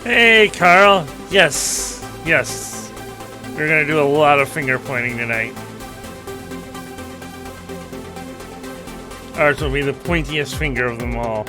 Hey, Carl. Yes. Yes. We're gonna do a lot of finger pointing tonight. Ours will be the pointiest finger of them all.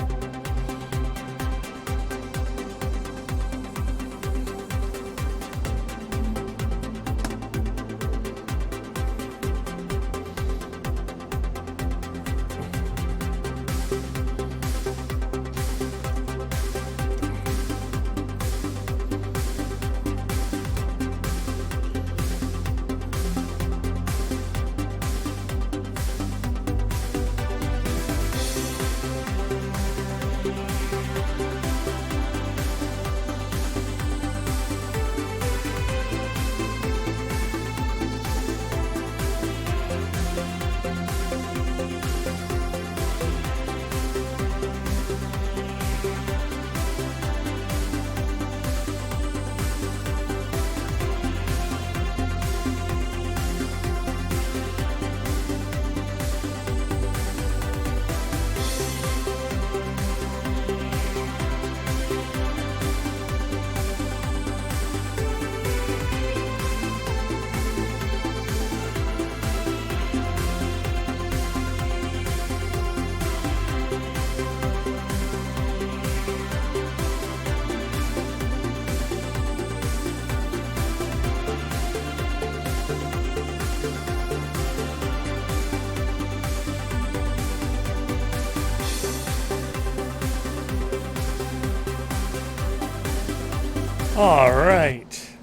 All right.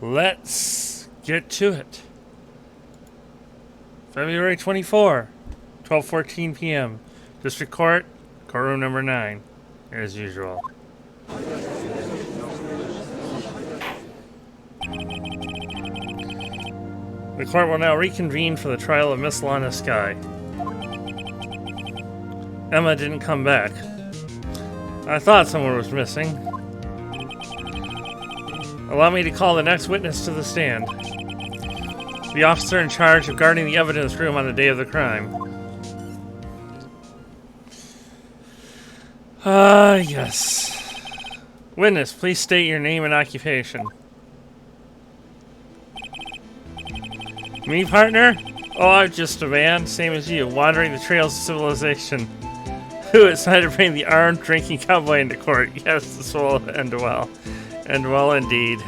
Let's get to it. February 24, 12:14 p.m. District Court, courtroom number 9, as usual. The court will now reconvene for the trial of Miss Lana Skye. Emma didn't come back. I thought someone was missing. Allow me to call the next witness to the stand. The officer in charge of guarding the evidence room on the day of the crime. Yes. Witness, please state your name and occupation. Me, partner? Oh, I'm just a man, same as you, wandering the trails of civilization. Who decided to bring the armed, drinking cowboy into court? Yes, this will end well. And well indeed.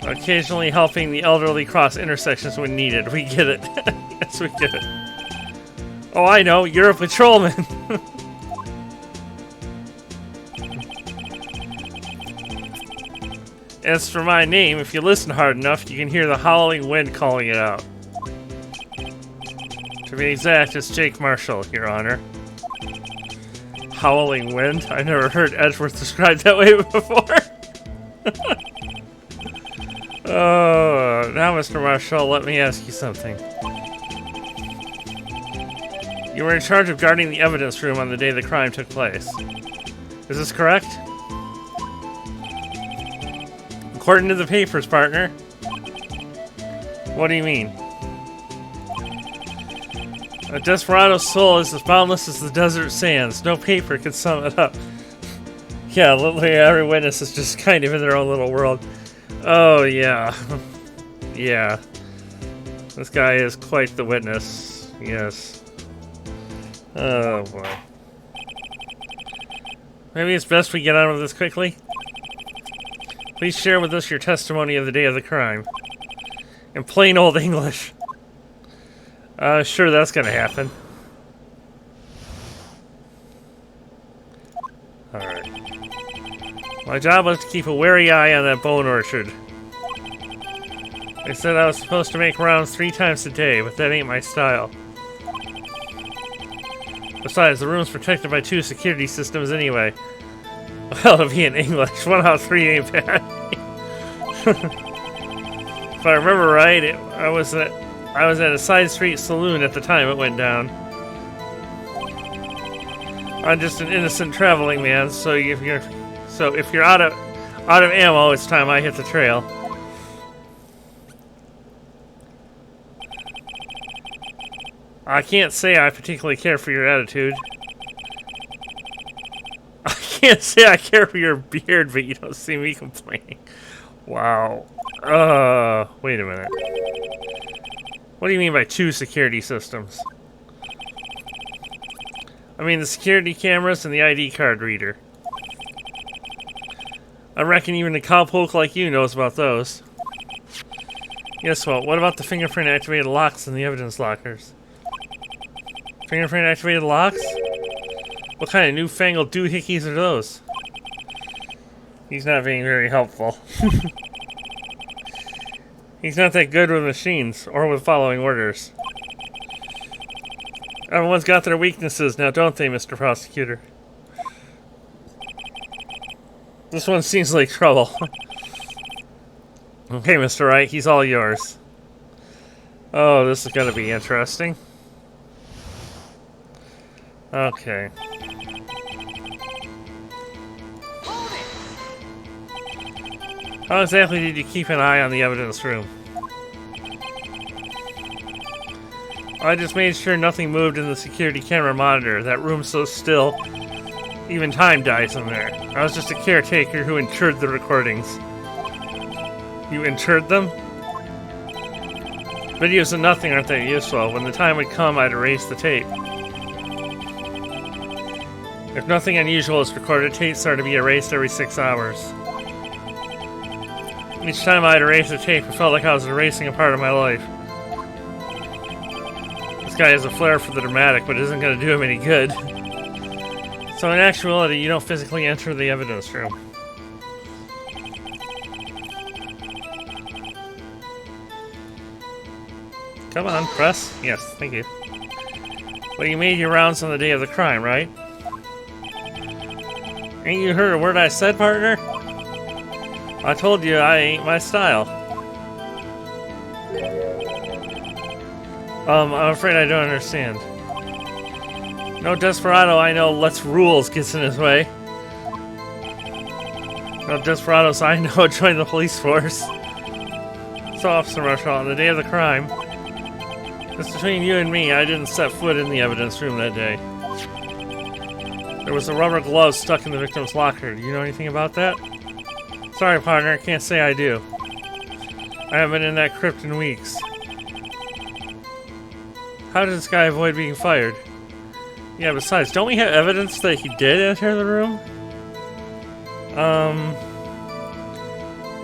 Occasionally helping the elderly cross intersections when needed. We get it. Yes, we get it. Oh, I know. You're a patrolman. As for my name, if you listen hard enough, you can hear the howling wind calling it out. To be exact, it's Jake Marshall, Your Honor. Howling wind? I never heard Edgeworth described that way before. Oh, now, Mr. Marshall, let me ask you something. You were in charge of guarding the evidence room on the day the crime took place. Is this correct? According to the papers, partner. What do you mean? A desperado's soul is as boundless as the desert sands. No paper can sum it up. Yeah, literally every witness is just kind of in their own little world. Oh, yeah. Yeah. This guy is quite the witness. Yes. Oh, boy. Maybe it's best we get on with this quickly? Please share with us your testimony of the day of the crime. In plain old English. Sure, that's gonna happen. Alright. My job was to keep a wary eye on that bone orchard. They said I was supposed to make rounds 3 times a day, but that ain't my style. Besides, the room's protected by 2 security systems anyway. Well, to be in English, 1 out of 3 ain't bad. If I remember right, I was I was at a side street saloon at the time it went down. I'm just an innocent traveling man, so if you're out of ammo, it's time I hit the trail. I can't say I particularly care for your attitude. I can't say I care for your beard, but you don't see me complaining. Wow. Wait a minute. What do you mean by 2 security systems? I mean the security cameras and the ID card reader. I reckon even a cowpoke like you knows about those. Guess what? What about the fingerprint-activated locks in the evidence lockers? Fingerprint-activated locks? What kind of newfangled doohickeys are those? He's not being very helpful. He's not that good with machines, or with following orders. Everyone's got their weaknesses now, don't they, Mr. Prosecutor? This one seems like trouble. Okay, Mr. Wright, he's all yours. Oh, this is gonna be interesting. Okay. How exactly did you keep an eye on the evidence room? I just made sure nothing moved in the security camera monitor. That room's so still, even time dies in there. I was just a caretaker who ensured the recordings. You ensured them? Videos of nothing aren't that useful. When the time would come, I'd erase the tape. If nothing unusual is recorded, tapes are to be erased every 6 hours. Each time I'd erase a tape, it felt like I was erasing a part of my life. This guy has a flair for the dramatic, but it isn't going to do him any good. So in actuality, you don't physically enter the evidence room. Come on, press. Yes, thank you. Well, you made your rounds on the day of the crime, right? Ain't you heard a word I said, partner? I told you I ain't my style. I'm afraid I don't understand. No desperado I know lets rules gets in his way. No desperados I know join the police force. So, Officer Marshall, on the day of the crime, it's between you and me, I didn't set foot in the evidence room that day. There was a rubber glove stuck in the victim's locker. Do you know anything about that? Sorry, partner, I can't say I do. I haven't been in that crypt in weeks. How did this guy avoid being fired? Yeah, besides, don't we have evidence that he did enter the room?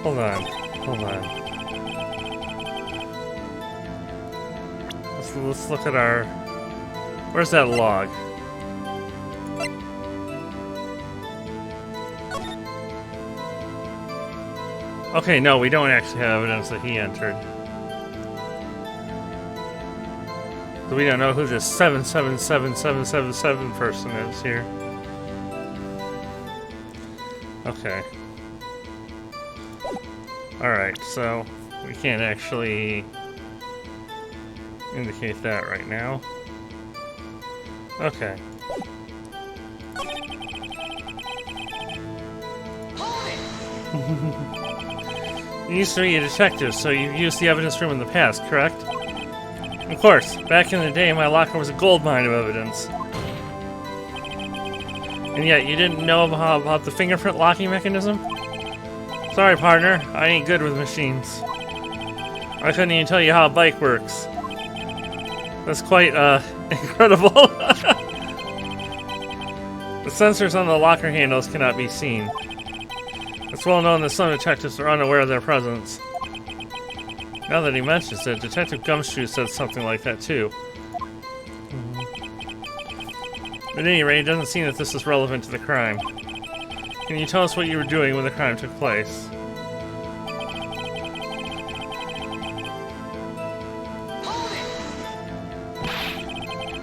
Hold on. Let's look at our... Where's that log? Okay, no, we don't actually have evidence that he entered. So we don't know who this 777777 person is here. Okay. Alright, so we can't actually indicate that right now. Okay. You used to be a detective, so you've used the evidence room in the past, correct? Of course. Back in the day, my locker was a goldmine of evidence. And yet, you didn't know about the fingerprint locking mechanism? Sorry, partner. I ain't good with machines. I couldn't even tell you how a bike works. That's quite, incredible. The sensors on the locker handles cannot be seen. It's well known that some detectives are unaware of their presence. Now that he mentions it, Detective Gumshoe said something like that too. At any rate, it doesn't seem that this is relevant to the crime. Can you tell us what you were doing when the crime took place?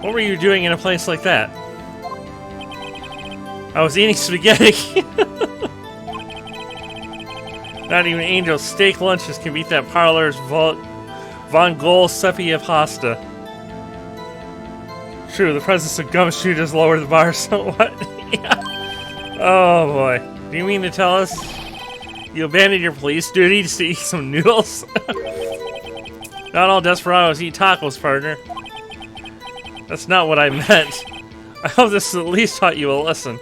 What were you doing in a place like that? I was eating spaghetti. Not even Angel's steak lunches can beat that parlor's Von Gol Sepiev Hosta. True, the presence of Gumshoe does lower the bar somewhat. Yeah. Oh boy. Do you mean to tell us you abandoned your police duties to eat some noodles? Not all desperados eat tacos, partner. That's not what I meant. I hope this at least taught you a lesson.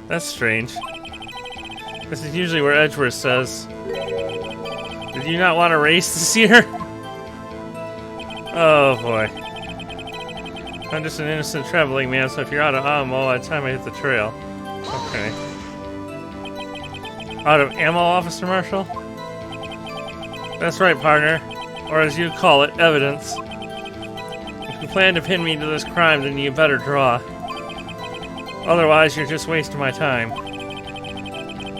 That's strange. This is usually where Edgeworth says, did you not want to race this year? Oh boy. I'm just an innocent traveling man, so if you're out of ammo by the time I hit the trail. Okay. Out of ammo, Officer Marshall? That's right, partner. Or as you call it, evidence. If you plan to pin me to this crime, then you better draw. Otherwise, you're just wasting my time.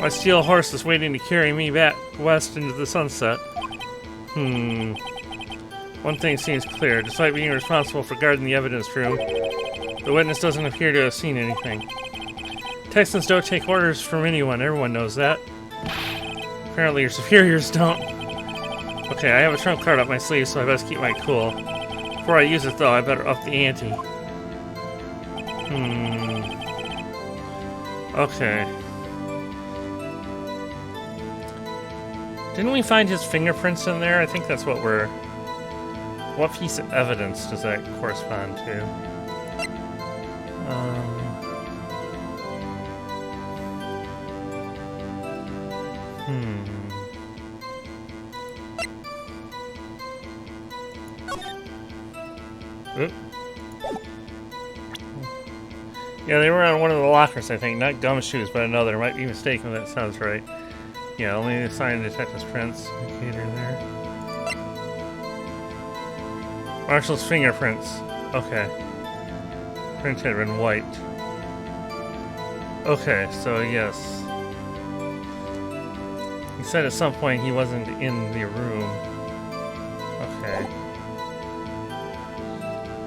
My steel horse is waiting to carry me back west into the sunset. One thing seems clear. Despite being responsible for guarding the evidence room, the witness doesn't appear to have seen anything. Texans don't take orders from anyone. Everyone knows that. Apparently your superiors don't. Okay, I have a trump card up my sleeve, so I best keep my cool. Before I use it, though, I better up the ante. Okay. Didn't we find his fingerprints in there? I think that's what we're... What piece of evidence does that correspond to? Oop. Yeah, they were on one of the lockers, I think. Not Gumshoes, but another. Might be mistaken, but that sounds right. Yeah, only the sign detective's prints. Indicator there. Marshall's fingerprints. Okay. Print had been white. Okay, so yes. He said at some point he wasn't in the room. Okay.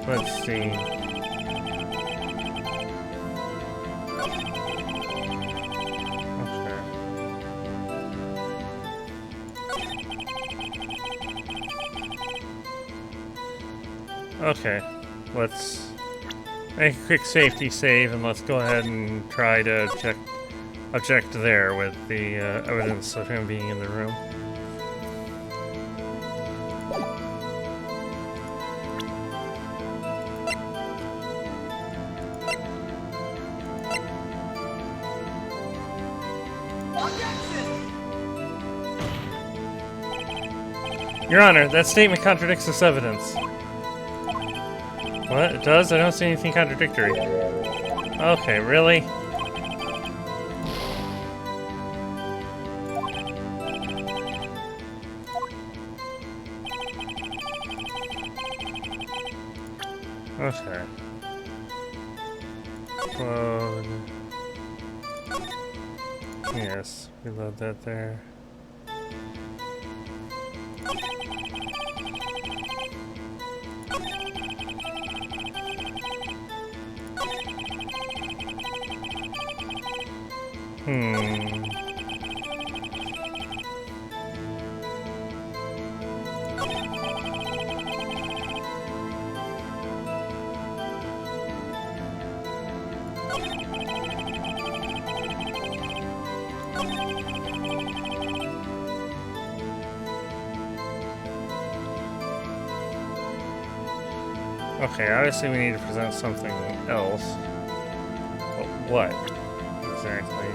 Let's see. Okay, let's make a quick safety save and let's go ahead and try to object there with the evidence of him being in the room. Your Honor, that statement contradicts this evidence. What? It does? I don't see anything contradictory. Okay, really? Okay. Load. Yes, reload that there. Okay, obviously we need to present something else. But what? Exactly.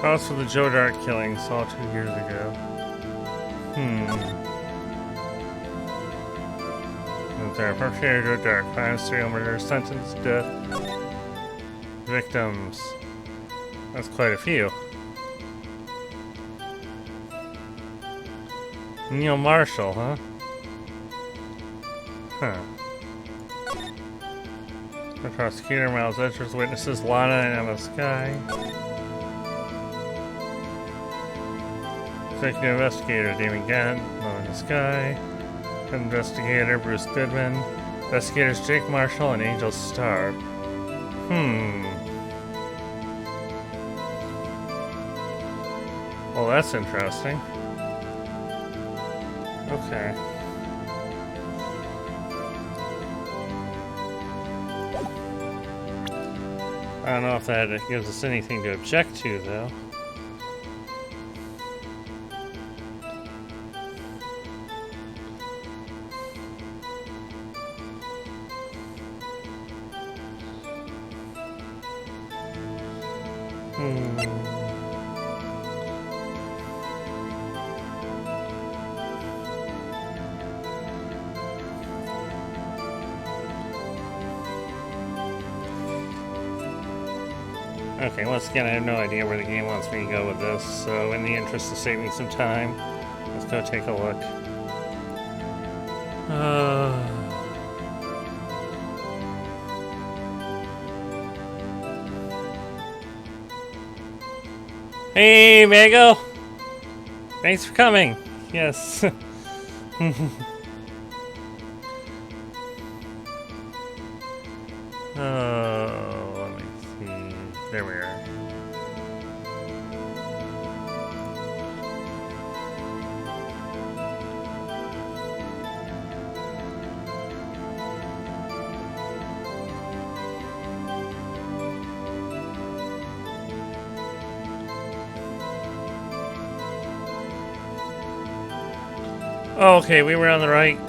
Cause for the Joe Dart killing saw 2 years ago. The perpetrator Joe Dart, crime, serial murder, sentence, death, victims. That's quite a few. Neil Marshall, huh? Huh. The prosecutor, Miles Edgeworth, witnesses Lana and Emma Skye. Executive investigator, Damon Gant, Lana Skye. Investigator, Bruce Goodman. Investigators, Jake Marshall and Angel Starr. Well, that's interesting. Okay. I don't know if that gives us anything to object to, though. Okay, once again, I have no idea where the game wants me to go with this, so in the interest of saving some time, let's go take a look. Hey, Mago! Thanks for coming! Yes. Let me see. There we are. Oh, okay, we were on the right.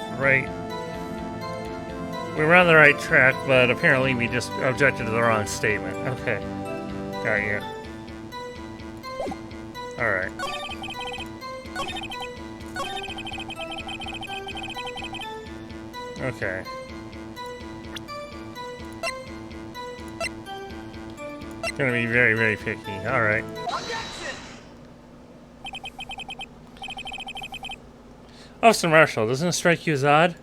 We were on the right track, but apparently we just objected to the wrong statement. Okay. Got you. Alright. Okay. Gonna be very, very picky. Alright. Officer Marshall, doesn't it strike you as odd?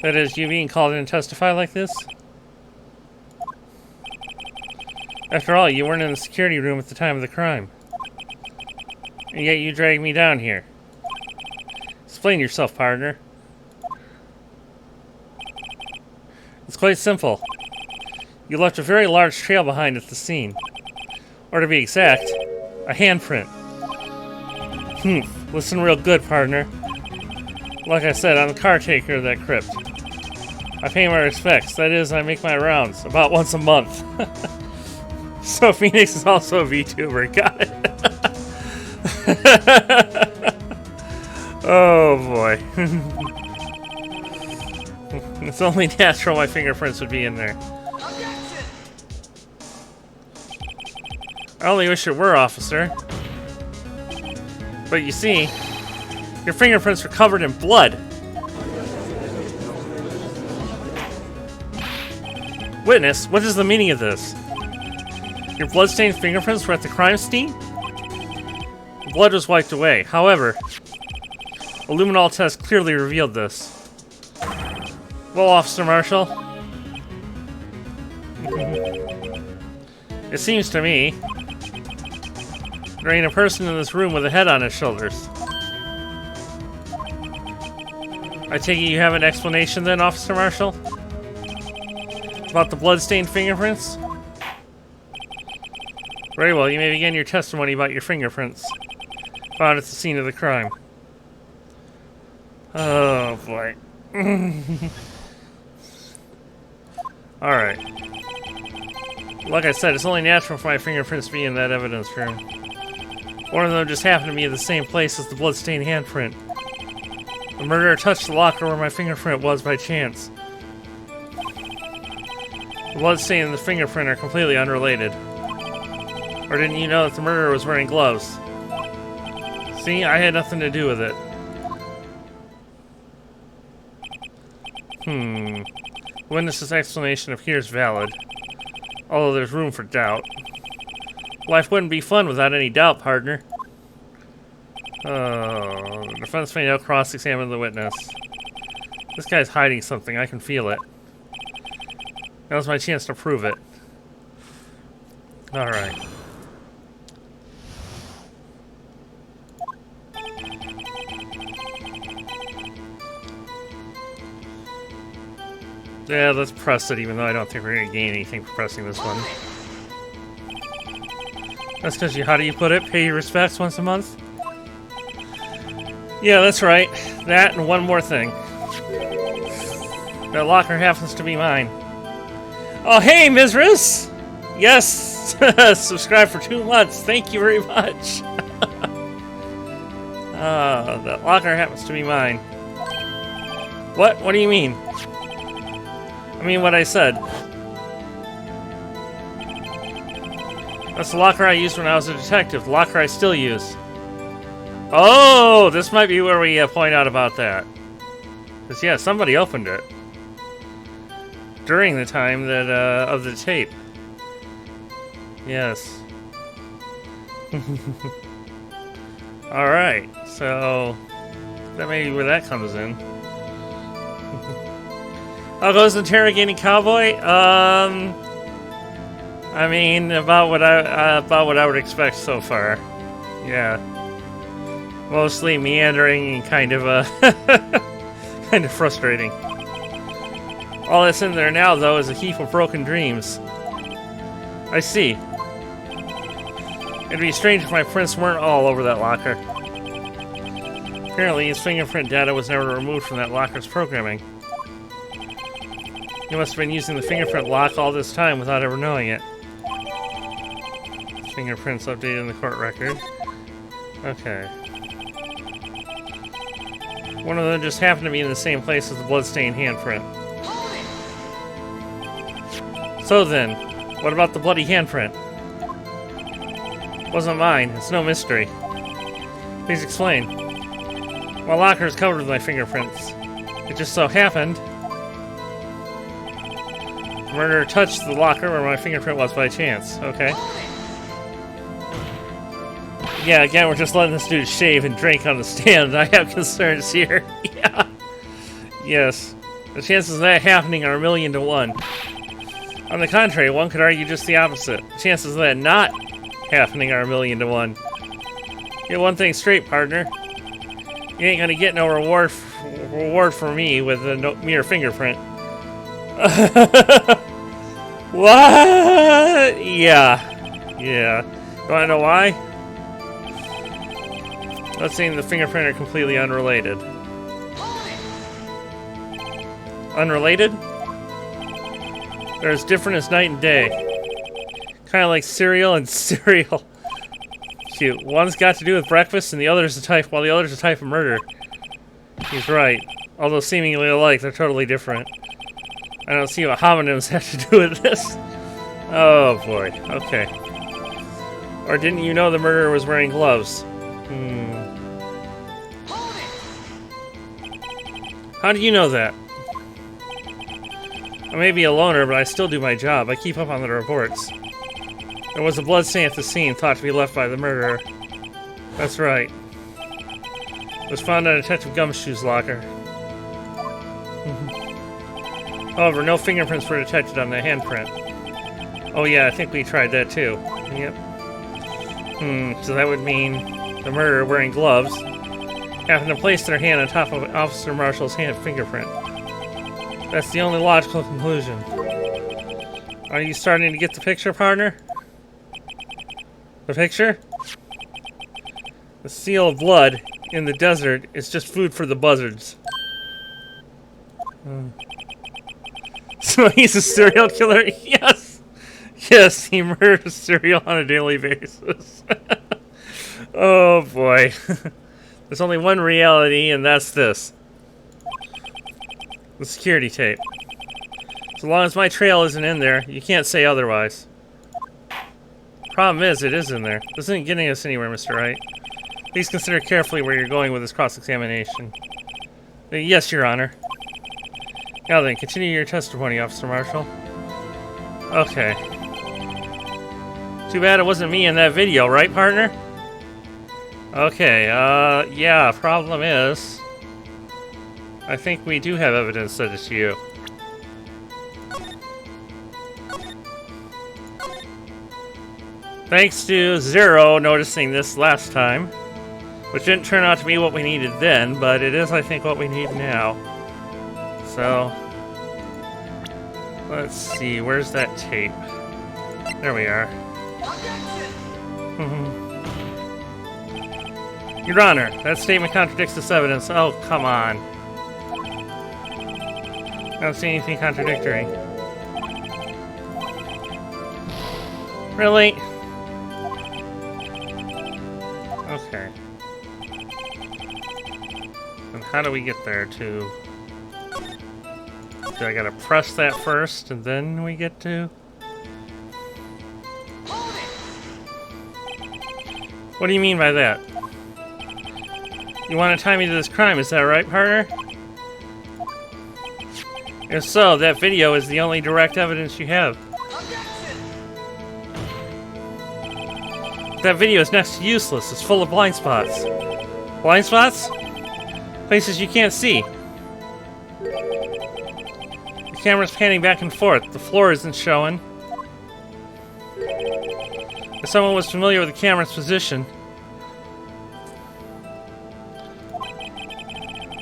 That is, you being called in to testify like this? After all, you weren't in the security room at the time of the crime. And yet you dragged me down here. Explain yourself, partner. It's quite simple. You left a very large trail behind at the scene. Or to be exact, a handprint. Listen real good, partner. Like I said, I'm the caretaker of that crypt. I pay my respects. That is, I make my rounds about once a month. So Phoenix is also a VTuber. Got it. Oh boy. It's only natural my fingerprints would be in there. I only wish it were, officer. But you see, your fingerprints were covered in blood. Witness, what is the meaning of this? Your blood-stained fingerprints were at the crime scene? The blood was wiped away. However, a luminol test clearly revealed this. Well, Officer Marshall, it seems to me there ain't a person in this room with a head on his shoulders. I take it you have an explanation then, Officer Marshall? About the blood-stained fingerprints? Very well, you may begin your testimony about your fingerprints found at the scene of the crime. Oh, boy. Alright. Like I said, it's only natural for my fingerprints to be in that evidence room. One of them just happened to be in the same place as the blood-stained handprint. The murderer touched the locker where my fingerprint was by chance. The bloodstain and the fingerprint are completely unrelated. Or didn't you know that the murderer was wearing gloves? See, I had nothing to do with it. The witness's explanation appears valid, although there's room for doubt. Life wouldn't be fun without any doubt, partner. Oh, the defense may now cross-examine the witness. This guy's hiding something. I can feel it. Now's my chance to prove it. Alright. Yeah, let's press it, even though I don't think we're going to gain anything for pressing this one. That's because you, how do you put it? Pay your respects once a month? Yeah, that's right. That and one more thing. That locker happens to be mine. Oh, hey, Mizrus! Yes! Subscribe for 2 months. Thank you very much. That locker happens to be mine. What? What do you mean? I mean what I said. That's the locker I used when I was a detective. The locker I still use. Oh, this might be where we point out about that. Because, yeah, somebody opened it. During the time that, of the tape. Yes. Alright, so... that may be where that comes in. How goes interrogating cowboy? I mean, about what I would expect so far. Yeah. Mostly meandering and kind of kind of frustrating. All that's in there now, though, is a heap of broken dreams. I see. It'd be strange if my prints weren't all over that locker. Apparently, his fingerprint data was never removed from that locker's programming. He must have been using the fingerprint lock all this time without ever knowing it. Fingerprints updated in the court record. Okay. One of them just happened to be in the same place as the bloodstained handprint. So then, what about the bloody handprint? It wasn't mine. It's no mystery. Please explain. My locker is covered with my fingerprints. It just so happened the murderer touched the locker where my fingerprint was by chance. Okay. Yeah, again, we're just letting this dude shave and drink on the stand. I have concerns here. Yeah. Yes. The chances of that happening are 1,000,000 to 1. On the contrary, one could argue just the opposite. The chances of that not happening are 1,000,000 to 1. Get one thing straight, partner. You ain't gonna get no reward for me with a mere fingerprint. What? Yeah. Yeah. Do I know why? Let's say the fingerprint are completely unrelated. Unrelated? They're as different as night and day. Kind of like cereal and cereal. Cute. One's got to do with breakfast, and the other's a type, while the other's a type of murder. He's right. Although seemingly alike, they're totally different. I don't see what homonyms have to do with this. Oh boy. Okay. Or didn't you know the murderer was wearing gloves? How do you know that? I may be a loner, but I still do my job. I keep up on the reports. There was a bloodstain at the scene, thought to be left by the murderer. That's right. It was found on Detective Gumshoe's locker. However, no fingerprints were detected on the handprint. Oh yeah, I think we tried that too. Yep. So that would mean the murderer, wearing gloves, happened to place their hand on top of Officer Marshall's fingerprint. That's the only logical conclusion. Are you starting to get the picture, partner? The picture? The seal of blood in the desert is just food for the buzzards. So he's a serial killer? Yes! Yes, he murders cereal on a daily basis. Oh boy. There's only one reality, and that's this. The security tape. So long as my trail isn't in there, you can't say otherwise. Problem is, it is in there. This isn't getting us anywhere, Mr. Wright. Please consider carefully where you're going with this cross-examination. Yes, Your Honor. Now then, continue your testimony, Officer Marshall. Okay. Too bad it wasn't me in that video, right, partner? Okay, yeah, problem is... I think we do have evidence that it's you. Thanks to Zero noticing this last time. Which didn't turn out to be what we needed then, but it is, I think, what we need now. So... let's see, where's that tape? There we are. Your Honor, that statement contradicts this evidence. Oh, come on. I don't see anything contradictory. Really? Okay. And how do we get there to... do I gotta press that first and then we get to... What do you mean by that? You want to tie me to this crime, is that right, partner? If so, that video is the only direct evidence you have. That video is next to useless. It's full of blind spots. Blind spots? Places you can't see. The camera's panning back and forth. The floor isn't showing. If someone was familiar with the camera's position,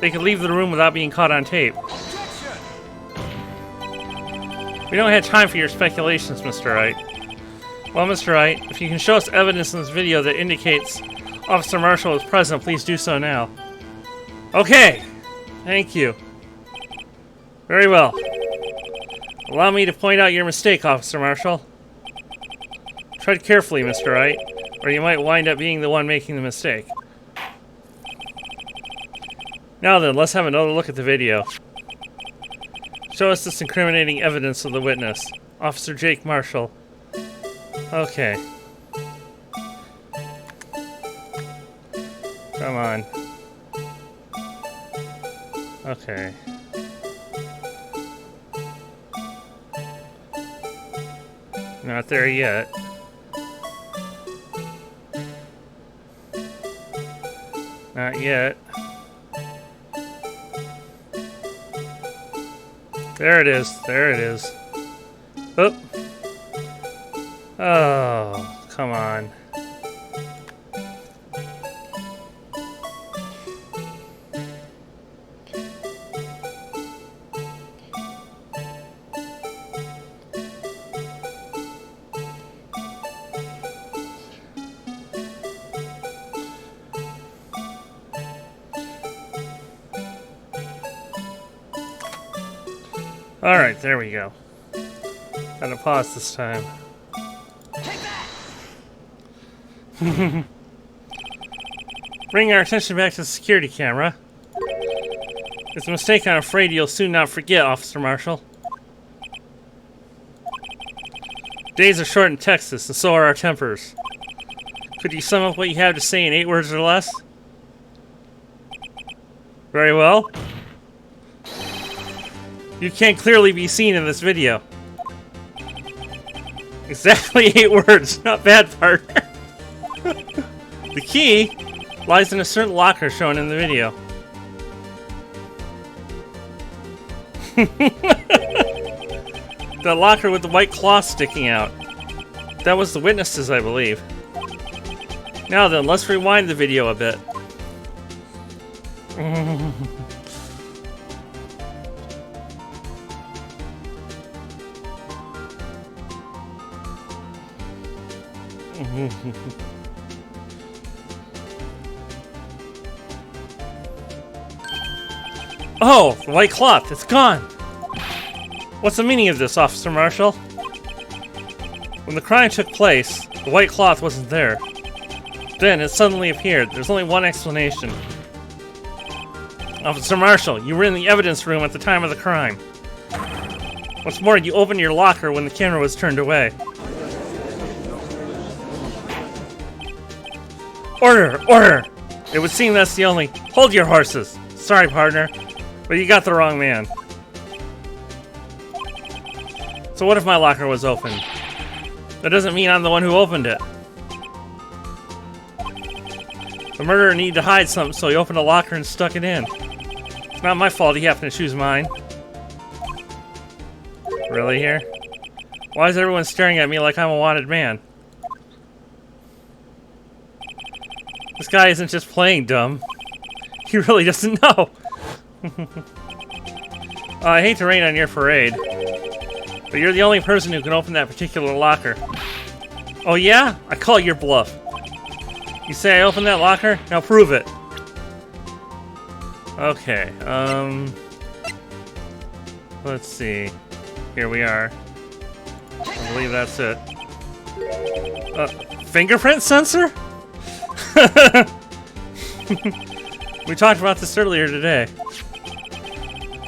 they could leave the room without being caught on tape. We don't have time for your speculations, Mr. Wright. Well, Mr. Wright, if you can show us evidence in this video that indicates Officer Marshall is present, please do so now. Okay! Thank you. Very well. Allow me to point out your mistake, Officer Marshall. Tread carefully, Mr. Wright, or you might wind up being the one making the mistake. Now then, let's have another look at the video. Show us this incriminating evidence of the witness, Officer Jake Marshall. Okay. Come on. Okay. Not there yet. Not yet. There it is. There it is. Oop. Oh, come on. Alright, there we go. Gotta pause this time. Bring our attention back to the security camera. It's a mistake I'm afraid you'll soon not forget, Officer Marshall. Days are short in Texas, and so are our tempers. Could you sum up what you have to say in 8 words or less? Very well. You can't clearly be seen in this video. Exactly 8 words. Not bad, partner. The key lies in a certain locker shown in the video. That locker with the white cloth sticking out. That was the witnesses, I believe. Now then, let's rewind the video a bit. Oh, the white cloth, it's gone! What's the meaning of this, Officer Marshall? When the crime took place, the white cloth wasn't there. Then it suddenly appeared. There's only one explanation. Officer Marshall, you were in the evidence room at the time of the crime. What's more, you opened your locker when the camera was turned away. Order! Order! It would seem that's the only... Hold your horses! Sorry, partner, but you got the wrong man. So what if my locker was open? That doesn't mean I'm the one who opened it. The murderer needed to hide something, so he opened a locker and stuck it in. It's not my fault he happened to choose mine. Really here? Why is everyone staring at me like I'm a wanted man? This guy isn't just playing dumb. He really doesn't know. I hate to rain on your parade, but you're the only person who can open that particular locker. Oh yeah? I call your bluff. You say I opened that locker? Now prove it. Okay, let's see. Here we are. I believe that's it. Fingerprint sensor? We talked about this earlier today.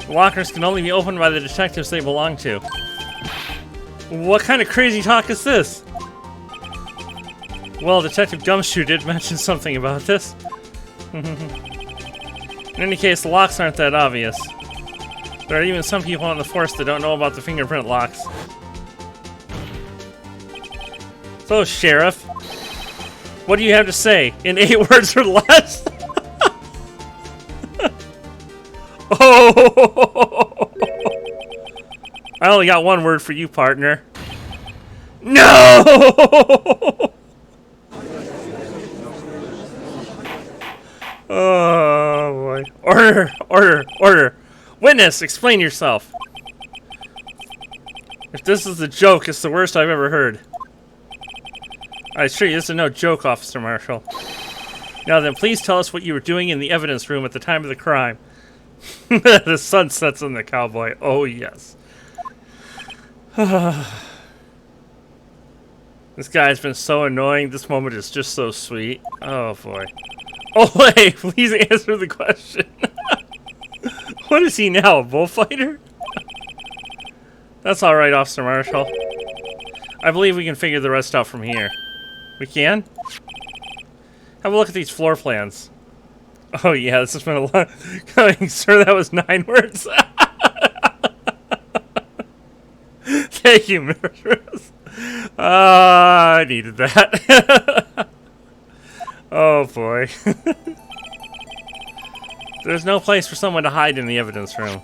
Lockers can only be opened by the detectives they belong to. What kind of crazy talk is this? Well, Detective Gumshoe did mention something about this. In any case, the locks aren't that obvious. There are even some people on the force that don't know about the fingerprint locks. So, Sheriff, what do you have to say in 8 words or less? Oh! I only got 1 word for you, partner. No! Oh boy. Order! Order! Order! Witness, explain yourself. If this is a joke, it's the worst I've ever heard. I assure you, this is no joke, Officer Marshall. Now then, please tell us what you were doing in the evidence room at the time of the crime. The sun sets on the cowboy. Oh, yes. This guy's been so annoying. This moment is just so sweet. Oh, boy. Oh, hey, please answer the question. What is he now, a bullfighter? That's alright, Officer Marshall. I believe we can figure the rest out from here. We can? Have a look at these floor plans. Oh yeah, this has been a long coming, sir. That was 9 words. Thank you, Mistress. I needed that. Oh boy. There's no place for someone to hide in the evidence room.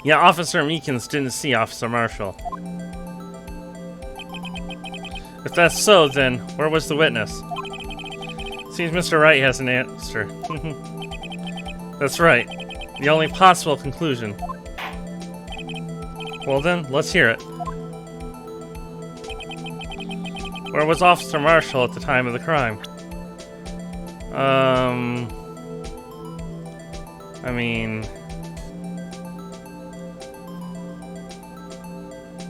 Yeah, Officer Meekins didn't see Officer Marshall. If that's so, then where was the witness? Seems Mr. Wright has an answer. That's right. The only possible conclusion. Well then, let's hear it. Where was Officer Marshall at the time of the crime? I mean...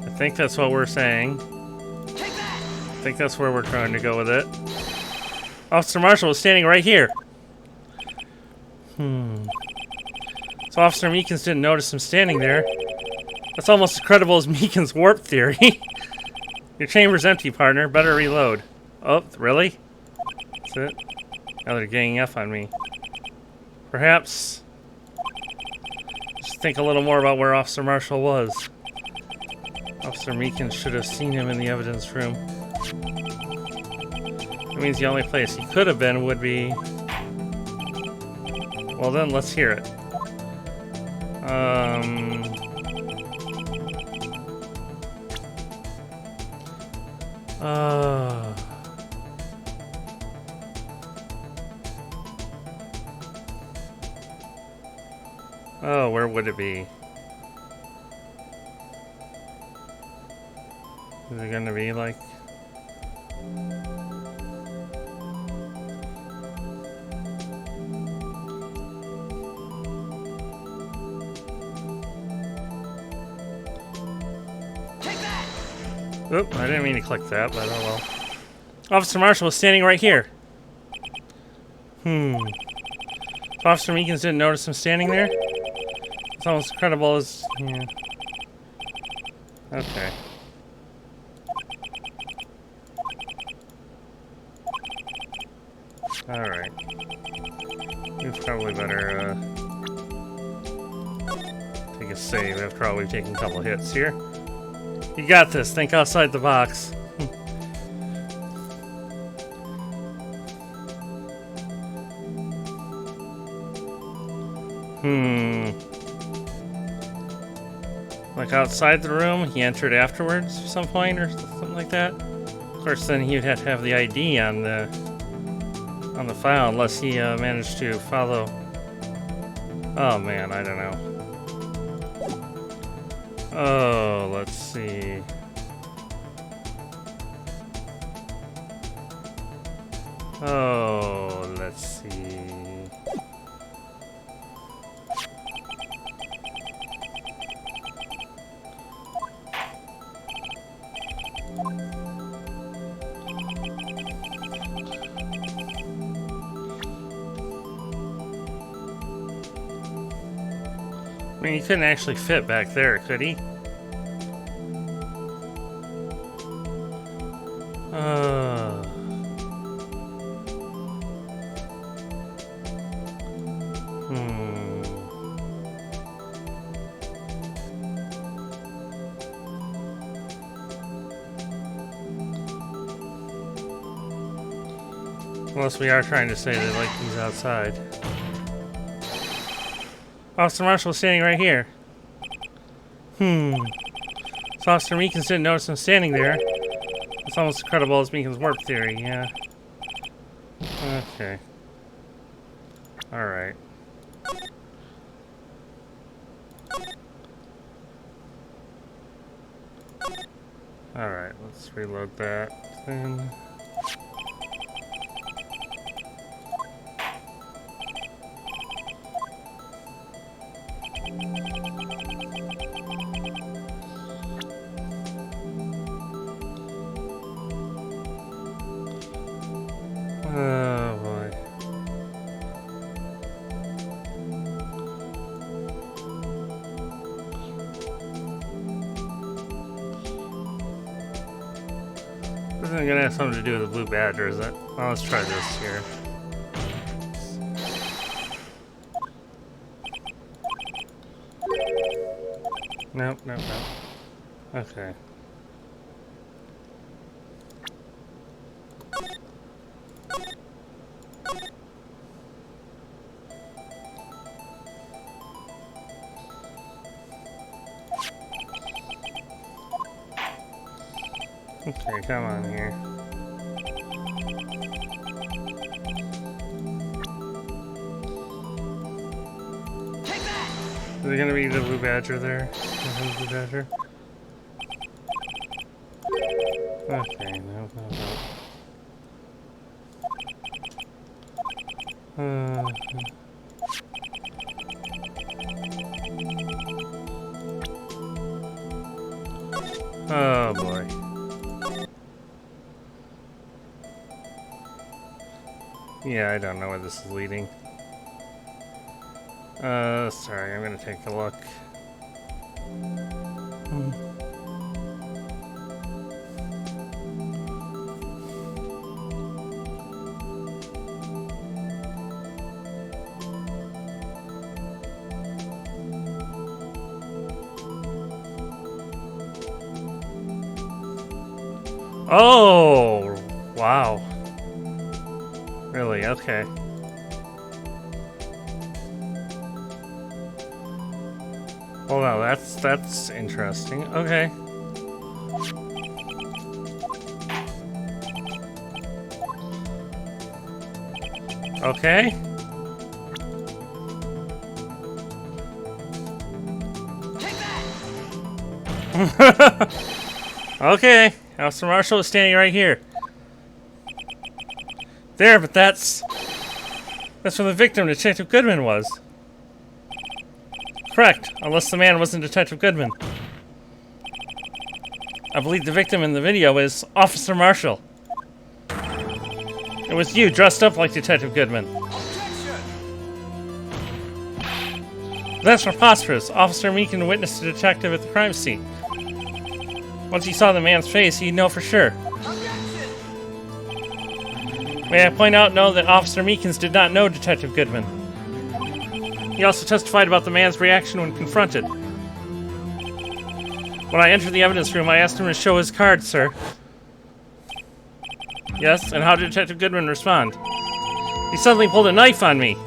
I think that's what we're saying. I think that's where we're trying to go with it. Officer Marshall was standing right here. So Officer Meekins didn't notice him standing there. That's almost as credible as Meekins' warp theory. Your chamber's empty, partner. Better reload. Oh, really? That's it? Now they're ganging up on me. Perhaps... just think a little more about where Officer Marshall was. Officer Meekins should have seen him in the evidence room. That means the only place he could have been would be... Well then, let's hear it. Oh, where would it be? Is it gonna be like... Oop, I didn't mean to click that, but oh well. Officer Marshall was standing right here. Officer Meekins didn't notice him standing there? It's almost as credible as... yeah. Okay. Alright. We probably better, take a save after all we've taken a couple hits here. You got this. Think outside the box. Like outside the room, he entered afterwards at some point or something like that. Of course, then he would have to have the ID on the file, unless he managed to follow. Oh man, I don't know. Oh, let's see. Oh, let's see. I mean, he couldn't actually fit back there, could he? Unless we are trying to say that, like, he's outside. Officer Marshall's standing right here. So Officer Meekins didn't notice him standing there. It's almost as credible as Meekins' warp theory, yeah. Okay. Alright. Alright, let's reload that then. Oh boy. This isn't gonna have something to do with the blue badger, is it? Well, let's try this here. Nope, nope, nope. Okay. Okay, come on here. Is it gonna be the blue badger there? The blue badger? Okay, no, no, no. Oh boy. Yeah, I don't know where this is leading. Sorry, I'm gonna take a look. Oh, wow. Really? Okay. Well, no, that's interesting. Okay. Okay. Okay. Officer Marshall is standing right here. There, but that's where the victim, Detective Goodman, was. Correct, unless the man wasn't Detective Goodman. I believe the victim in the video is Officer Marshall. It was you, dressed up like Detective Goodman. That's preposterous. Officer Meekins witnessed a detective at the crime scene. Once he saw the man's face, he'd know for sure. May I point out, that Officer Meekins did not know Detective Goodman. He also testified about the man's reaction when confronted. When I entered the evidence room, I asked him to show his card, sir. Yes, and how did Detective Goodman respond? He suddenly pulled a knife on me.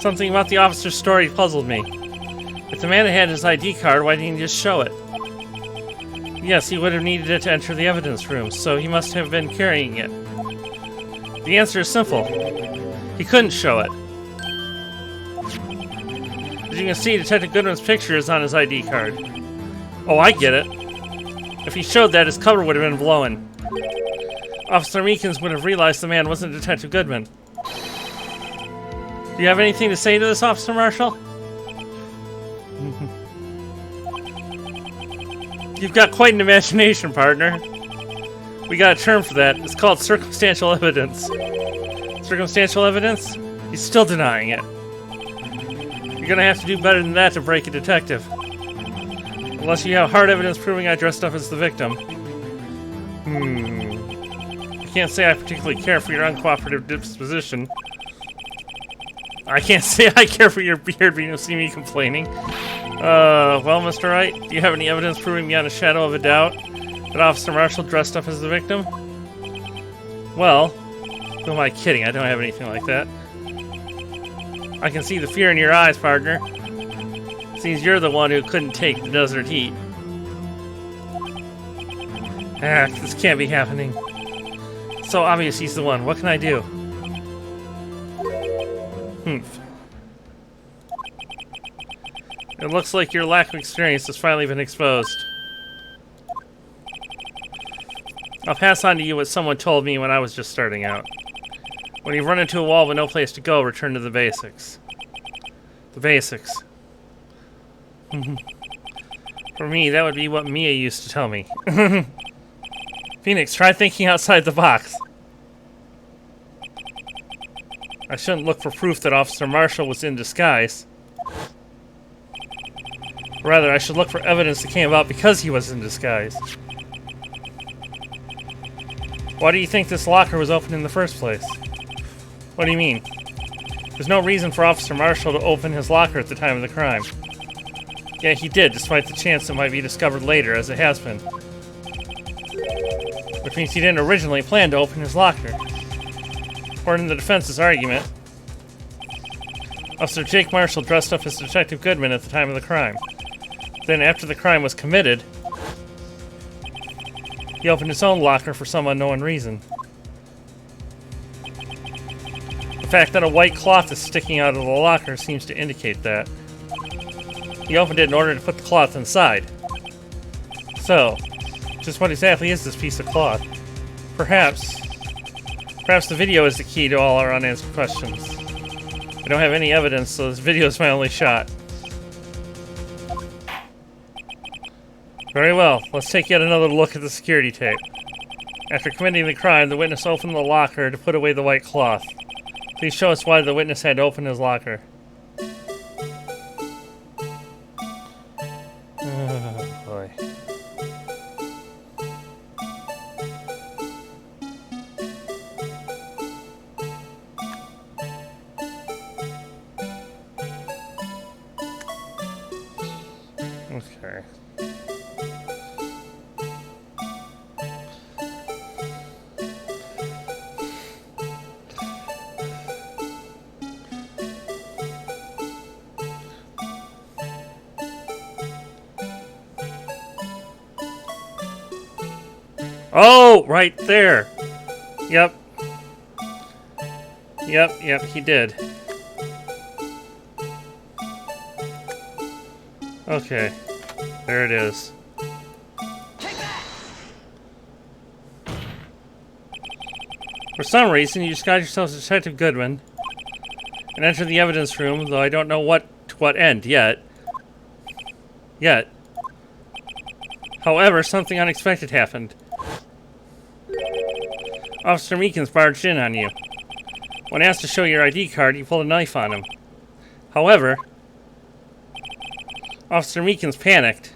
Something about the officer's story puzzled me. If the man had his ID card, why didn't he just show it? Yes, he would have needed it to enter the evidence room, so he must have been carrying it. The answer is simple. He couldn't show it. As you can see, Detective Goodman's picture is on his ID card. Oh, I get it. If he showed that, his cover would have been blown. Officer Meekins would have realized the man wasn't Detective Goodman. Do you have anything to say to this, Officer Marshall? You've got quite an imagination, partner. We got a term for that. It's called circumstantial evidence. Circumstantial evidence? He's still denying it. You're gonna have to do better than that to break a detective. Unless you have hard evidence proving I dressed up as the victim. I can't say I particularly care for your uncooperative disposition. I can't say I care for your beard when you see me complaining. Well, Mr. Wright, do you have any evidence proving beyond a shadow of a doubt that Officer Marshall dressed up as the victim? Well, who am I kidding? I don't have anything like that. I can see the fear in your eyes, partner. Seems you're the one who couldn't take the desert heat. This can't be happening. It's so obvious he's the one. What can I do? It looks like your lack of experience has finally been exposed. I'll pass on to you what someone told me when I was just starting out. When you run into a wall with no place to go, return to the basics. The basics. For me, that would be what Mia used to tell me. Phoenix, try thinking outside the box. I shouldn't look for proof that Officer Marshall was in disguise. Rather, I should look for evidence that came about because he was in disguise. Why do you think this locker was opened in the first place? What do you mean? There's no reason for Officer Marshall to open his locker at the time of the crime. Yet he did, despite the chance it might be discovered later, as it has been. Which means he didn't originally plan to open his locker. According to the defense's argument, Officer Jake Marshall dressed up as Detective Goodman at the time of the crime. Then, after the crime was committed, he opened his own locker for some unknown reason. The fact that a white cloth is sticking out of the locker seems to indicate that. He opened it in order to put the cloth inside. So, just what exactly is this piece of cloth? Perhaps the video is the key to all our unanswered questions. I don't have any evidence, so this video is my only shot. Very well, let's take yet another look at the security tape. After committing the crime, the witness opened the locker to put away the white cloth. Please show us why the witness had to open his locker. Oh, boy. Okay. Oh, right there. Yep. Yep, he did. Okay. There it is. For some reason, you disguised yourself as Detective Goodman and entered the evidence room, though I don't know to what end yet. However, something unexpected happened. Officer Meekins barged in on you. When asked to show your ID card, you pulled a knife on him. However, Officer Meekins panicked,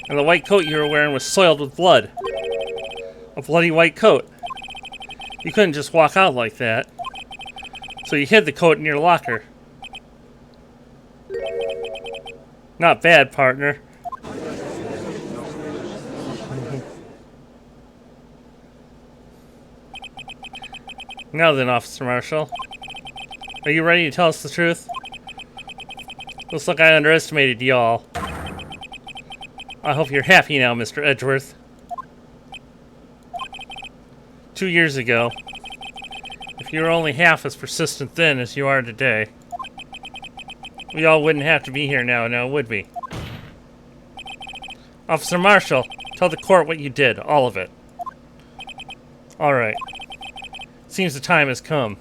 and the white coat you were wearing was soiled with blood. A bloody white coat. You couldn't just walk out like that, so you hid the coat in your locker. Not bad, partner. Now then, Officer Marshall. Are you ready to tell us the truth? Looks like I underestimated y'all. I hope you're happy now, Mr. Edgeworth. 2 years ago, if you were only half as persistent then as you are today, we all wouldn't have to be here now, would we? Officer Marshall, tell the court what you did, all of it. Alright. Seems the time has come.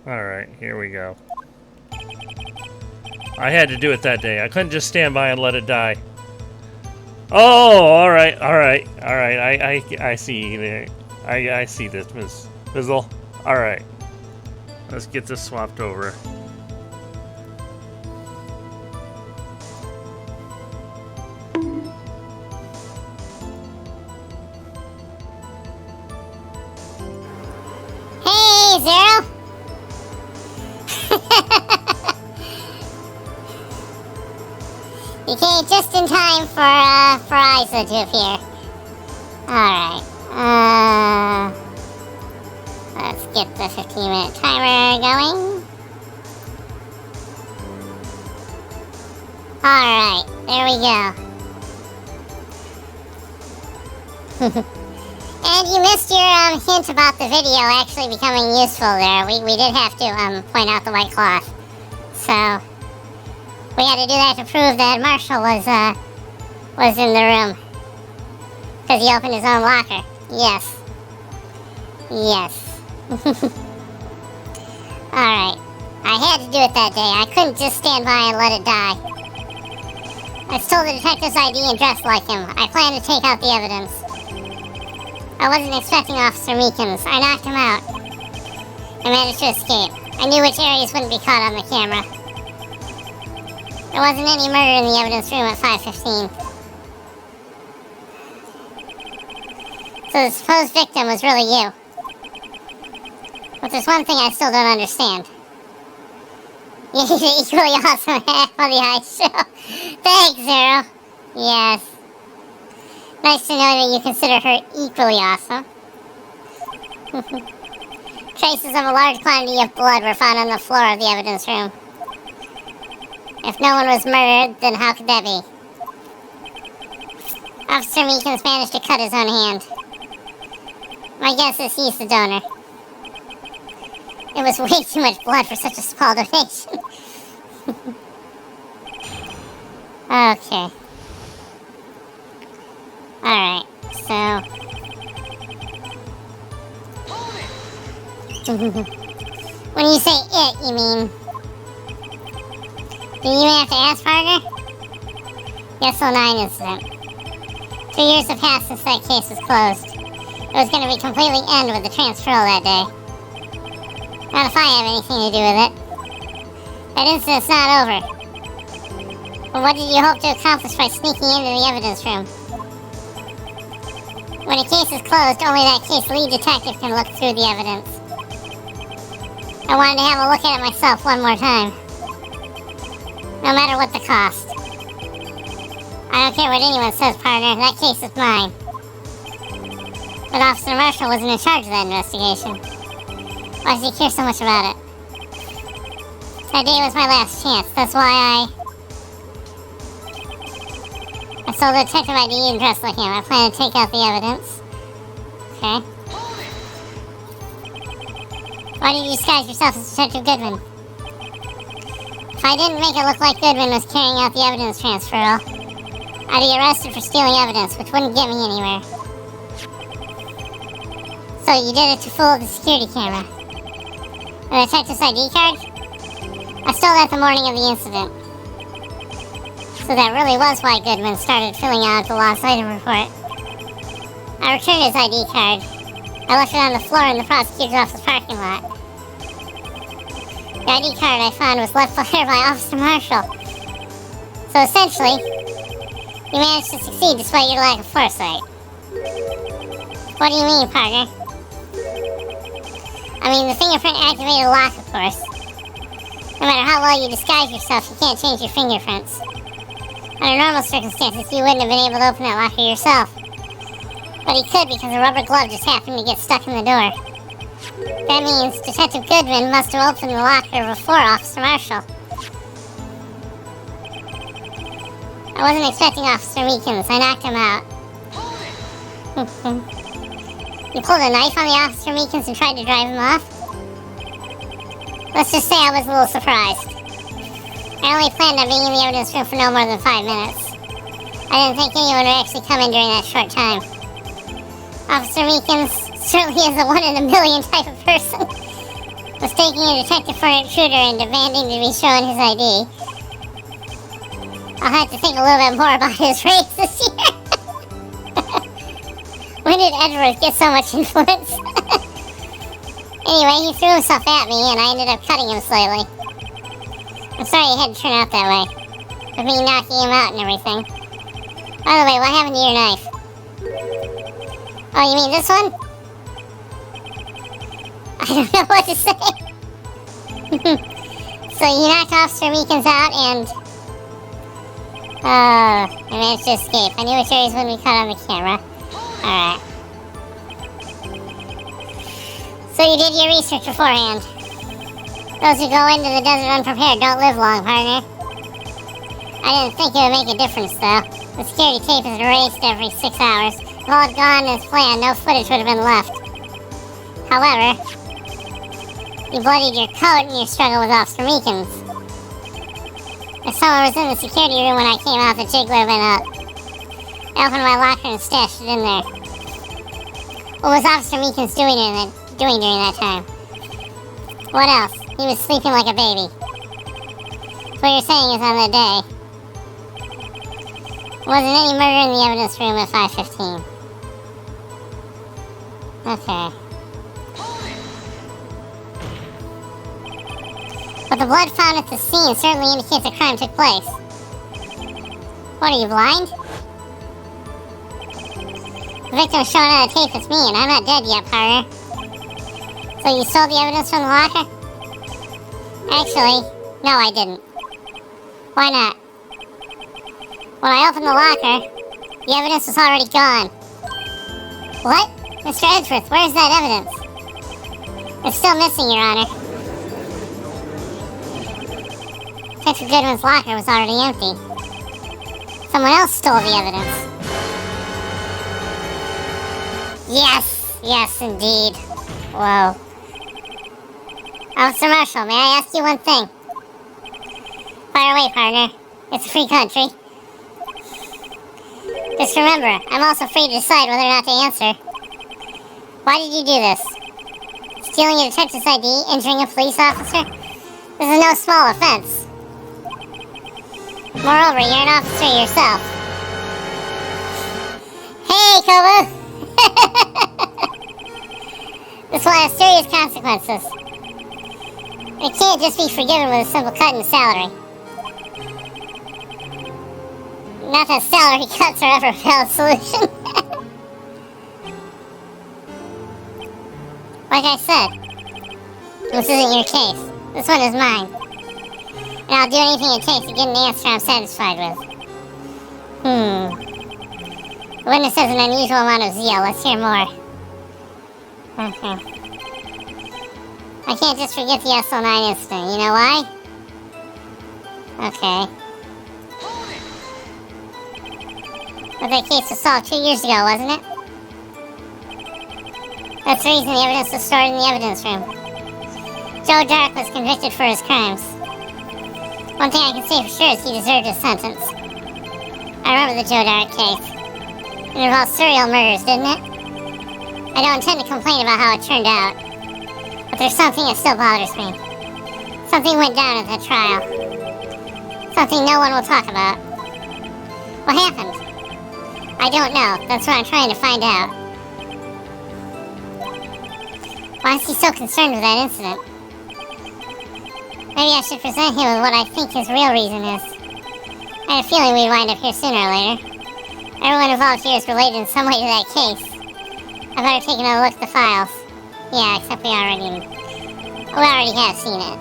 Alright, here we go. I had to do it that day. I couldn't just stand by and let it die. Oh, alright. I see. I see this, Ms. Fizzle. Alright. Let's get this swapped over. Hey, Zero! You came just in time for Isa to appear. Alright. Let's get the 15-minute timer going. Alright, there we go. And you missed your hint about the video actually becoming useful there. We did have to point out the white cloth. So we had to do that to prove that Marshall was in the room. Because he opened his own locker. Yes. Yes. Alright. I had to do it that day. I couldn't just stand by and let it die. I stole the detective's ID and dressed like him. I planned to take out the evidence. I wasn't expecting Officer Meekins. I knocked him out. I managed to escape. I knew which areas wouldn't be caught on the camera. There wasn't any murder in the evidence room at 5:15. So the supposed victim was really you. But there's one thing I still don't understand. You're equally awesome on the ice show. Thanks, Zero. Yes. Nice to know that you consider her equally awesome. Traces of a large quantity of blood were found on the floor of the evidence room. If no one was murdered, then how could that be? Officer Meekins managed to cut his own hand. My guess is he's the donor. It was way too much blood for such a small donation. Okay. Alright, so... When you say it, you mean... Do you even have to ask, partner? Yes, 09 incident. 2 years have passed since that case was closed. It was going to be completely end with the transferal that day. Not if I have anything to do with it. That incident's not over. But what did you hope to accomplish by sneaking into the evidence room? When a case is closed, only that case lead detective can look through the evidence. I wanted to have a look at it myself one more time. No matter what the cost. I don't care what anyone says, partner. That case is mine. But Officer Marshall wasn't in charge of that investigation. Why does he care so much about it? That day was my last chance. That's why I stole the detective ID and dressed like him. I plan to take out the evidence. Okay. Why did you disguise yourself as Detective Goodman? If I didn't make it look like Goodman was carrying out the evidence transferal, I'd be arrested for stealing evidence, which wouldn't get me anywhere. So you did it to fool the security camera. The detective's ID card? I stole that the morning of the incident. So that really was why Goodman started filling out the lost item report. I returned his ID card. I left it on the floor in the prosecutor's office parking lot. The ID card I found was left there by Officer Marshall. So essentially, you managed to succeed despite your lack of foresight. What do you mean, partner? I mean, the fingerprint activated lock, of course. No matter how well you disguise yourself, you can't change your fingerprints. Under normal circumstances, you wouldn't have been able to open that locker yourself. But he could because a rubber glove just happened to get stuck in the door. That means Detective Goodman must have opened the locker before Officer Marshall. I wasn't expecting Officer Meekins. I knocked him out. You pulled a knife on the Officer Meekins and tried to drive him off? Let's just say I was a little surprised. I only planned on being in the evidence room for no more than 5 minutes. I didn't think anyone would actually come in during that short time. Officer Meekins certainly is a one-in-a-million type of person. Mistaking a detective for an intruder and demanding to be shown his ID. I'll have to think a little bit more about his race this year. When did Edward get so much influence? Anyway, he threw himself at me and I ended up cutting him slightly. I'm sorry it had to turn out that way. With me knocking him out and everything. By the way, what happened to your knife? Oh, you mean this one? I don't know what to say. So you knocked Officer Meekins out and... I managed to escape. I knew which areas wouldn't be caught on the camera. Alright. So you did your research beforehand. Those who go into the desert unprepared don't live long, partner. I didn't think it would make a difference, though. The security tape is erased every 6 hours. If all had gone as planned, no footage would have been left. However, you bloodied your coat in your struggle with Officer Meekins. If someone was in the security room when I came out, the jig would have been up. I opened my locker and stashed it in there. What was Officer Meekins doing during that time? What else? He was sleeping like a baby. So what you're saying is on the day, wasn't any murder in the evidence room at 5:15. Okay. But the blood found at the scene certainly indicates a crime took place. What, are you blind? The victim showing on the tape is me, and I'm not dead yet, partner. So you stole the evidence from the locker? Actually, no, I didn't. Why not? When I opened the locker, the evidence was already gone. What? Mr. Edgeworth, where's that evidence? It's still missing, Your Honor. Detective Goodman's locker was already empty. Someone else stole the evidence. Yes, indeed. Whoa. Officer Marshall, may I ask you one thing? Fire away, partner. It's a free country. Just remember, I'm also free to decide whether or not to answer. Why did you do this? Stealing a detective's ID, injuring a police officer? This is no small offense. Moreover, you're an officer yourself. Hey, Koba! This will have serious consequences. It can't just be forgiven with a simple cut in salary. Not that salary cuts are ever a valid solution. Like I said, this isn't your case. This one is mine. And I'll do anything it takes to get an answer I'm satisfied with. The witness has an unusual amount of zeal. Let's hear more. Okay. I can't just forget the SL9 incident. You know why? Okay. But that case was solved 2 years ago, wasn't it? That's the reason the evidence was stored in the evidence room. Joe Dark was convicted for his crimes. One thing I can say for sure is he deserved his sentence. I remember the Joe Dark case. It involved serial murders, didn't it? I don't intend to complain about how it turned out. But there's something that still bothers me. Something went down at the trial. Something no one will talk about. What happened? I don't know. That's what I'm trying to find out. Why is he so concerned with that incident? Maybe I should present him with what I think his real reason is. I had a feeling we'd wind up here sooner or later. Everyone involved here is related in some way to that case. I better take another look at the files. Yeah, except we already have seen it.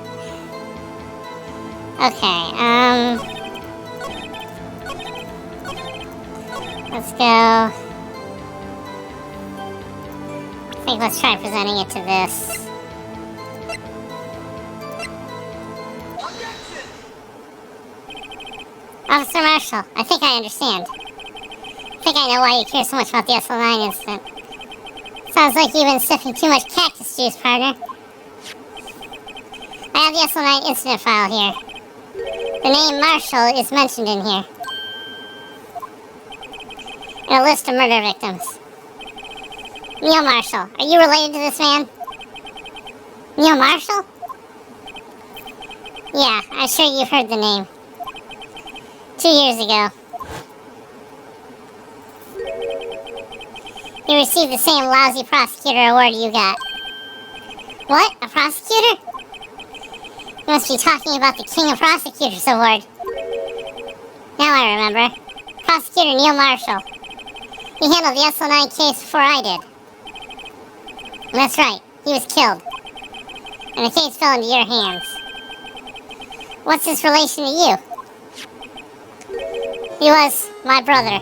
Okay, let's go. I think let's try presenting it to this. Officer Marshall, I think I understand. I think I know why you care so much about the SL9 incident. Sounds like you've been sipping too much cactus juice, partner. I have the SL9 incident file here. The name Marshall is mentioned in here. And a list of murder victims. Neil Marshall, are you related to this man? Neil Marshall? Yeah, I'm sure you've heard the name. 2 years ago. He received the same lousy prosecutor award you got. What? A prosecutor? You must be talking about the King of Prosecutors Award. Now I remember. Prosecutor Neil Marshall. He handled the SL9 case before I did. And that's right, he was killed. And the case fell into your hands. What's his relation to you? He was my brother.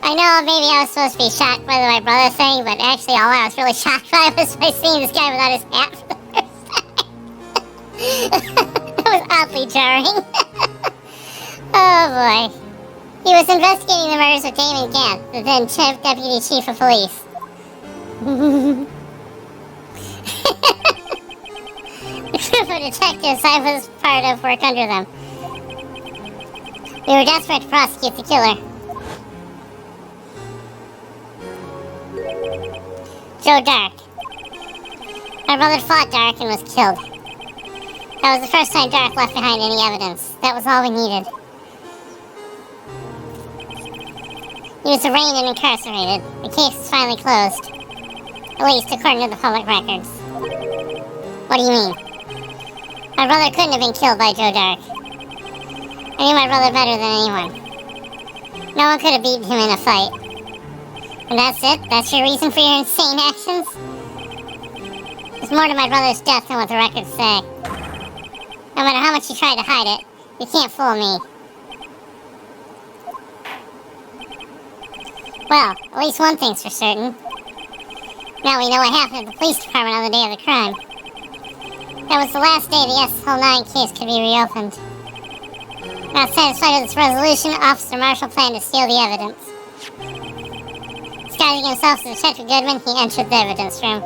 I know maybe I was supposed to be shocked by my brother thing, but actually all I was really shocked by was by seeing this guy without his hat for the first time. It was oddly jarring. Oh boy. He was investigating the murders of Damon Gant, the then Deputy Chief of Police. The group of detectives I was part of worked under them. We were desperate to prosecute the killer. Joe Dark. My brother fought Dark and was killed. That was the first time Dark left behind any evidence. That was all we needed. He was arraigned and incarcerated. The case is finally closed. At least according to the public records. What do you mean? My brother couldn't have been killed by Joe Dark. I knew my brother better than anyone. No one could have beaten him in a fight. And that's it? That's your reason for your insane actions? There's more to my brother's death than what the records say. No matter how much you try to hide it, you can't fool me. Well, at least one thing's for certain. Now we know what happened at the police department on the day of the crime. That was the last day the SL9 case could be reopened. Not satisfied with this resolution, Officer Marshall planned to steal the evidence. Disguising himself as Detective Goodman, he entered the evidence room.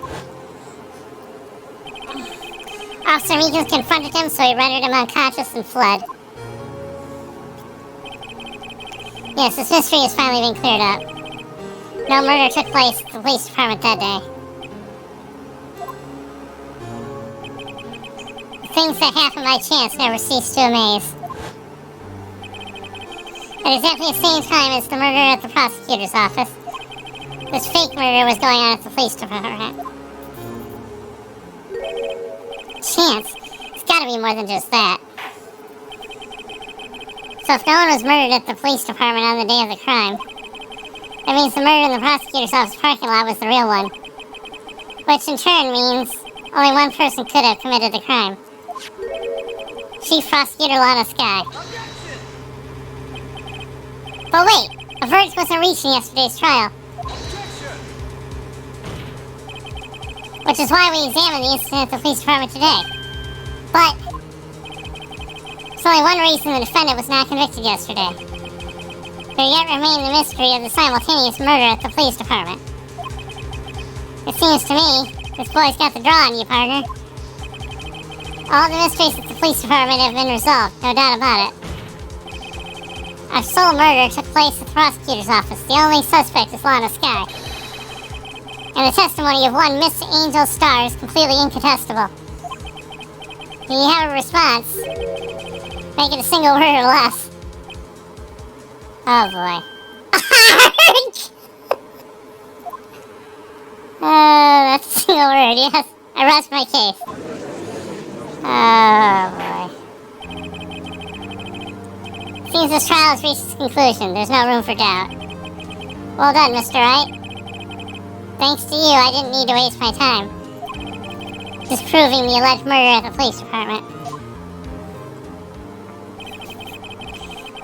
Officer Meekins confronted him, so he rendered him unconscious and fled. Yes, this mystery has finally been cleared up. No murder took place at the police department that day. The things that happen by chance never cease to amaze. At exactly the same time as the murder at the prosecutor's office, this fake murder was going on at the police department. Chance? It's gotta be more than just that. So if no one was murdered at the police department on the day of the crime, that means the murder in the prosecutor's office parking lot was the real one. Which in turn means only one person could have committed the crime. Chief Prosecutor Lana Skye. But wait, a verdict wasn't reached in yesterday's trial. Which is why we examined the incident at the police department today. But there's only one reason the defendant was not convicted yesterday. There yet remained the mystery of the simultaneous murder at the police department. It seems to me this boy's got the draw on you, partner. All the mysteries at the police department have been resolved, no doubt about it. Our sole murder took place at the prosecutor's office. The only suspect is Lana Skye. And the testimony of one Miss Angel Star is completely incontestable. Do you have a response? Make it a single word or less. Oh boy. That's a single word, yes. I rest my case. Oh boy. Seems this trial has reached its conclusion. There's no room for doubt. Well done, Mr. Wright. Thanks to you, I didn't need to waste my time. disproving the alleged murder at the police department.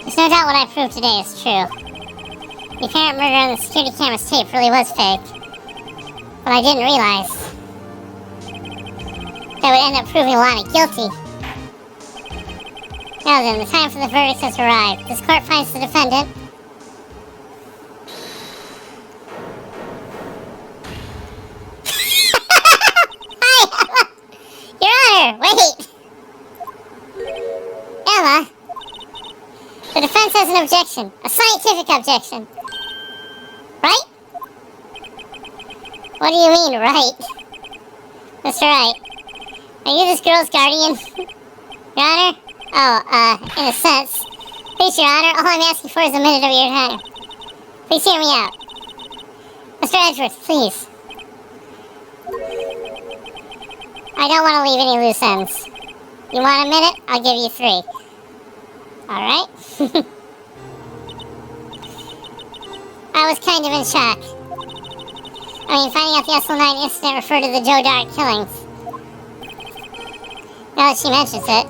There's no doubt what I proved today is true. The apparent murder on the security camera's tape really was fake. But I didn't realize that would end up proving Lana guilty. Now then, the time for the verdict has arrived. This court finds the defendant Your Honor, wait! Emma, the defense has an objection, a scientific objection. Right? What do you mean, right? Mr. Wright, are you this girl's guardian? Your Honor? Oh, in a sense. Please, Your Honor, all I'm asking for is a minute of your time. Please hear me out. Mr. Edgeworth, please. I don't want to leave any loose ends. You want a minute? I'll give you 3. Alright? I was kind of in shock. I mean, finding out the SL9 incident referred to the Joe Dart killings. Now that she mentions it,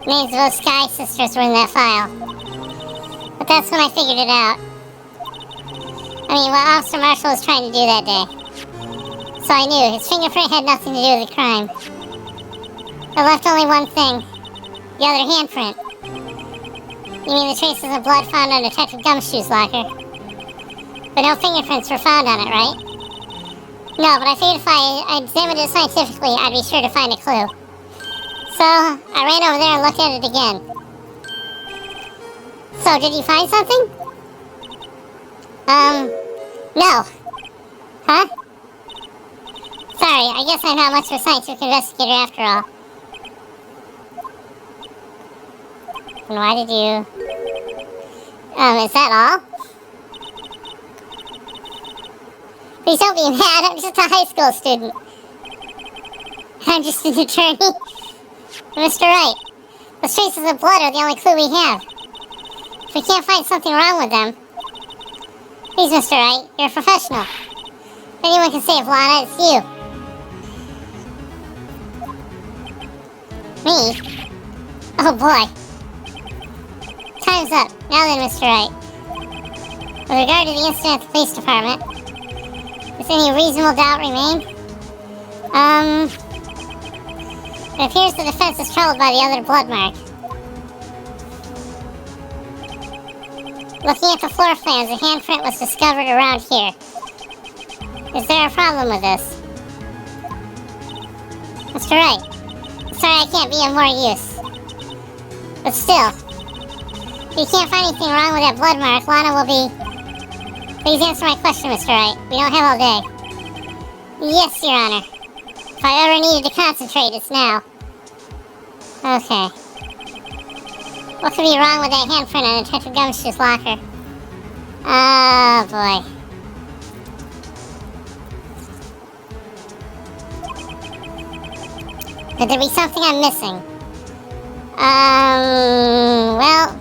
names of those Sky sisters were in that file. But that's when I figured it out. I mean, what Officer Marshall was trying to do that day. So I knew his fingerprint had nothing to do with the crime. It left only one thing. The other handprint. You mean the traces of blood found on Detective Gumshoe's locker? But no fingerprints were found on it, right? No, but I figured if I examined it scientifically, I'd be sure to find a clue. So, I ran over there and looked at it again. So, did you find something? No. Huh? Sorry, I guess I'm not much of a scientific investigator after all. And why did you... is that all? Please don't be mad, I'm just a high school student. I'm just an attorney. Mr. Wright, those traces of blood are the only clue we have. If we can't find something wrong with them... Please, Mr. Wright, you're a professional. If anyone can save Lana, it's you. Me? Oh boy. Time's up. Now then, Mr. Wright. With regard to the incident at the police department, does any reasonable doubt remain? It appears the defense is troubled by the other blood mark. Looking at the floor plans, a handprint was discovered around here. Is there a problem with this? Mr. Wright, sorry I can't be of more use. But still, if you can't find anything wrong with that blood mark, Lana will be... Please answer my question, Mr. Wright. We don't have all day. Yes, Your Honor. If I ever needed to concentrate, it's now. Okay. What could be wrong with that handprint on Detective Gumshoe's locker? Oh, boy. Could there be something I'm missing? Well...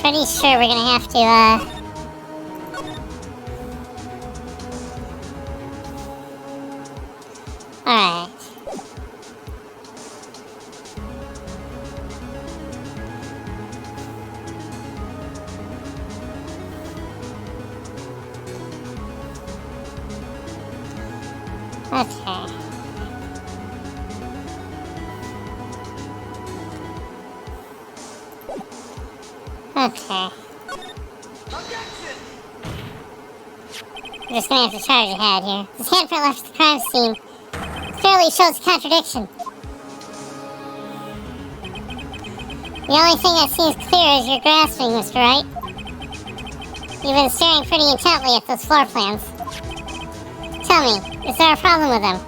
Pretty sure we're gonna have to, Alright. Okay. Okay. We're just gonna have to charge ahead here. This handprint left at the crime scene clearly shows a contradiction. The only thing that seems clear is your grasping, Mr. Wright. You've been staring pretty intently at those floor plans. Tell me, is there a problem with them?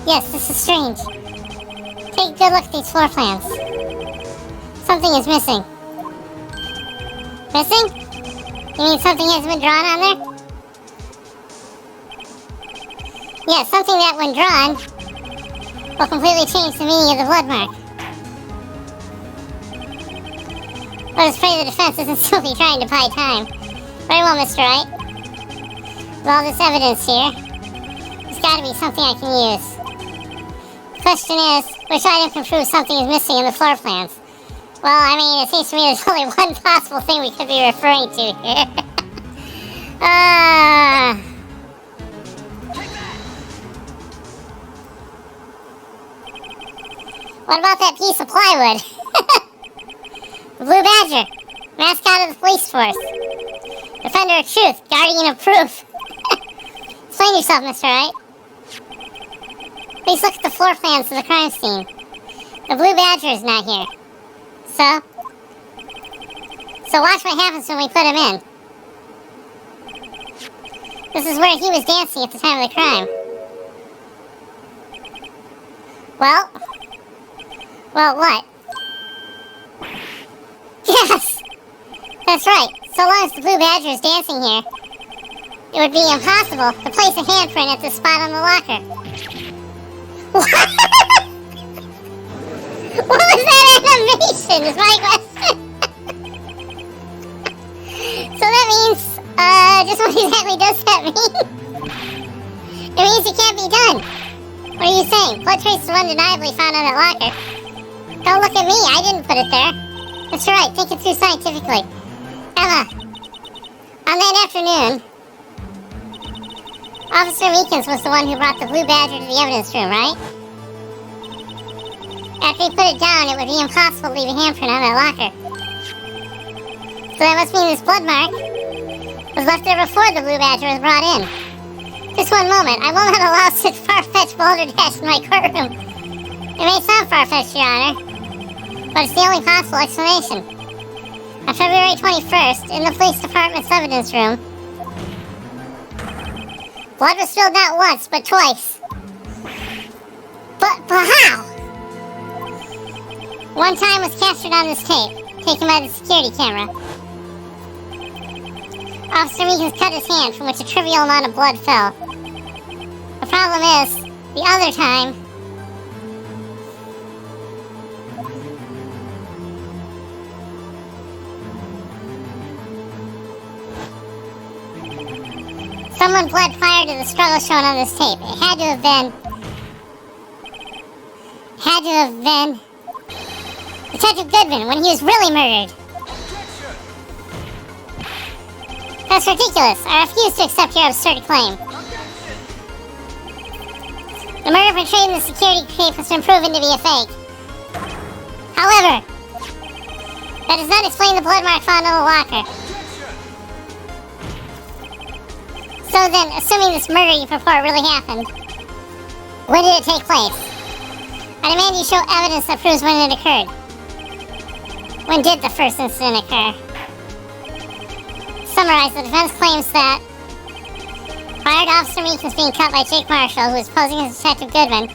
Yes, this is strange. Take a good look at these floor plans. Something is missing. Missing? You mean something hasn't been drawn on there? Yeah, something that, when drawn, will completely change the meaning of the blood mark. Let us pray the defense isn't simply trying to buy time. Very well, Mr. Wright. With all this evidence here, gotta be something I can use. The question is, which item can prove something is missing in the floor plans? Well, I mean, it seems to me there's only one possible thing we could be referring to here. What about that piece of plywood? The Blue Badger, mascot of the police force. Defender of truth, guardian of proof. Explain yourself, Mr. Wright. Please look at the floor plans of the crime scene. The Blue Badger is not here. So watch what happens when we put him in. This is where he was dancing at the time of the crime. Well, what? Yes! That's right. So long as the Blue Badger is dancing here, it would be impossible to place a handprint at the spot on the locker. What? What was that animation is my question. So that means, just what exactly does that mean? It means it can't be done. What are you saying? Blood traces were undeniably found on that locker. Don't look at me, I didn't put it there. That's right, think it through scientifically. Emma, on that afternoon, Officer Meekins was the one who brought the Blue Badger to the evidence room, right? After he put it down, it would be impossible to leave a handprint on that locker. So that must mean this blood mark was left there before the Blue Badger was brought in. Just one moment, I will not allow such far-fetched balderdash in my courtroom. It may sound far-fetched, Your Honor, but it's the only possible explanation. On February 21st, in the police department's evidence room, blood was spilled not once, but twice. But how? One time was captured on this tape, taken by the security camera. Officer Meekins cut his hand, from which a trivial amount of blood fell. The problem is, the other time, someone bled prior to the struggle shown on this tape. It had to have been Detective Goodman when he was really murdered. That's ridiculous. I refuse to accept your absurd claim. The murder portrayed in the security tape has been proven to be a fake. However, that does not explain the blood mark found on the locker. So then, assuming this murder you purport really happened, when did it take place? I demand you show evidence that proves when it occurred. When did the first incident occur? Summarize, the defense claims that prior to Officer Meekins being cut by Jake Marshall, who was posing as Detective Goodman,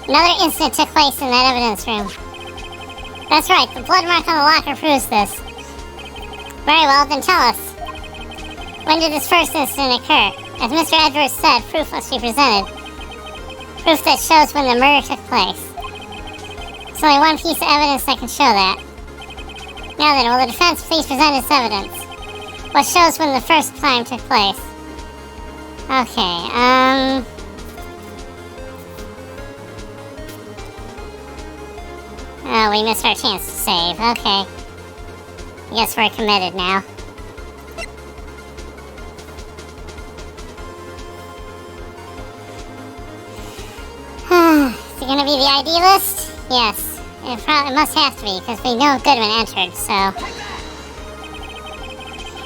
another incident took place in that evidence room. That's right, the blood mark on the locker proves this. Very well, then tell us. When did this first incident occur? As Mr. Edwards said, proof must be presented. Proof that shows when the murder took place. There's only one piece of evidence that can show that. Now then, will the defense please present its evidence? What shows when the first time took place? Okay, oh, we missed our chance to save. Okay. I guess we're committed now. Is it gonna be the ID list? Yes. It must have to be, because we know Goodman entered, so...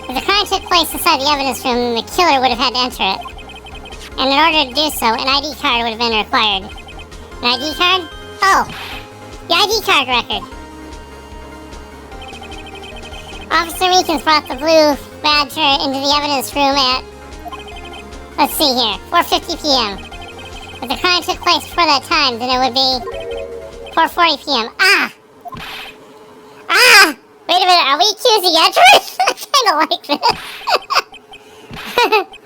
If the crime took place inside the evidence room, then the killer would have had to enter it. And in order to do so, an ID card would have been required. An ID card? Oh! The ID card record! Officer Meekins brought the Blue Badger into the evidence room at... Let's see here, 4:50 p.m. If the crime took place before that time, then it would be 4:40 p.m. Ah! Wait a minute, are we accusing Edwards? I kinda like this.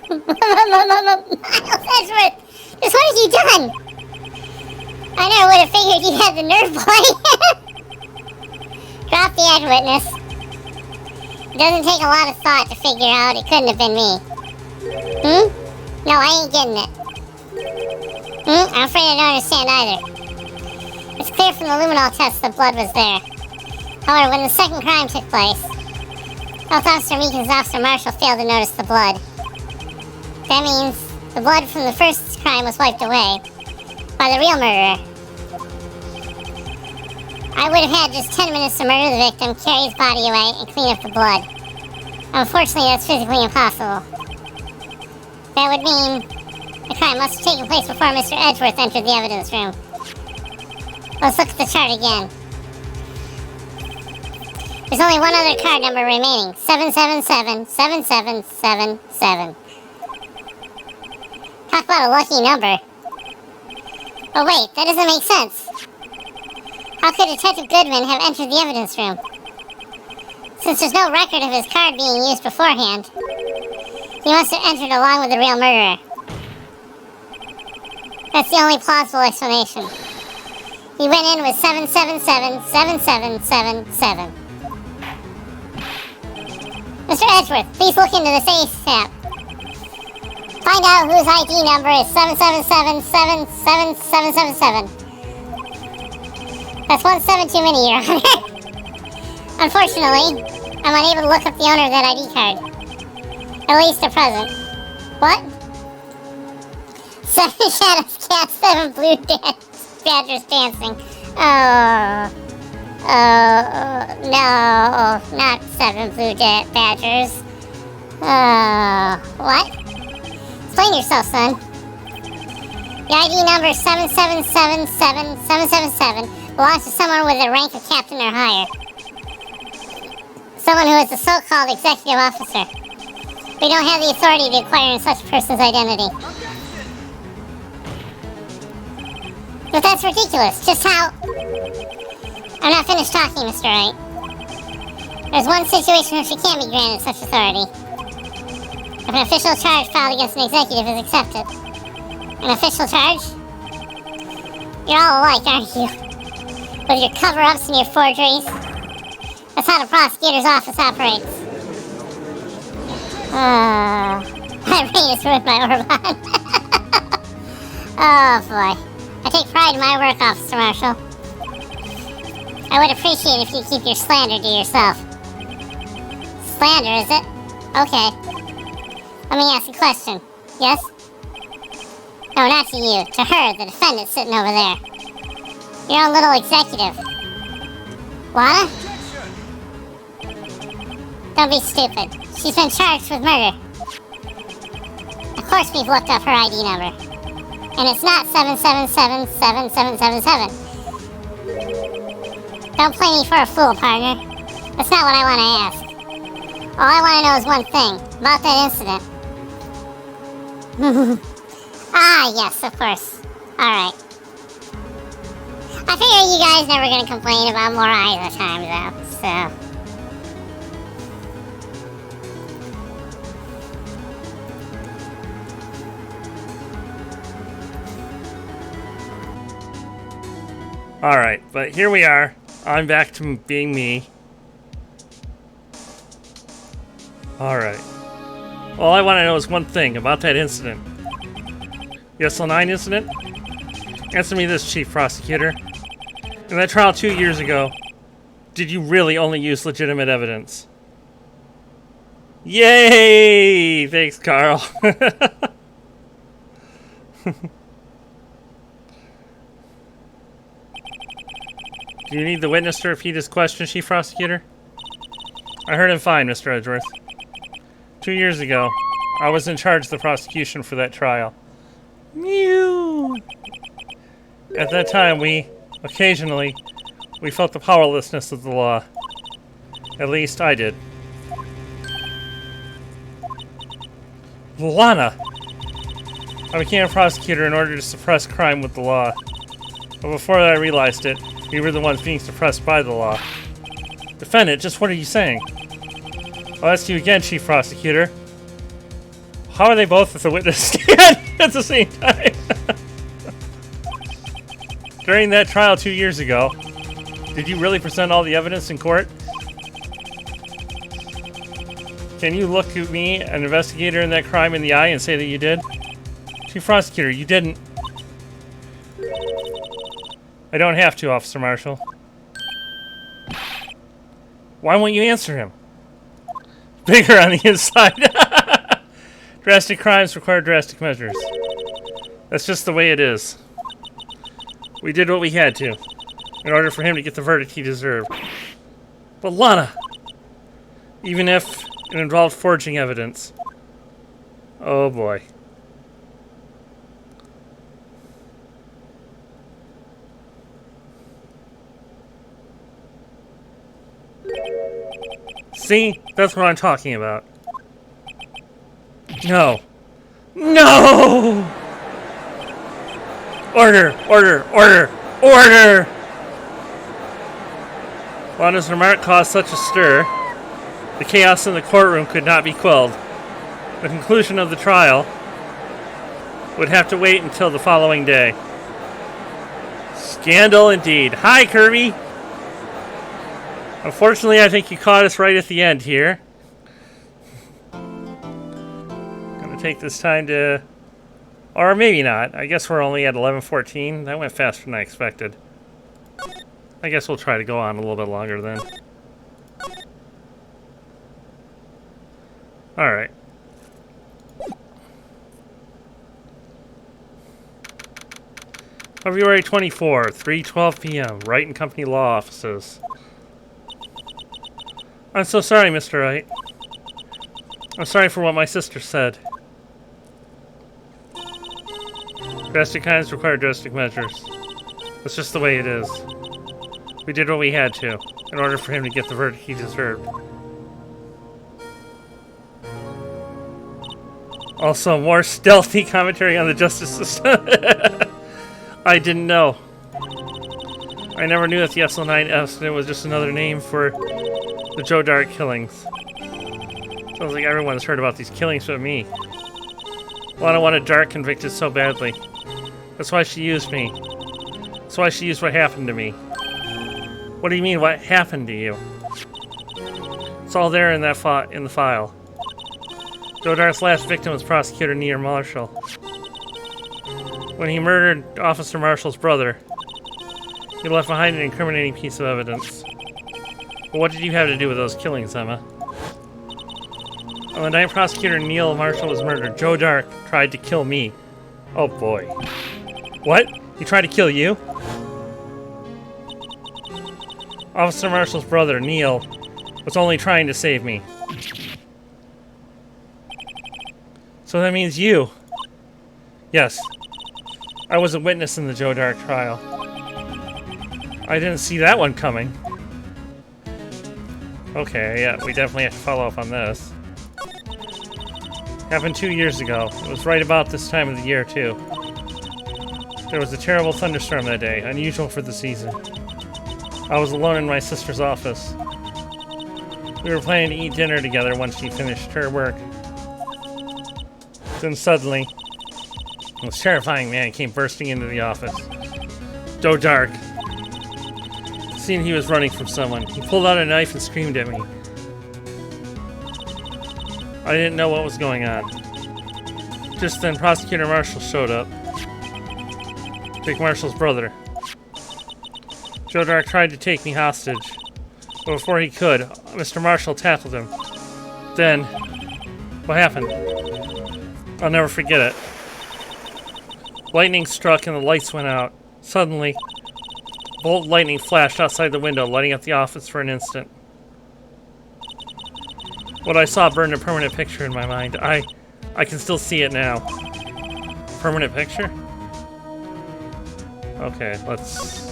Miles Edwards! Just what have you done? I never would have figured you had the nerve, boy. Drop the ad witness. It doesn't take a lot of thought to figure out it couldn't have been me. No, I ain't getting it. I'm afraid I don't understand either. It's clear from the luminol test that blood was there. However, when the second crime took place, Health Officer Meekins and Officer Marshall failed to notice the blood. That means the blood from the first crime was wiped away by the real murderer. I would have had just 10 minutes to murder the victim, carry his body away, and clean up the blood. Unfortunately, that's physically impossible. That would mean the crime must have taken place before Mr. Edgeworth entered the evidence room. Let's look at the chart again. There's only one other card number remaining. 777-7777. Talk about a lucky number. Oh wait, that doesn't make sense. How could Detective Goodman have entered the evidence room? Since there's no record of his card being used beforehand, he must have entered along with the real murderer. That's the only plausible explanation. He went in with 777-7777. Mr. Edgeworth, please look into this ASAP. Find out whose ID number is 777-7777. That's 1 7 too many, Your Honor. Unfortunately, I'm unable to look up the owner of that ID card. At least at present. What? 7 shadows cast, 7 blue badgers dancing. No, not 7 blue badgers. What? Explain yourself, son. The ID number 777-7777 belongs to someone with the rank of captain or higher. Someone who is a so-called executive officer. We don't have the authority to inquire in such a person's identity. But that's ridiculous. Just how... I'm not finished talking, Mr. Wright. There's one situation where she can't be granted such authority. If an official charge filed against an executive is accepted. An official charge? You're all alike, aren't you? With your cover-ups and your forgeries. That's how the prosecutor's office operates. That rain has ruined my Orbon. Oh boy. I take pride in my work, Officer Marshall. I would appreciate it if you keep your slander to yourself. Slander, is it? Okay. Let me ask a question. Yes? No, not to you. To her, the defendant sitting over there. Your own little executive. Lana? Don't be stupid. She's been charged with murder. Of course we've looked up her ID number. And it's not 777-7777. Don't play me for a fool, partner. That's not what I want to ask. All I want to know is one thing. About that incident. Ah, yes, of course. Alright. I figure you guys never gonna complain about more either time, though, so... Alright, but here we are. I'm back to being me. Alright. All I want to know is one thing about that incident. The SL9 incident? Answer me this, Chief Prosecutor. In that trial 2 years ago, did you really only use legitimate evidence? Yay! Thanks, Carl. Do you need the witness to repeat his question, Chief Prosecutor? I heard him fine, Mr. Edgeworth. 2 years ago, I was in charge of the prosecution for that trial. Mew! At that time, we felt the powerlessness of the law. At least, I did. Lana! I became a prosecutor in order to suppress crime with the law. But before I realized it, we were the ones being suppressed by the law. Defendant, just what are you saying? I'll ask you again, Chief Prosecutor. How are they both at the witness stand at the same time? During that trial 2 years ago, did you really present all the evidence in court? Can you look at me, an investigator in that crime, in the eye and say that you did? Chief Prosecutor, you didn't. I don't have to, Officer Marshall. Why won't you answer him? Bigger on the inside. Drastic crimes require drastic measures. That's just the way it is. We did what we had to in order for him to get the verdict he deserved. But Lana, even if it involved forging evidence. Oh boy. See? That's what I'm talking about. No. No! Order! Order! Order! Order! Lana's remark caused such a stir, the chaos in the courtroom could not be quelled. The conclusion of the trial would have to wait until the following day. Scandal indeed. Hi, Kirby! Unfortunately, I think you caught us right at the end here. Gonna take this time to... Or maybe not. I guess we're only at 11:14. That went faster than I expected. I guess we'll try to go on a little bit longer then. Alright. February 24, 3:12 p.m. Wright and Company Law Offices. I'm so sorry, Mr. Wright. I'm sorry for what my sister said. Drastic crimes require drastic measures. That's just the way it is. We did what we had to in order for him to get the verdict he deserved. Also, more stealthy commentary on the justice system. I didn't know. I never knew that the SL9 incident was just another name for the Joe Dark killings. Sounds like everyone's heard about these killings but me. Lana wanted Dark convicted so badly. That's why she used me. That's why she used what happened to me. What do you mean, what happened to you? It's all there in that in the file. Joe Dark's last victim was Prosecutor Neil Marshall. When he murdered Officer Marshall's brother, he left behind an incriminating piece of evidence. But what did you have to do with those killings, Emma? On the night Prosecutor Neil Marshall was murdered, Joe Dark tried to kill me. Oh boy. What? He tried to kill you? Officer Marshall's brother, Neil, was only trying to save me. So that means you. Yes. I was a witness in the Joe Dark trial. I didn't see that one coming. Okay, yeah, we definitely have to follow up on this. Happened 2 years ago. It was right about this time of the year, too. There was a terrible thunderstorm that day, unusual for the season. I was alone in my sister's office. We were planning to eat dinner together once she finished her work. Then suddenly, a terrifying man came bursting into the office. Joe Dark. Seeing he was running from someone, he pulled out a knife and screamed at me. I didn't know what was going on. Just then, Prosecutor Marshall showed up. Dick Marshall's brother. Joe Dark tried to take me hostage, but before he could, Mr. Marshall tackled him. Then, what happened? I'll never forget it. Lightning struck and the lights went out. Suddenly, a bolt of lightning flashed outside the window, lighting up the office for an instant. What I saw burned a permanent picture in my mind. I can still see it now. Permanent picture? Okay, let's...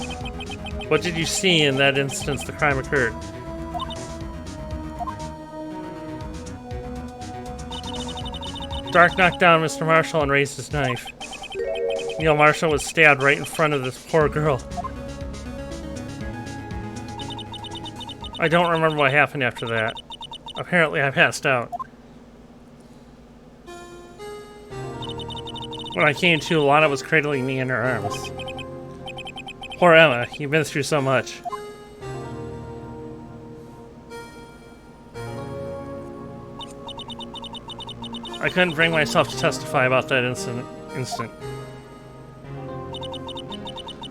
What did you see in that instance the crime occurred? Dark knocked down Mr. Marshall and raised his knife. Neil Marshall was stabbed right in front of this poor girl. I don't remember what happened after that. Apparently I passed out. When I came to, Lana was cradling me in her arms. Poor Emma, you've been through so much. I couldn't bring myself to testify about that instant.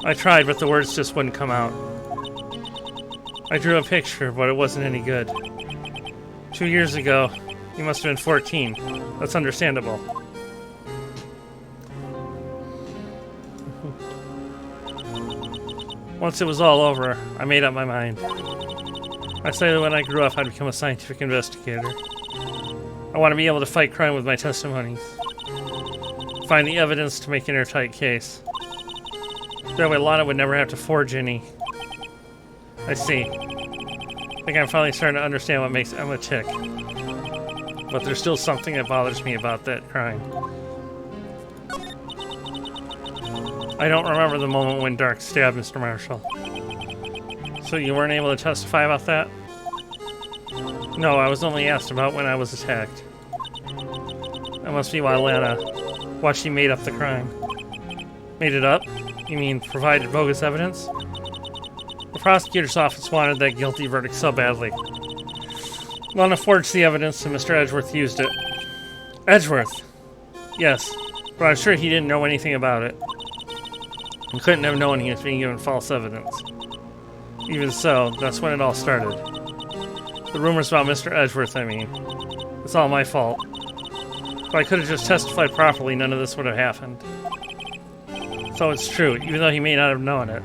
I tried, but the words just wouldn't come out. I drew a picture, but it wasn't any good. 2 years ago, you must have been 14. That's understandable. Once it was all over, I made up my mind. I said that when I grew up, I'd become a scientific investigator. I want to be able to fight crime with my testimonies. Find the evidence to make an airtight case. That way Lana would never have to forge any. I see. I think I'm finally starting to understand what makes Emma tick. But there's still something that bothers me about that crime. I don't remember the moment when Dark stabbed Mr. Marshall. So you weren't able to testify about that? No, I was only asked about when I was attacked. That must be why she made up the crime. Made it up? You mean provided bogus evidence? The prosecutor's office wanted that guilty verdict so badly. Lana forged the evidence and Mr. Edgeworth used it. Edgeworth? Yes, but I'm sure he didn't know anything about it. He couldn't have known he was being given false evidence. Even so, that's when it all started. The rumors about Mr. Edgeworth, I mean. It's all my fault. If I could have just testified properly, none of this would have happened. So it's true, even though he may not have known it.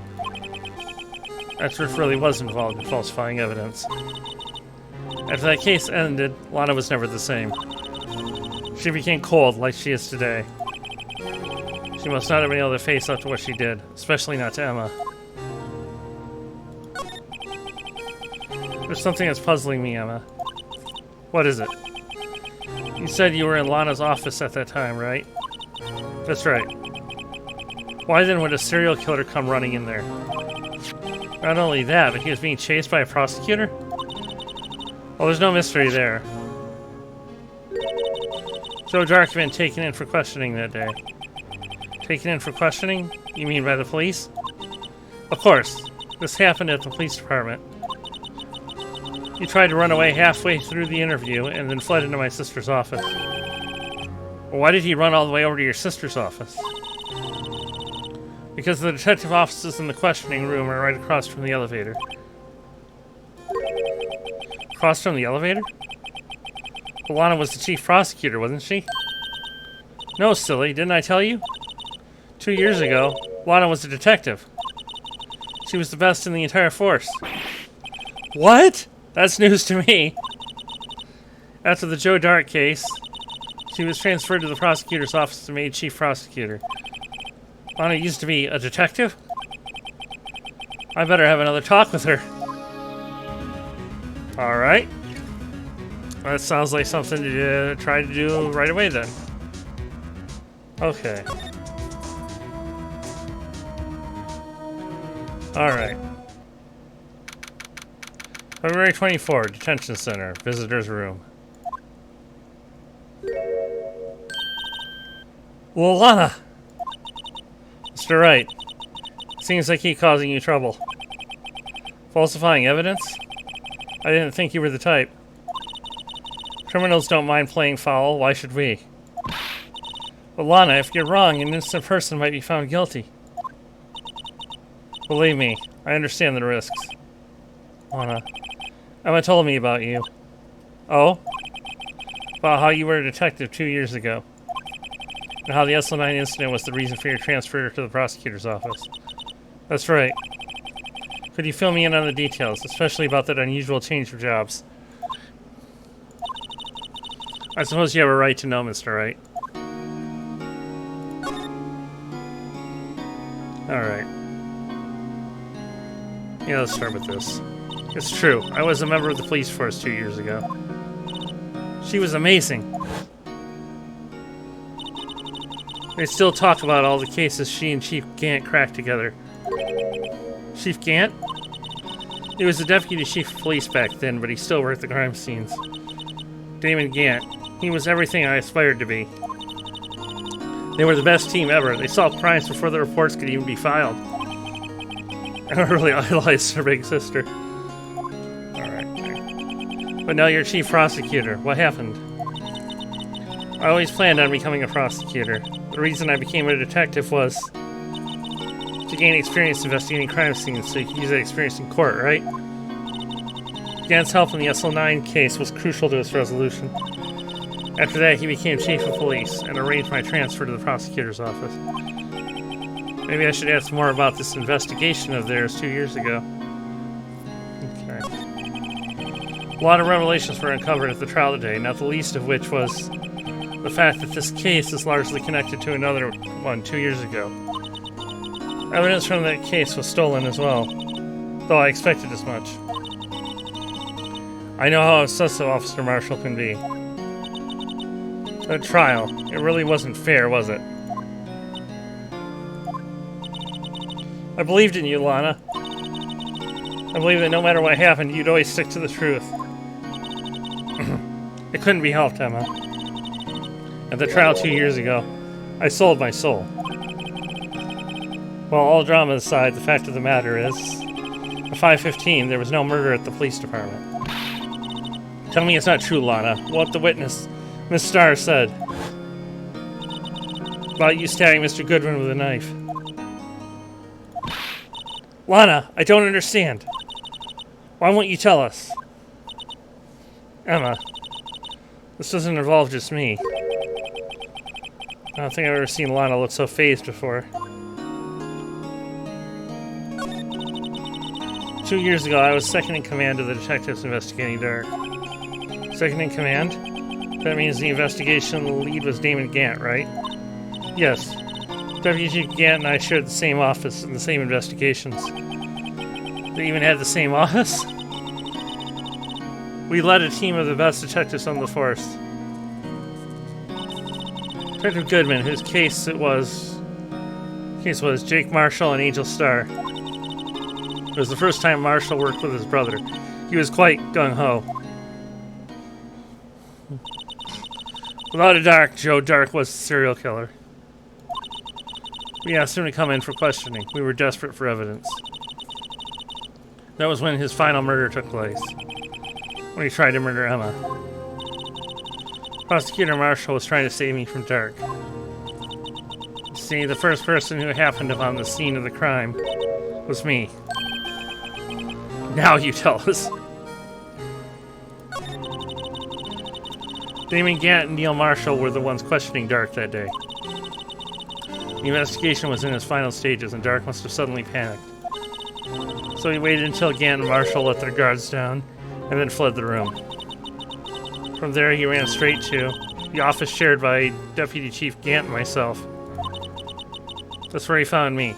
Edgeworth really was involved in falsifying evidence. After that case ended, Lana was never the same. She became cold, like she is today. She must not have been able to face up to what she did, especially not to Emma. There's something that's puzzling me, Emma. What is it? You said you were in Lana's office at that time, right? That's right. Why then would a serial killer come running in there? Not only that, but he was being chased by a prosecutor? Well, there's no mystery there. Joe Dark had been taken in for questioning that day. Taken in for questioning? You mean by the police? Of course. This happened at the police department. He tried to run away halfway through the interview and then fled into my sister's office. Well, why did he run all the way over to your sister's office? Because the detective offices in the questioning room are right across from the elevator. Across from the elevator? Well, Lana was the chief prosecutor, wasn't she? No, silly, didn't I tell you? 2 years ago, Lana was a detective. She was the best in the entire force. What? That's news to me. After the Joe Dark case, she was transferred to the prosecutor's office and made chief prosecutor. Lana used to be a detective? I better have another talk with her. Alright. That sounds like something to try to do right away then. Okay. Alright. February 24, Detention Center, Visitor's Room. Well, Lana! Mr. Wright, seems I keep causing you trouble. Falsifying evidence? I didn't think you were the type. Criminals don't mind playing foul, why should we? But Lana, if you're wrong, an innocent person might be found guilty. Believe me, I understand the risks. Lana, Emma told me about you. Oh? About how you were a detective 2 years ago. And how the SL9 incident was the reason for your transfer to the prosecutor's office. That's right. Could you fill me in on the details, especially about that unusual change of jobs? I suppose you have a right to know, Mr. Wright. Alright. Yeah, let's start with this. It's true, I was a member of the police force 2 years ago. She was amazing. They still talk about all the cases she and Chief Gant cracked together. Chief Gant? He was the deputy chief of police back then, but he still worked the crime scenes. Damon Gant. He was everything I aspired to be. They were the best team ever. They solved crimes before the reports could even be filed. I really idolized her big sister. Alright. But now you're chief prosecutor. What happened? I always planned on becoming a prosecutor. The reason I became a detective was to to gain experience investigating crime scenes so you can use that experience in court, right? Gant's help in the SL9 case was crucial to its resolution. After that, he became chief of police and arranged my transfer to the prosecutor's office. Maybe I should ask more about this investigation of theirs 2 years ago. Okay. A lot of revelations were uncovered at the trial today, not the least of which was the fact that this case is largely connected to another one 2 years ago. Evidence from that case was stolen as well, though I expected as much. I know how obsessive Officer Marshall can be. That trial, it really wasn't fair, was it? I believed in you, Lana. I believed that no matter what happened, you'd always stick to the truth. It couldn't be helped, Emma. At the trial 2 years ago, I sold my soul. Well, all drama aside, the fact of the matter is, at 5:15, there was no murder at the police department. Tell me it's not true, Lana. What the witness, Miss Starr, said about you stabbing Mr. Goodwin with a knife. Lana, I don't understand. Why won't you tell us? Emma, this doesn't involve just me. I don't think I've ever seen Lana look so fazed before. 2 years ago, I was second in command of the detectives investigating Dark. Second in command? That means the investigation lead was Damon Gant, right? Yes. Deputy Chief Gant and I shared the same office and the same investigations. They even had the same office? We led a team of the best detectives on the force. Detective Goodman, whose case was Jake Marshall and Angel Starr. It was the first time Marshall worked with his brother. He was quite gung-ho. Without a doubt, Joe Dark was the serial killer. We asked him to come in for questioning. We were desperate for evidence. That was when his final murder took place. When he tried to murder Emma. Prosecutor Marshall was trying to save me from Dark. You see, the first person who happened upon the scene of the crime was me. Now you tell us. Damon Gant and Neil Marshall were the ones questioning Dark that day. The investigation was in its final stages, and Dark must have suddenly panicked. So he waited until Gant and Marshall let their guards down, and then fled the room. From there, he ran straight to the office shared by Deputy Chief Gant and myself. That's where he found me.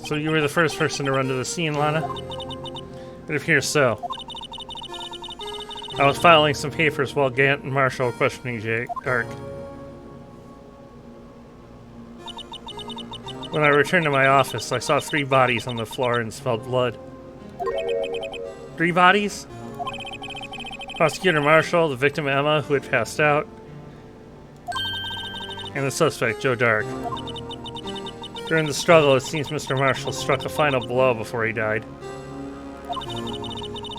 So you were the first person to run to the scene, Lana? It appears so. I was filing some papers while Gant and Marshall were questioning Dark. When I returned to my office, I saw 3 bodies on the floor and smelled blood. 3 bodies? Prosecutor Marshall, the victim Emma, who had passed out, and the suspect, Joe Dark. During the struggle, it seems Mr. Marshall struck a final blow before he died.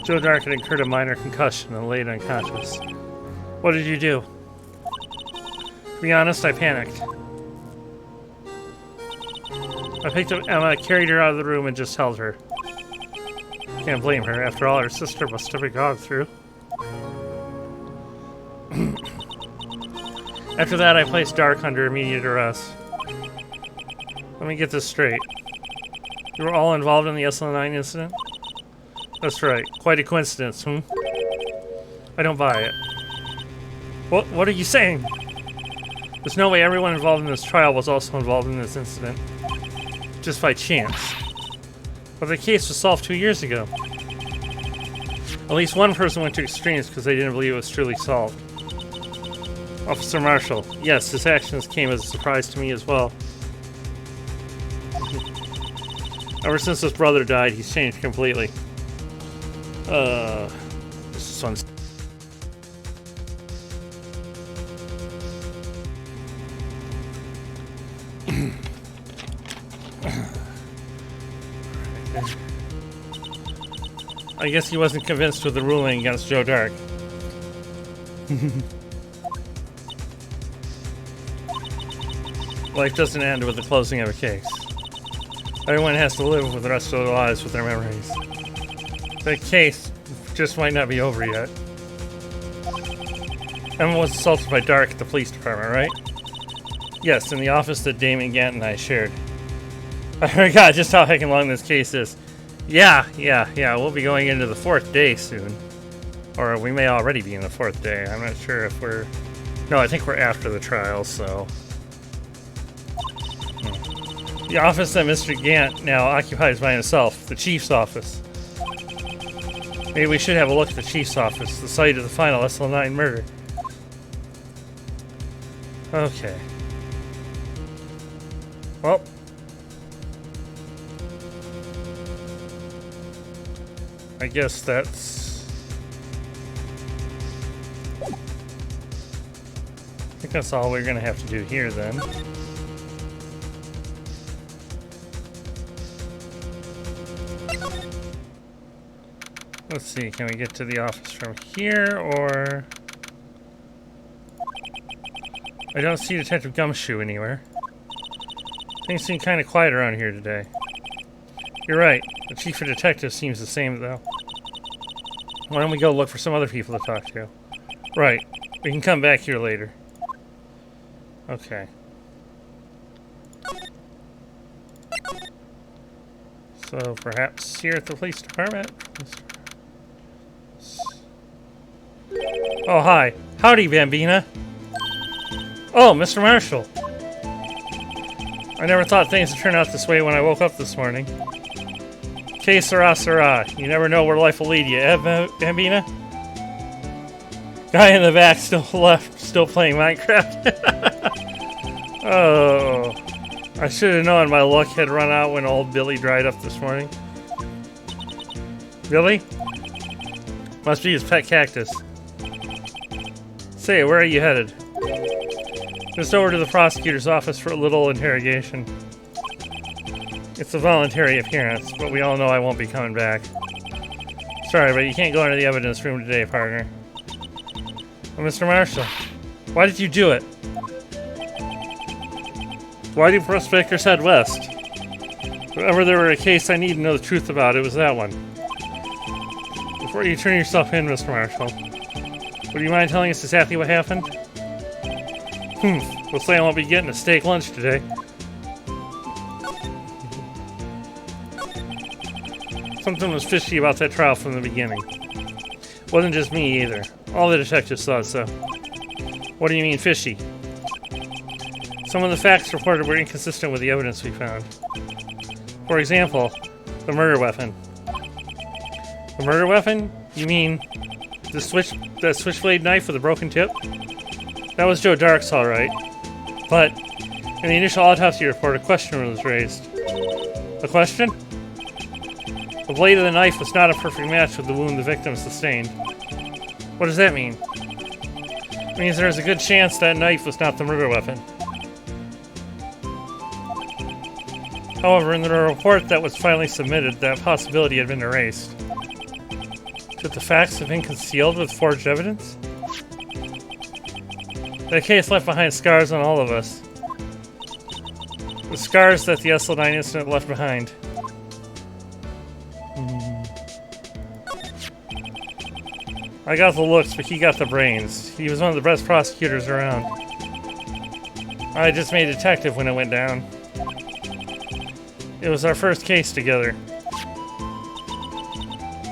Joe Dark had incurred a minor concussion and laid unconscious. What did you do? To be honest, I panicked. I picked up Emma, carried her out of the room, and just held her. Can't blame her. After all, her sister must have gone through. After that, I placed Dark under immediate arrest. Let me get this straight. You were all involved in the SL9 incident? That's right. Quite a coincidence, I don't buy it. What are you saying? There's no way everyone involved in this trial was also involved in this incident. Just by chance. But the case was solved 2 years ago. At least one person went to extremes because they didn't believe it was truly solved. Officer Marshall. Yes, his actions came as a surprise to me as well. Ever since his brother died, he's changed completely. This one's... I guess he wasn't convinced with the ruling against Joe Dark. Life doesn't end with the closing of a case. Everyone has to live with the rest of their lives with their memories. The case just might not be over yet. Emma was assaulted by Dark at the police department, right? Yes, in the office that Damon Gant and I shared. I forgot just how heckin' long this case is. Yeah, we'll be going into the 4th day soon. Or we may already be in the 4th day. I'm not sure if we're... No, I think we're after the trial, so... The office that Mr. Gant now occupies by himself, the Chief's office. Maybe we should have a look at the Chief's office, the site of the final SL9 murder. Okay. Well... I guess that's... I think that's all we're gonna have to do here then. Let's see, can we get to the office from here, or... I don't see Detective Gumshoe anywhere. Things seem kind of quiet around here today. You're right. The chief of detectives seems the same, though. Why don't we go look for some other people to talk to? Right. We can come back here later. Okay. So, perhaps here at the police department? Oh, hi. Howdy, Bambina. Oh, Mr. Marshall. I never thought things would turn out this way when I woke up this morning. Que sera, sera. You never know where life will lead you, eh, Bambina? Guy in the back still playing Minecraft. Oh. I should have known my luck had run out when old Billy dried up this morning. Billy? Must be his pet cactus. Say, where are you headed? Just over to the prosecutor's office for a little interrogation. It's a voluntary appearance, but we all know I won't be coming back. Sorry, but you can't go into the evidence room today, partner. Well, Mr. Marshall, why did you do it? Why do prospectors head west? If ever there were a case I need to know the truth about, it was that one. Before you turn yourself in, Mr. Marshall, would you mind telling us exactly what happened? Looks like I won't be getting a steak lunch today. Something was fishy about that trial from the beginning. Wasn't just me either. All the detectives thought so. What do you mean fishy? Some of the facts reported were inconsistent with the evidence we found. For example, the murder weapon. The murder weapon? You mean that switchblade knife with a broken tip? That was Joe Dark's, all right. But in the initial autopsy report, a question was raised. A question? The blade of the knife was not a perfect match with the wound the victim sustained. What does that mean? It means there is a good chance that knife was not the murder weapon. However, in the report that was finally submitted, that possibility had been erased. Could the facts have been concealed with forged evidence? The case left behind scars on all of us. The scars that the SL9 incident left behind. I got the looks, but he got the brains. He was one of the best prosecutors around. I just made detective when it went down. It was our first case together.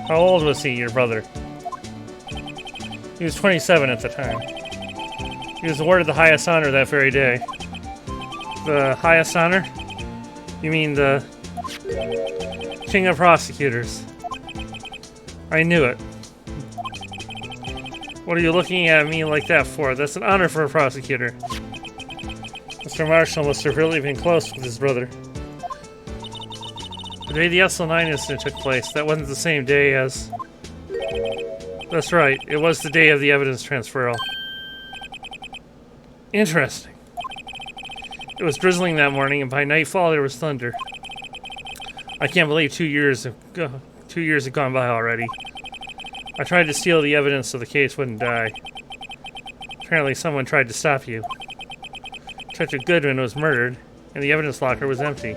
How old was he, your brother? He was 27 at the time. He was awarded the highest honor that very day. The highest honor? You mean the King of Prosecutors. I knew it. What are you looking at me like that for? That's an honor for a prosecutor. Mr. Marshall must have really been close with his brother. The day the SL9 incident took place, that wasn't the same day as... That's right, it was the day of the evidence transferal. Interesting. It was drizzling that morning, and by nightfall there was thunder. I can't believe 2 years have gone by already. I tried to steal the evidence so the case wouldn't die. Apparently someone tried to stop you. Detective Goodman was murdered, and the evidence locker was empty.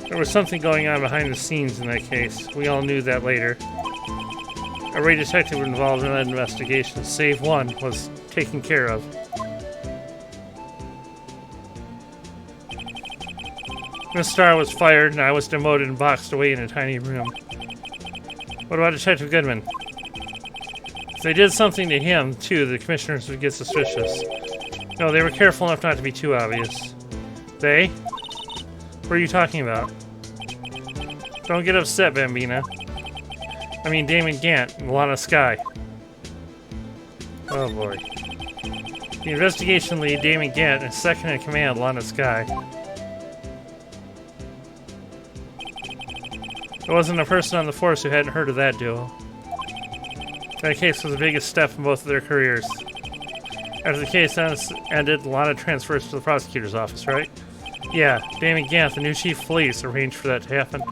There was something going on behind the scenes in that case. We all knew that later. Every detective involved in that investigation, save one, was taken care of. Miss Starr was fired, and I was demoted and boxed away in a tiny room. What about Detective Goodman? If they did something to him, too, the commissioners would get suspicious. No, they were careful enough not to be too obvious. They? What are you talking about? Don't get upset, Bambina. I mean Damon Gant and Lana Skye. Oh boy. The investigation lead, Damon Gant, and second in command, Lana Skye. There wasn't a person on the force who hadn't heard of that duo. That case was the biggest step in both of their careers. After the case ended, Lana transfers to the prosecutor's office, right? Yeah, Damon Gant, the new chief of police, arranged for that to happen.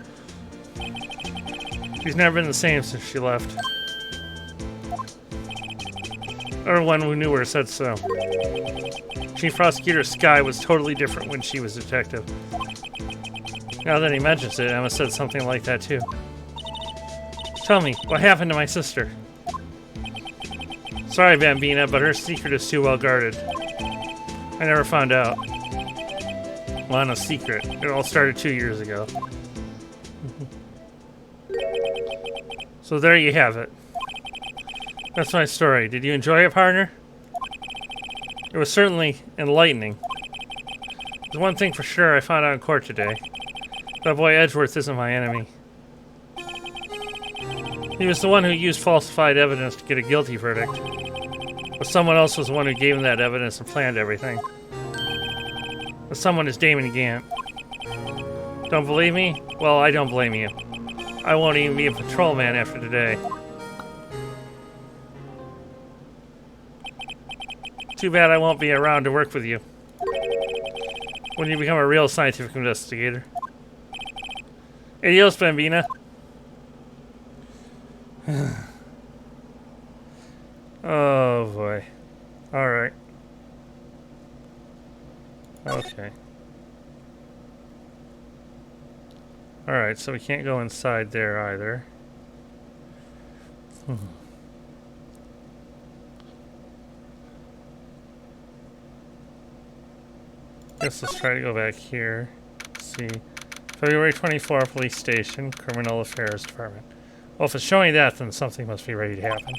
She's never been the same since she left. Everyone who knew her said so. Chief Prosecutor Skye was totally different when she was detective. Now that he mentions it, Emma said something like that too. Tell me, what happened to my sister? Sorry, Bambina, but her secret is too well guarded. I never found out. Lana's secret. It all started 2 years ago. So there you have it. That's my story. Did you enjoy it, partner? It was certainly enlightening. There's one thing for sure I found out in court today. That boy Edgeworth isn't my enemy. He was the one who used falsified evidence to get a guilty verdict. But someone else was the one who gave him that evidence and planned everything. But someone is Damon Gant. Don't believe me? Well, I don't blame you. I won't even be a patrolman after today. Too bad I won't be around to work with you when you become a real scientific investigator. Adios, Bambina. Oh boy. Alright. Okay. Alright, so we can't go inside there either. Guess let's try to go back here. Let's see. February 24, Police Station, Criminal Affairs Department. Well, if it's showing that, then something must be ready to happen.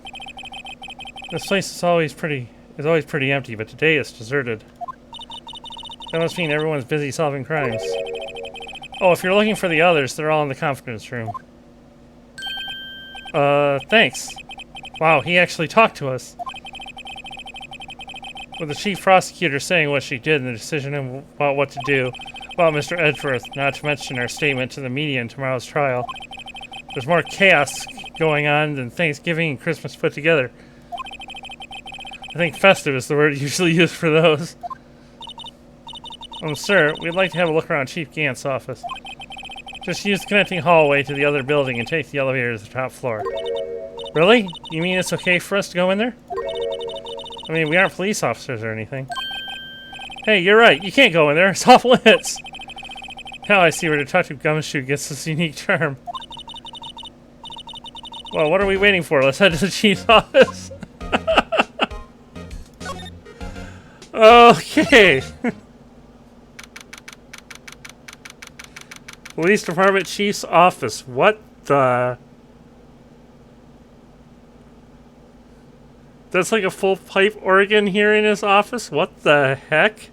This place is always pretty empty, but today it's deserted. That must mean everyone's busy solving crimes. Oh, if you're looking for the others, they're all in the conference room. Thanks. Wow, he actually talked to us. With the chief prosecutor saying what she did and the decision about what to do about Mr. Edgeworth, not to mention our statement to the media in tomorrow's trial. There's more chaos going on than Thanksgiving and Christmas put together. I think festive is the word usually used for those. Sir, we'd like to have a look around Chief Gant's office. Just use the connecting hallway to the other building and take the elevator to the top floor. Really? You mean it's okay for us to go in there? I mean, we aren't police officers or anything. Hey, you're right. You can't go in there. It's off limits. Now I see where Detective Gumshoe gets this unique term. Well, what are we waiting for? Let's head to the chief's office. Okay. Police Department Chief's office. What the... That's like a full pipe organ here in his office? What the heck?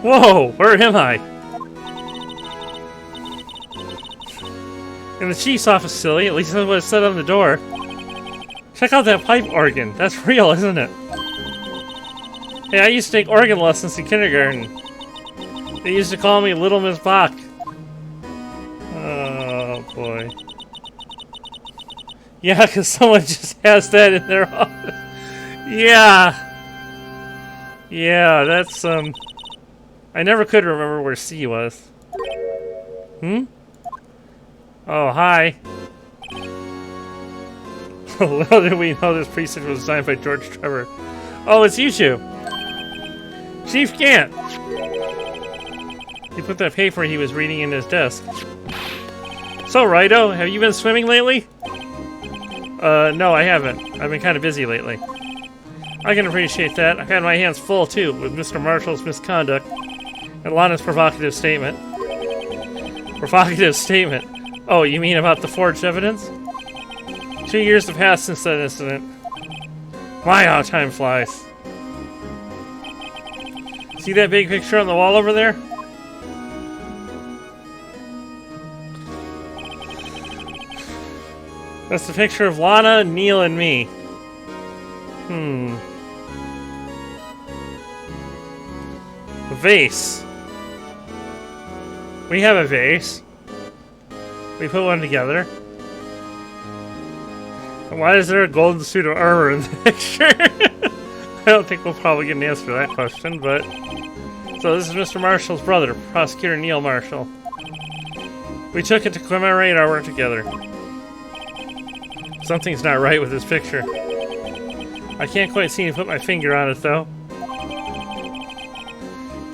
Whoa, where am I? In the chief's office, silly. At least that's what it said on the door. Check out that pipe organ. That's real, isn't it? Hey, I used to take organ lessons in kindergarten. They used to call me Little Miss Bach. Oh, boy. Yeah, because someone just has that in their office. Yeah. Yeah, that's, I never could remember where C was. Hmm? Oh, hi. Little did we know this precinct was designed by George Trevor. Oh, it's you two. Chief Gant. He put that paper he was reading in his desk. So, Rido, have you been swimming lately? No, I haven't. I've been kind of busy lately. I can appreciate that. I've had my hands full, too, with Mr. Marshall's misconduct and Lana's provocative statement. Provocative statement? Oh, you mean about the forged evidence? 2 years have passed since that incident. My, how time flies. See that big picture on the wall over there? That's the picture of Lana, Neil, and me. A vase. We have a vase. We put one together. And why is there a golden suit of armor in the picture? I don't think we'll probably get an answer to that question, but... So this is Mr. Marshall's brother, Prosecutor Neil Marshall. We took it to commemorate our work together. Something's not right with this picture. I can't quite seem to put my finger on it, though.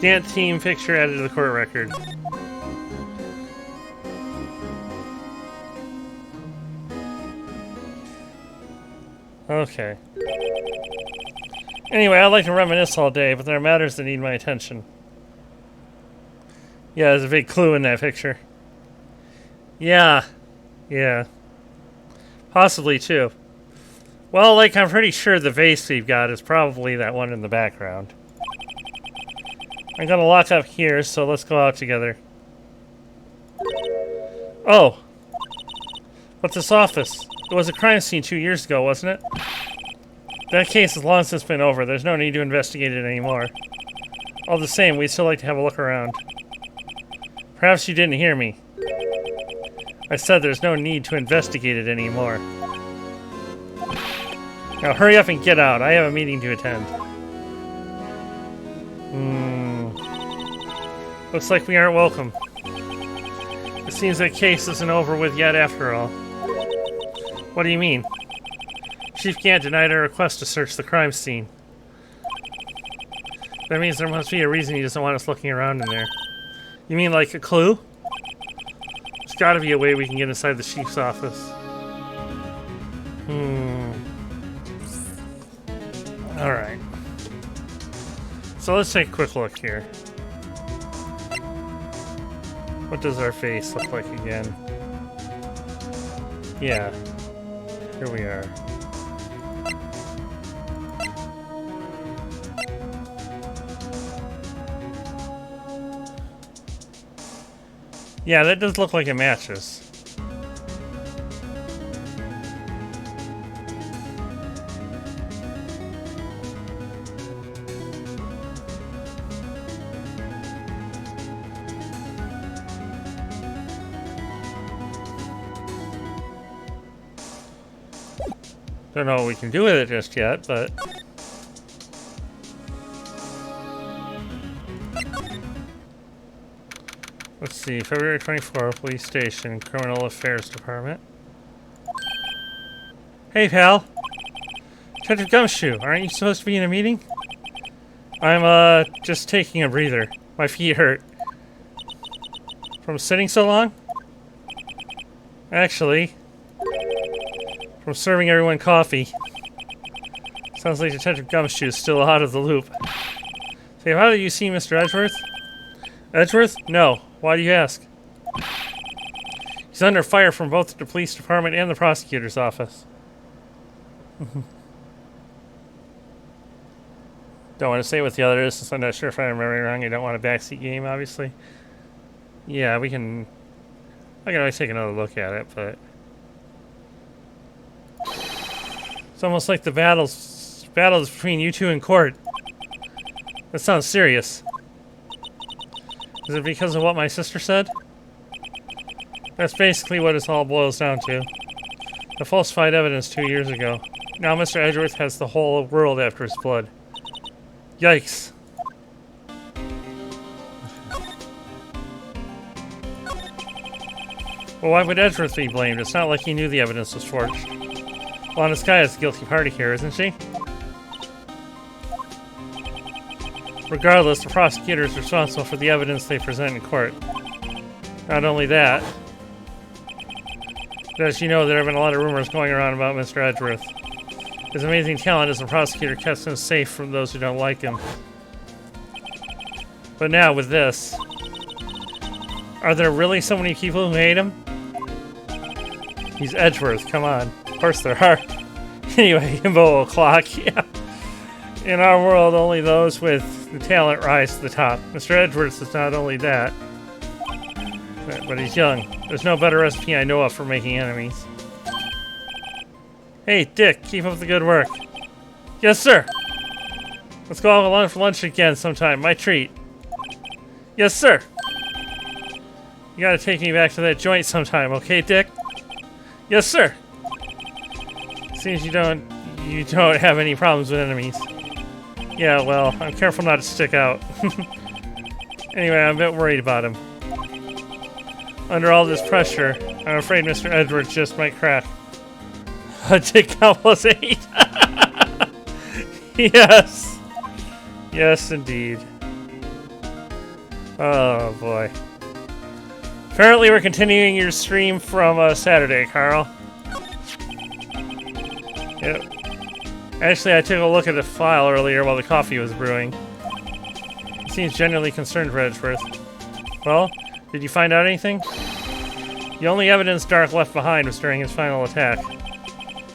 Gant team picture added to the court record. Okay. Anyway, I'd like to reminisce all day, but there are matters that need my attention. Yeah, there's a big clue in that picture. Yeah. Yeah. Possibly, too. Well, like, I'm pretty sure the vase we've got is probably that one in the background. I'm gonna lock up here, so let's go out together. Oh! What's this office? It was a crime scene 2 years ago, wasn't it? That case has long since been over. There's no need to investigate it anymore. All the same, we'd still like to have a look around. Perhaps you didn't hear me. I said there's no need to investigate it anymore. Now hurry up and get out. I have a meeting to attend. Looks like we aren't welcome. It seems that case isn't over with yet after all. What do you mean? Chief Gant denied our request to search the crime scene. That means there must be a reason he doesn't want us looking around in there. You mean like a clue? There's gotta be a way we can get inside the chief's office. Alright. So let's take a quick look here. What does our face look like again? Yeah. Here we are. Yeah, that does look like it matches. Don't know what we can do with it just yet, but... Let's see, February 24th, Police Station, Criminal Affairs Department. Hey, pal. Detective Gumshoe, aren't you supposed to be in a meeting? I'm, just taking a breather. My feet hurt. From sitting so long? Actually, from serving everyone coffee. Sounds like Detective Gumshoe is still out of the loop. Say, how did you see Mr. Edgeworth? Edgeworth? No. Why do you ask? He's under fire from both the police department and the prosecutor's office. Don't want to say what the other is, since I'm not sure if I remember wrong. You don't want a backseat game, obviously. Yeah, I can always take another look at it, but... It's almost like the battles between you two in court. That sounds serious. Is it because of what my sister said? That's basically what it all boils down to. The falsified evidence 2 years ago. Now Mr. Edgeworth has the whole world after his blood. Yikes. Well, why would Edgeworth be blamed? It's not like he knew the evidence was forged. Well, Honest Guy is the guilty party here, isn't she? Regardless, the prosecutor is responsible for the evidence they present in court. Not only that, but as you know, there have been a lot of rumors going around about Mr. Edgeworth. His amazing talent as a prosecutor kept him safe from those who don't like him. But now, with this, are there really so many people who hate him? He's Edgeworth, come on. Of course there are. Anyway, Himbo o'clock, yeah. In our world, only those with the talent rise to the top. Mr. Edgeworth is not only that, but he's young. There's no better recipe I know of for making enemies. Hey, Dick, keep up the good work. Yes, sir. Let's go out for lunch again sometime. My treat. Yes, sir. You gotta take me back to that joint sometime, okay, Dick? Yes, sir. Seems you don't have any problems with enemies. Yeah, well, I'm careful not to stick out. Anyway, I'm a bit worried about him. Under all this pressure, I'm afraid Mr. Edwards just might crack. Dick count plus 8. Yes. Yes, indeed. Oh, boy. Apparently we're continuing your stream from Saturday, Carl. Yep. Actually, I took a look at the file earlier while the coffee was brewing. He seems genuinely concerned for Edgeworth. Well, did you find out anything? The only evidence Dark left behind was during his final attack.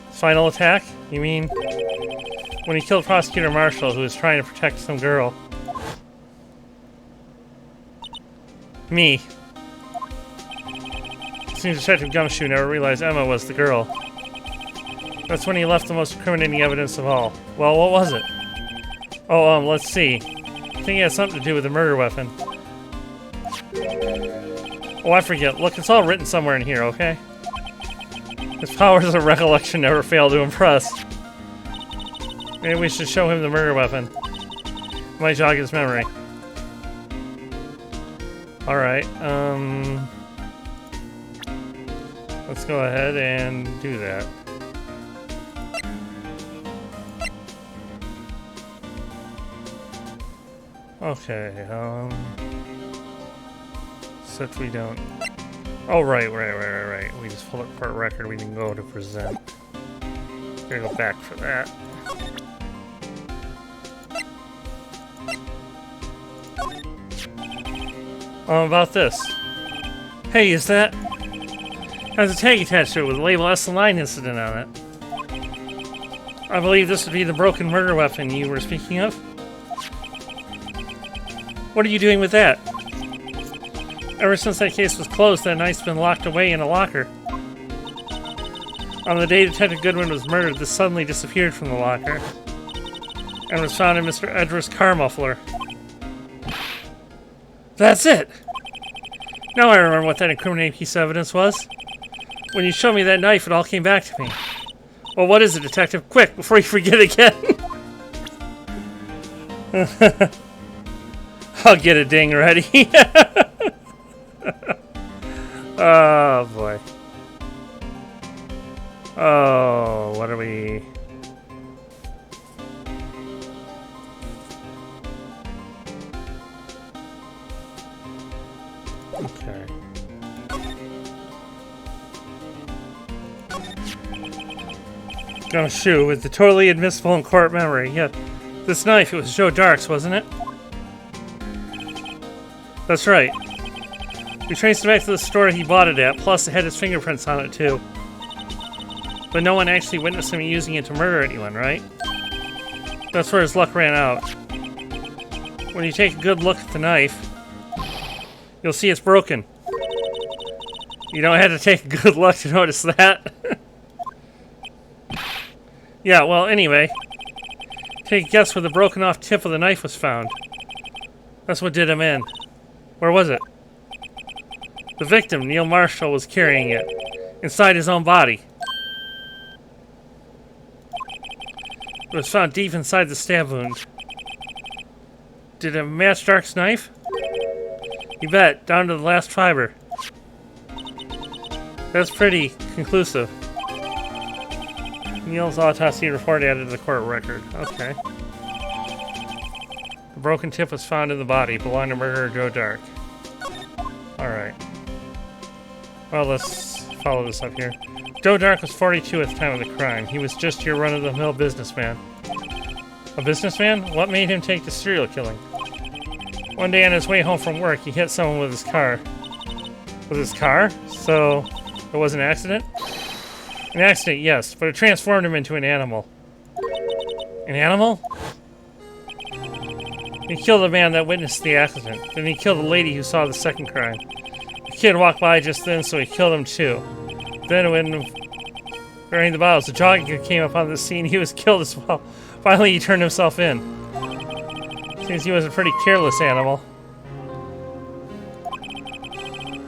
His final attack? You mean when he killed Prosecutor Marshall, who was trying to protect some girl? Me. Seems Detective Gumshoe never realized Emma was the girl. That's when he left the most incriminating evidence of all. Well, what was it? Oh, let's see. I think it had something to do with the murder weapon. Oh, I forget. Look, it's all written somewhere in here, okay? His powers of recollection never fail to impress. Maybe we should show him the murder weapon. It might jog his memory. Alright, let's go ahead and do that. Okay, such we don't... Oh, right. We just pulled up part record, we can go to present. Gotta go back for that. About this. Hey, is that... Has a tag attached to it with the label SL9 incident on it. I believe this would be the broken murder weapon you were speaking of. What are you doing with that? Ever since that case was closed, that knife's been locked away in a locker. On the day Detective Goodwin was murdered, this suddenly disappeared from the locker and was found in Mr. Edgeworth's car muffler. That's it! Now I remember what that incriminating piece of evidence was. When you showed me that knife, it all came back to me. Well, what is it, Detective? Quick, before you forget again! I'll get a ding ready. Oh, boy. Oh, what are we... Okay. Gumshoe, with the totally admissible in court memory. Yeah, this knife, it was Joe Dark's, wasn't it? That's right. We traced it back to the store he bought it at, plus it had his fingerprints on it, too. But no one actually witnessed him using it to murder anyone, right? That's where his luck ran out. When you take a good look at the knife, you'll see it's broken. You don't have to take a good look to notice that. Yeah, well, anyway. Take a guess where the broken off tip of the knife was found. That's what did him in. Where was it? The victim, Neil Marshall, was carrying it. Inside his own body. It was found deep inside the stab wound. Did it match Dark's knife? You bet, down to the last fiber. That's pretty conclusive. Neil's autopsy report added to the court record. Okay. The broken tip was found in the body, belonged to murderer Joe Dark. Alright. Well, let's follow this up here. Joe Dark was 42 at the time of the crime. He was just your run-of-the-mill businessman. A businessman? What made him take to serial killing? One day on his way home from work, he hit someone with his car. With his car? So, it was an accident? An accident, yes, but it transformed him into an animal. An animal? He killed the man that witnessed the accident. Then he killed the lady who saw the second crime. The kid walked by just then, so he killed him too. Then when burying the bottles, the jogger came upon the scene, he was killed as well. Finally, he turned himself in. Seems he was a pretty careless animal.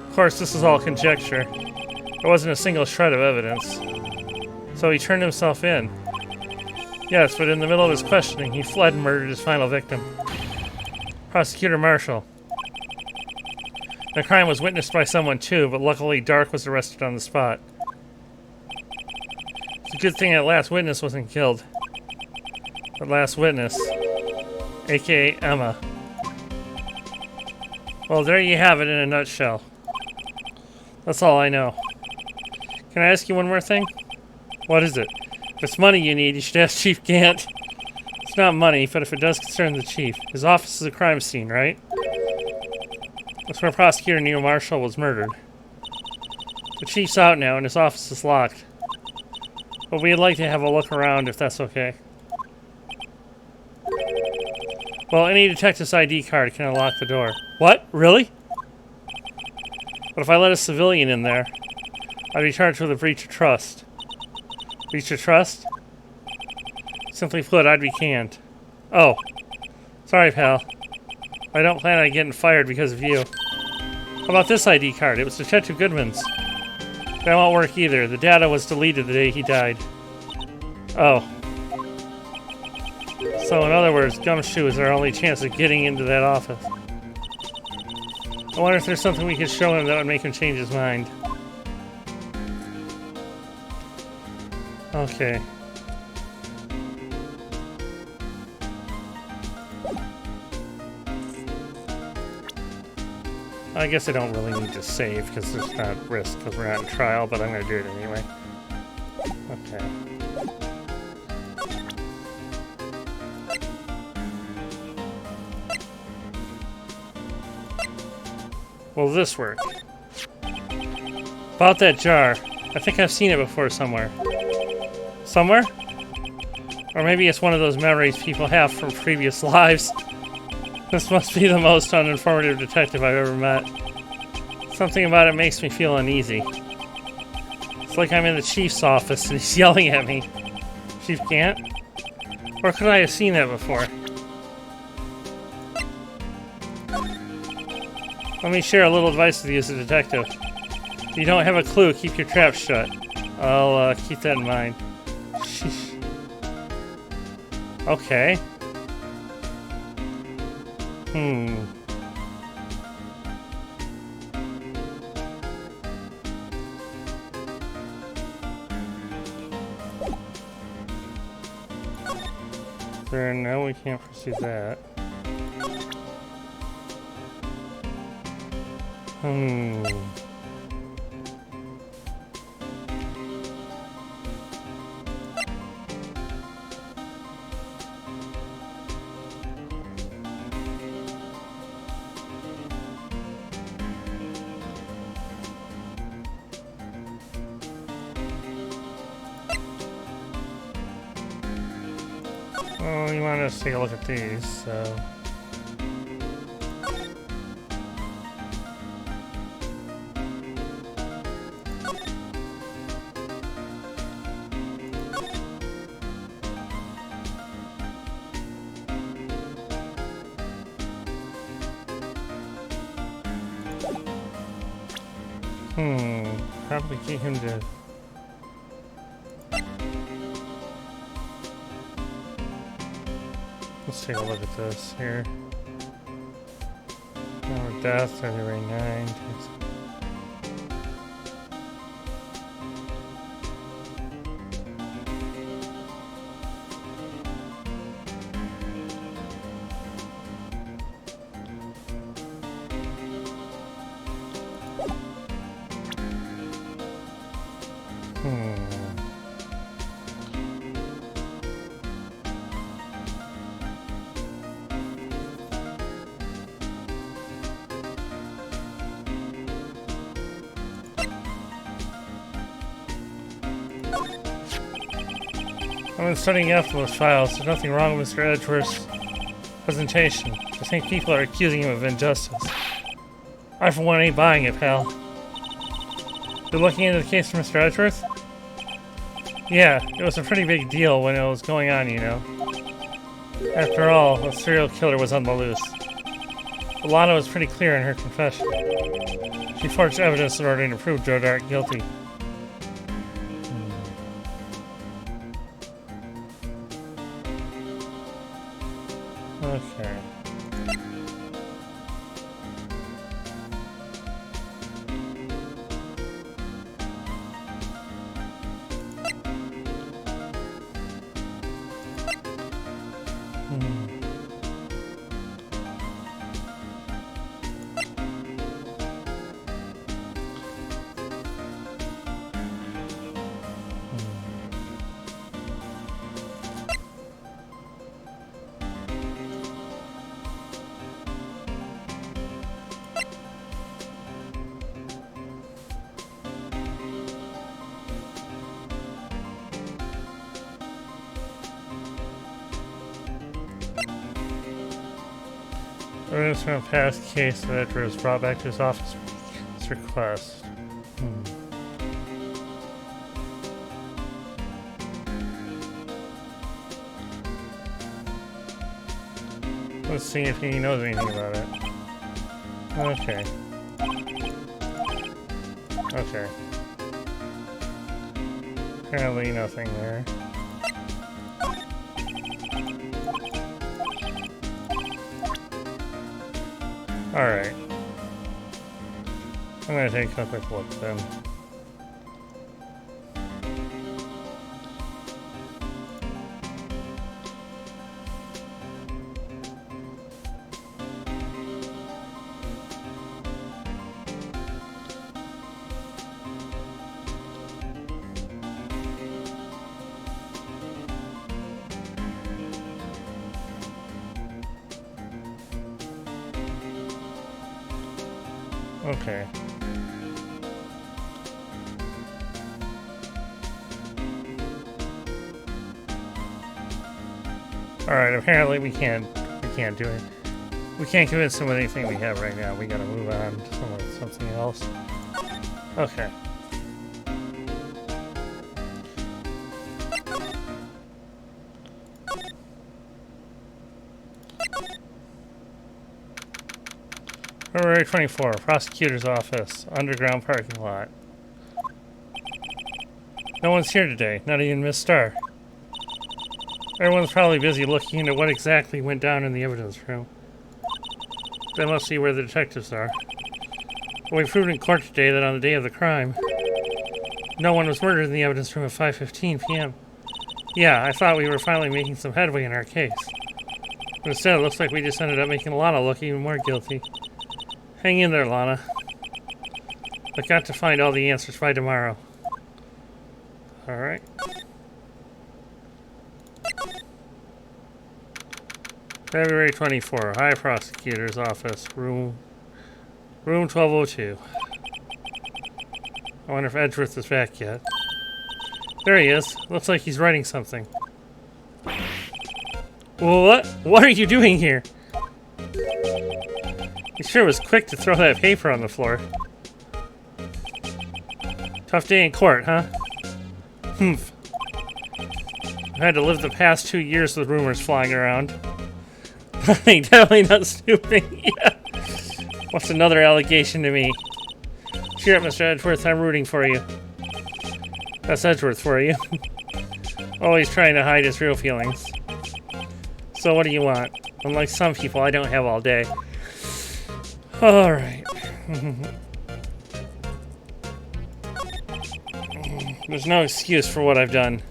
Of course, this is all conjecture. There wasn't a single shred of evidence. So he turned himself in. Yes, but in the middle of his questioning, he fled and murdered his final victim. Prosecutor Marshall. The crime was witnessed by someone too, but luckily Dark was arrested on the spot. It's a good thing that last witness wasn't killed. The last witness, aka Emma. Well, there you have it in a nutshell. That's all I know. Can I ask you one more thing? What is it? If it's money you need, you should ask Chief Gant. It's not money, but if it does concern the chief. His office is a crime scene, right? That's where Prosecutor Neil Marshall was murdered. The chief's out now and his office is locked. But we'd like to have a look around if that's okay. Well, any detective's ID card can unlock the door. What? Really? But if I let a civilian in there, I'd be charged with a breach of trust. Breach of trust? Simply put, I'd be canned. Oh. Sorry, pal. I don't plan on getting fired because of you. How about this ID card? It was Detective Goodman's. That won't work either. The data was deleted the day he died. Oh. So in other words, Gumshoe is our only chance of getting into that office. I wonder if there's something we could show him that would make him change his mind. Okay. I guess I don't really need to save because there's not risk because we're not in trial, but I'm going to do it anyway. Okay. Will this work? About that jar. I think I've seen it before somewhere. Somewhere? Or maybe it's one of those memories people have from previous lives. This must be the most uninformative detective I've ever met. Something about it makes me feel uneasy. It's like I'm in the chief's office and he's yelling at me. Chief Gant? Where could I have seen that before? Let me share a little advice with you as a detective. If you don't have a clue, keep your trap shut. I'll keep that in mind. Sheesh. Okay. There, no, we can't pursue that. Oh, you want us to take a look at these, so... Probably get him to... Let's take a look at this here. death, February 9. I've been studying Ethel's files. There's nothing wrong with Mr. Edgeworth's presentation. I think people are accusing him of injustice. I, for one, ain't buying it, pal. You're looking into the case of Mr. Edgeworth? Yeah, it was a pretty big deal when it was going on, you know. After all, a serial killer was on the loose. Alana was pretty clear in her confession. She forged evidence in order to prove Joe Dart guilty. Okay. Evidence from a past case that Edward was brought back to his office at his request. Let's see if he knows anything about it. Okay. Okay. Apparently nothing there. Alright. I'm gonna take a quick look then. Okay. Alright, apparently we can't do it. We can't convince him with anything we have right now. We gotta move on to something else. Okay. February 24, Prosecutor's Office, underground parking lot. No one's here today, not even Miss Starr. Everyone's probably busy looking into what exactly went down in the evidence room. That must be where the detectives are. But we proved in court today that on the day of the crime, no one was murdered in the evidence room at 5:15 p.m. Yeah, I thought we were finally making some headway in our case. But instead, it looks like we just ended up making Lana look even more guilty. Hang in there, Lana. I've got to find all the answers by tomorrow. Alright. February 24, High Prosecutor's Office, room 1202. I wonder if Edgeworth is back yet. There he is. Looks like he's writing something. What? What are you doing here? He sure was quick to throw that paper on the floor. Tough day in court, huh? Humph. I've had to live the past 2 years with rumors flying around. I definitely not snooping. Yeah. What's another allegation to me? Cheer up, Mr. Edgeworth. I'm rooting for you. That's Edgeworth for you. Always trying to hide his real feelings. So what do you want? Unlike some people, I don't have all day. Alright. There's no excuse for what I've done.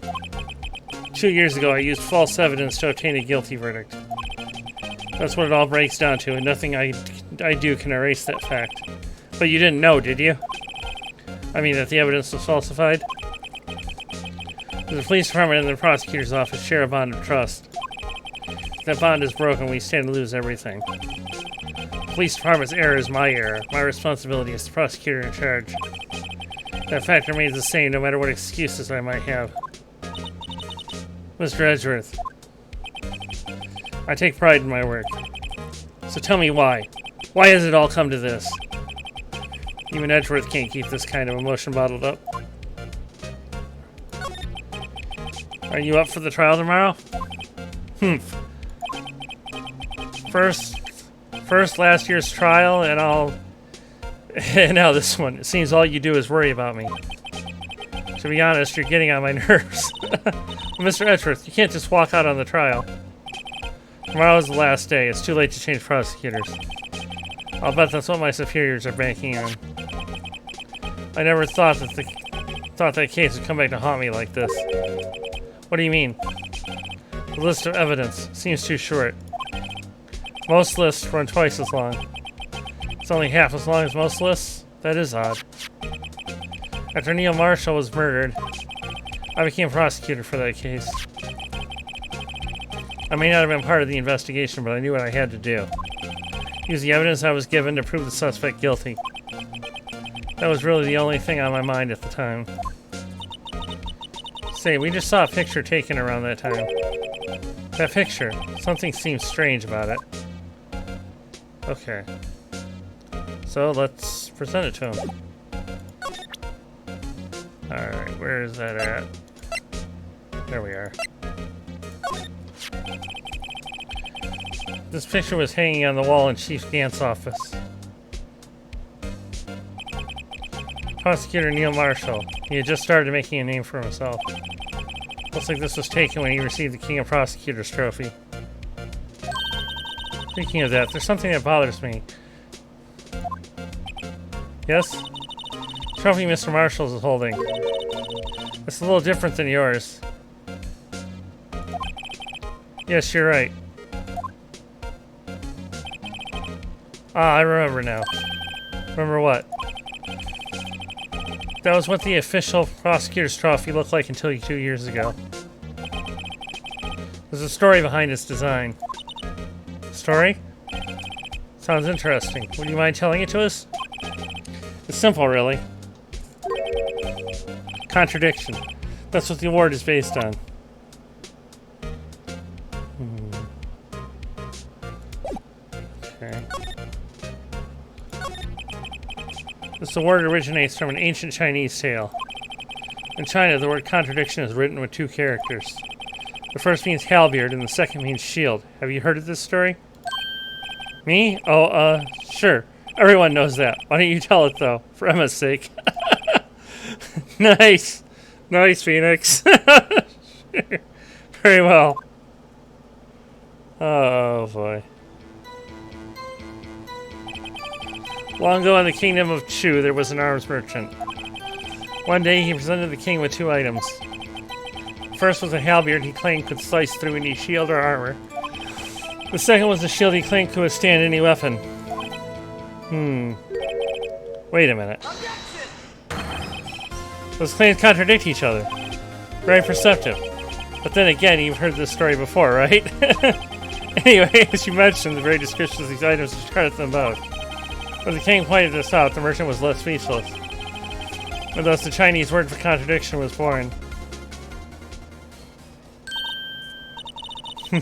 2 years ago, I used false evidence to obtain a guilty verdict. That's what it all breaks down to, and nothing I do can erase that fact. But you didn't know, did you? I mean, that the evidence was falsified? The police department and the prosecutor's office share a bond of trust. If that bond is broken, we stand to lose everything. The police department's error is my error. My responsibility is the prosecutor in charge. That fact remains the same no matter what excuses I might have. Mr. Edgeworth, I take pride in my work. So tell me why. Why has it all come to this? Even Edgeworth can't keep this kind of emotion bottled up. Are you up for the trial tomorrow? First last year's trial, and now this one. It seems all you do is worry about me. To be honest, you're getting on my nerves. Mr. Edgeworth, you can't just walk out on the trial. Tomorrow's the last day. It's too late to change prosecutors. I'll bet that's what my superiors are banking on. I never thought that case would come back to haunt me like this. What do you mean? The list of evidence seems too short. Most lists run twice as long. It's only half as long as most lists? That is odd. After Neil Marshall was murdered, I became prosecutor for that case. I may not have been part of the investigation, but I knew what I had to do. Use the evidence I was given to prove the suspect guilty. That was really the only thing on my mind at the time. Say, we just saw a picture taken around that time. That picture, something seems strange about it. Okay. So let's present it to him. Alright, where is that at? There we are. This picture was hanging on the wall in Chief Gant's office. Prosecutor Neil Marshall. He had just started making a name for himself. Looks like this was taken when he received the King of Prosecutors trophy. Speaking of that, there's something that bothers me. Yes? The trophy Mr. Marshall is holding. It's a little different than yours. Yes, you're right. Ah, I remember now. Remember what? That was what the official prosecutor's trophy looked like until 2 years ago. There's a story behind its design. Story? Sounds interesting. Would you mind telling it to us? It's simple, really. Contradiction. That's what the award is based on. Okay. This award originates from an ancient Chinese tale. In China, the word contradiction is written with 2 characters. The first means halberd, and the second means shield. Have you heard of this story? Me? Oh, sure. Everyone knows that. Why don't you tell it, though? For Emma's sake. Nice. Nice, Phoenix. Very well. Oh, boy. Long ago in the kingdom of Chu, there was an arms merchant. One day, he presented the king with 2 items. First was a halberd he claimed could slice through any shield or armor. The second was a shield he claimed could withstand any weapon. Wait a minute. Those claims contradict each other. Very perceptive. But then again, you've heard this story before, right? Anyway, as you mentioned, the very descriptions of these items discredit them both. When the king pointed this out, the merchant was left speechless. And thus the Chinese word for contradiction was born.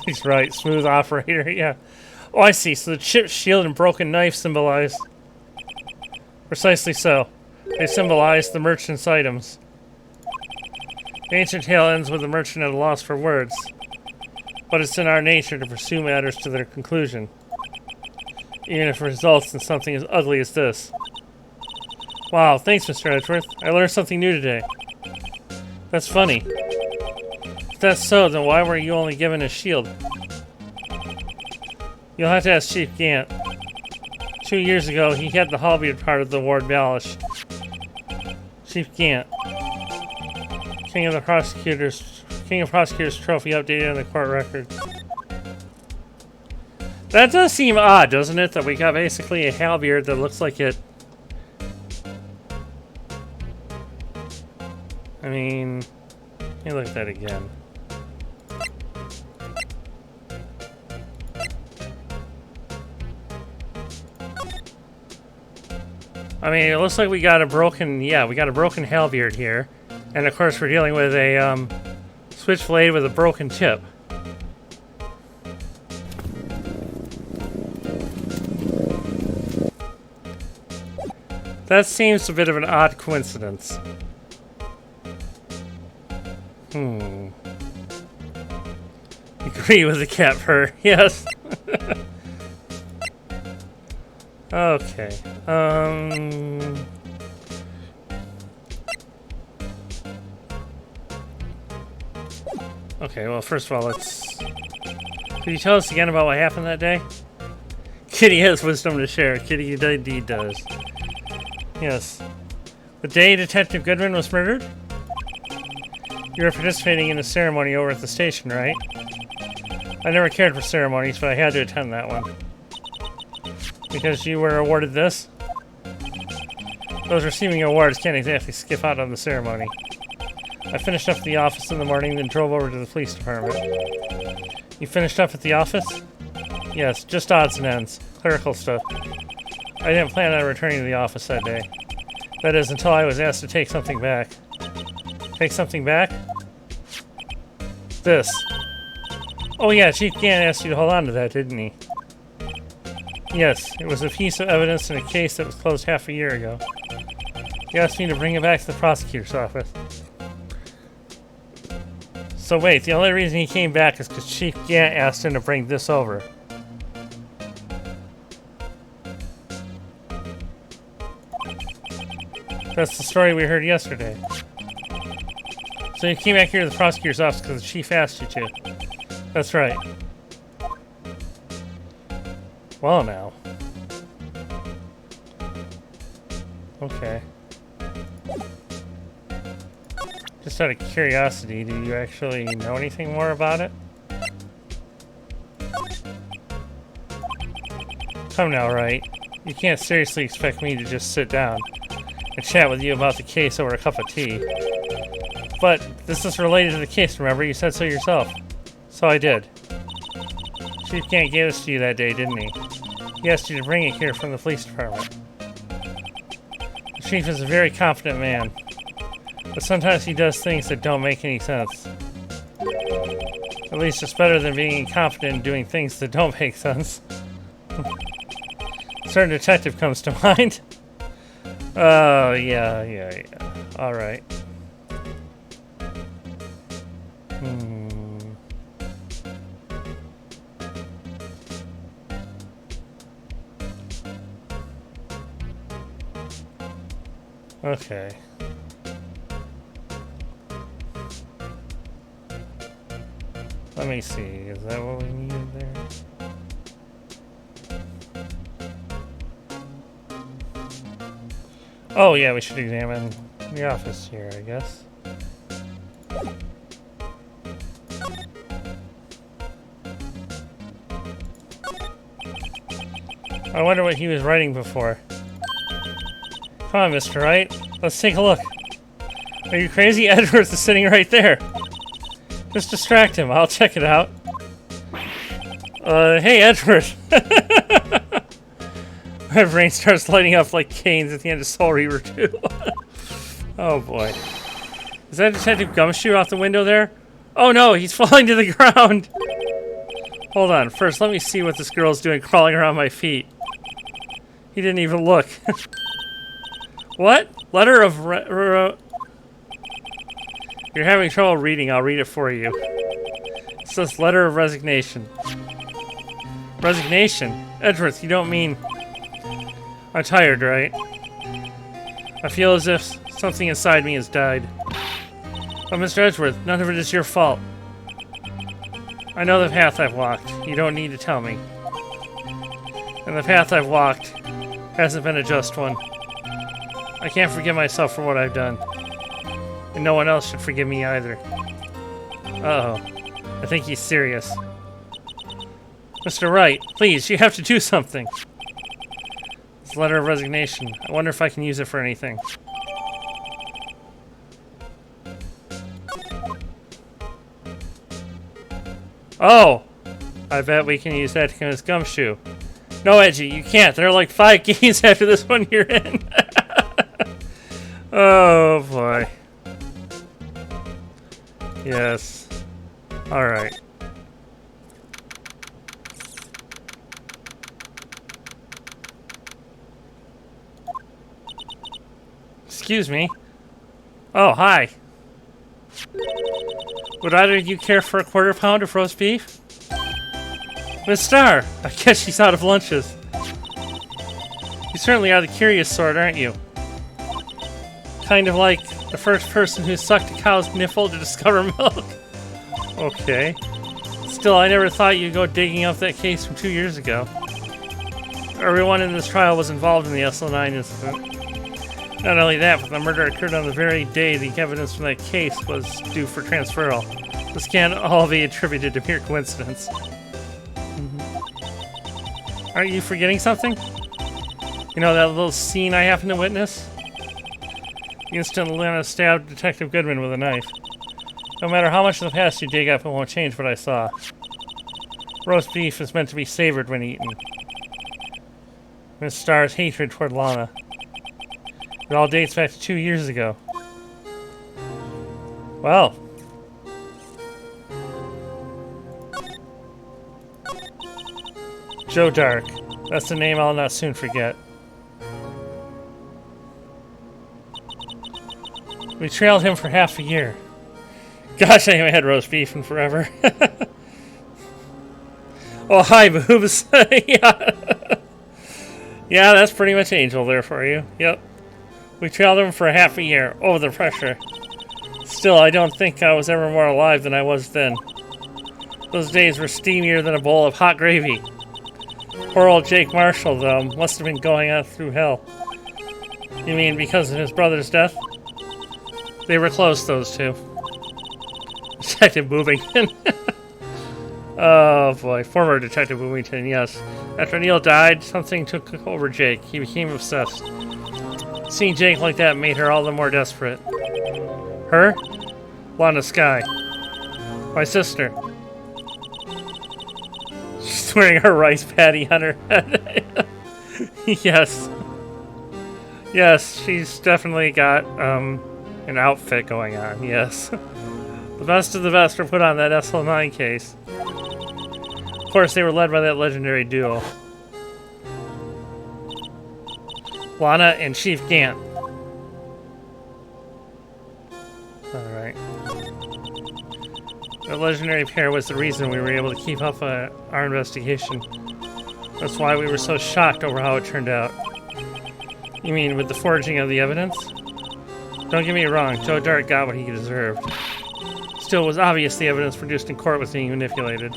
He's right, smooth operator, yeah. Oh, I see, so the chipped shield and broken knife symbolize... Precisely so. They symbolize the merchant's items. The ancient tale ends with the merchant at a loss for words. But it's in our nature to pursue matters to their conclusion. Even if it results in something as ugly as this. Wow, thanks, Mr. Edgeworth. I learned something new today. That's funny. If that's so, then why were you only given a shield? You'll have to ask Chief Gant. 2 years ago, he had the halberd part of the ward abolished. Chief Gant. King of Prosecutors trophy updated on the court records. That does seem odd, doesn't it? That we got basically a halberd that looks like it. I mean, let me look at that again. I mean, it looks like we got a broken, we got a broken halberd here. And of course we're dealing with a switchblade with a broken tip. That seems a bit of an odd coincidence. Agree with the cat purr, yes. Okay. Okay, well, first of all, let's... Could you tell us again about what happened that day? Kitty has wisdom to share. Kitty indeed does. Yes. The day Detective Goodman was murdered? You were participating in a ceremony over at the station, right? I never cared for ceremonies, but I had to attend that one. Because you were awarded this? Those receiving awards can't exactly skip out on the ceremony. I finished up at the office in the morning, then drove over to the police department. You finished up at the office? Yes, just odds and ends. Clerical stuff. I didn't plan on returning to the office that day. That is, until I was asked to take something back. Take something back? This. Oh yeah, Chief Gant asked you to hold on to that, didn't he? Yes, it was a piece of evidence in a case that was closed half a year ago. He asked me to bring it back to the prosecutor's office. So wait, the only reason he came back is because Chief Gant asked him to bring this over. That's the story we heard yesterday. So you came back here to the prosecutor's office because the chief asked you to. That's right. Well now. Okay. Just out of curiosity, do you actually know anything more about it? Come now, right? You can't seriously expect me to just sit down and chat with you about the case over a cup of tea. But this is related to the case, remember? You said so yourself. So I did. Chief Gant gave this to you that day, didn't he? He asked you to bring it here from the police department. The chief is a very confident man. But sometimes he does things that don't make any sense. At least it's better than being incompetent and doing things that don't make sense. A certain detective comes to mind. Oh, yeah. Alright. Okay. Let me see, is that what we needed there? Oh yeah, we should examine the office here, I guess. I wonder what he was writing before. Come on, Mr. Wright. Let's take a look. Are you crazy? Edwards is sitting right there. Just distract him. I'll check it out. Hey, Edward. My brain starts lighting up like Kane's at the end of Soul Reaver 2. Oh, boy. Is that Detective Gumshoe out the window there? Oh, no, he's falling to the ground. Hold on. First, let me see what this girl's doing crawling around my feet. He didn't even look. What? Letter of You're having trouble reading. I'll read it for you. It says letter of resignation. Resignation? Edgeworth, you don't mean... I'm tired, right? I feel as if something inside me has died. But Mr. Edgeworth, none of it is your fault. I know the path I've walked. You don't need to tell me. And the path I've walked Hasn't been a just one. I can't forgive myself for what I've done. And no one else should forgive me either. Uh-oh. I think he's serious. Mr. Wright, please, you have to do something. It's a letter of resignation. I wonder if I can use it for anything. Oh! I bet we can use that to convince Gumshoe. No, Edgy, you can't. There are like 5 games after this one you're in. Oh, boy. Yes. Alright. Excuse me. Oh, hi. Would either of you care for a quarter pound of roast beef? Miss Star, I guess she's out of lunches. You certainly are the curious sort, aren't you? Kind of like the first person who sucked a cow's nipple to discover milk. Okay. Still, I never thought you'd go digging up that case from 2 years ago. Everyone in this trial was involved in the SL9 incident. Not only that, but the murder occurred on the very day the evidence from that case was due for transferal. This can't all be attributed to mere coincidence. Aren't you forgetting something? You know that little scene I happened to witness? The instant Lana stabbed Detective Goodman with a knife. No matter how much of the past you dig up, it won't change what I saw. Roast beef is meant to be savored when eaten. Miss Star's hatred toward Lana. It all dates back to 2 years ago. Well. Joe Dark. That's the name I'll not soon forget. We trailed him for half a year. Gosh, I haven't had roast beef in forever. Oh, hi, boobs. Yeah. Yeah, that's pretty much Angel there for you. Yep. We trailed him for half a year. Oh, the pressure. Still, I don't think I was ever more alive than I was then. Those days were steamier than a bowl of hot gravy. Poor old Jake Marshall, though, must have been going on through hell. You mean because of his brother's death? They were close, those two. Detective Boomington. Oh boy, former Detective Boomington, yes. After Neil died, something took over Jake. He became obsessed. Seeing Jake like that made her all the more desperate. Her? Lana Skye. My sister. She's wearing her rice patty on her head. Yes. Yes, she's definitely got, an outfit going on, yes. The best of the best were put on that SL9 case. Of course, they were led by that legendary duo. Lana and Chief Gant. Alright. That legendary pair was the reason we were able to keep up our investigation. That's why we were so shocked over how it turned out. You mean with the forging of the evidence? Don't get me wrong, Joe Dark got what he deserved. Still, it was obvious the evidence produced in court was being manipulated.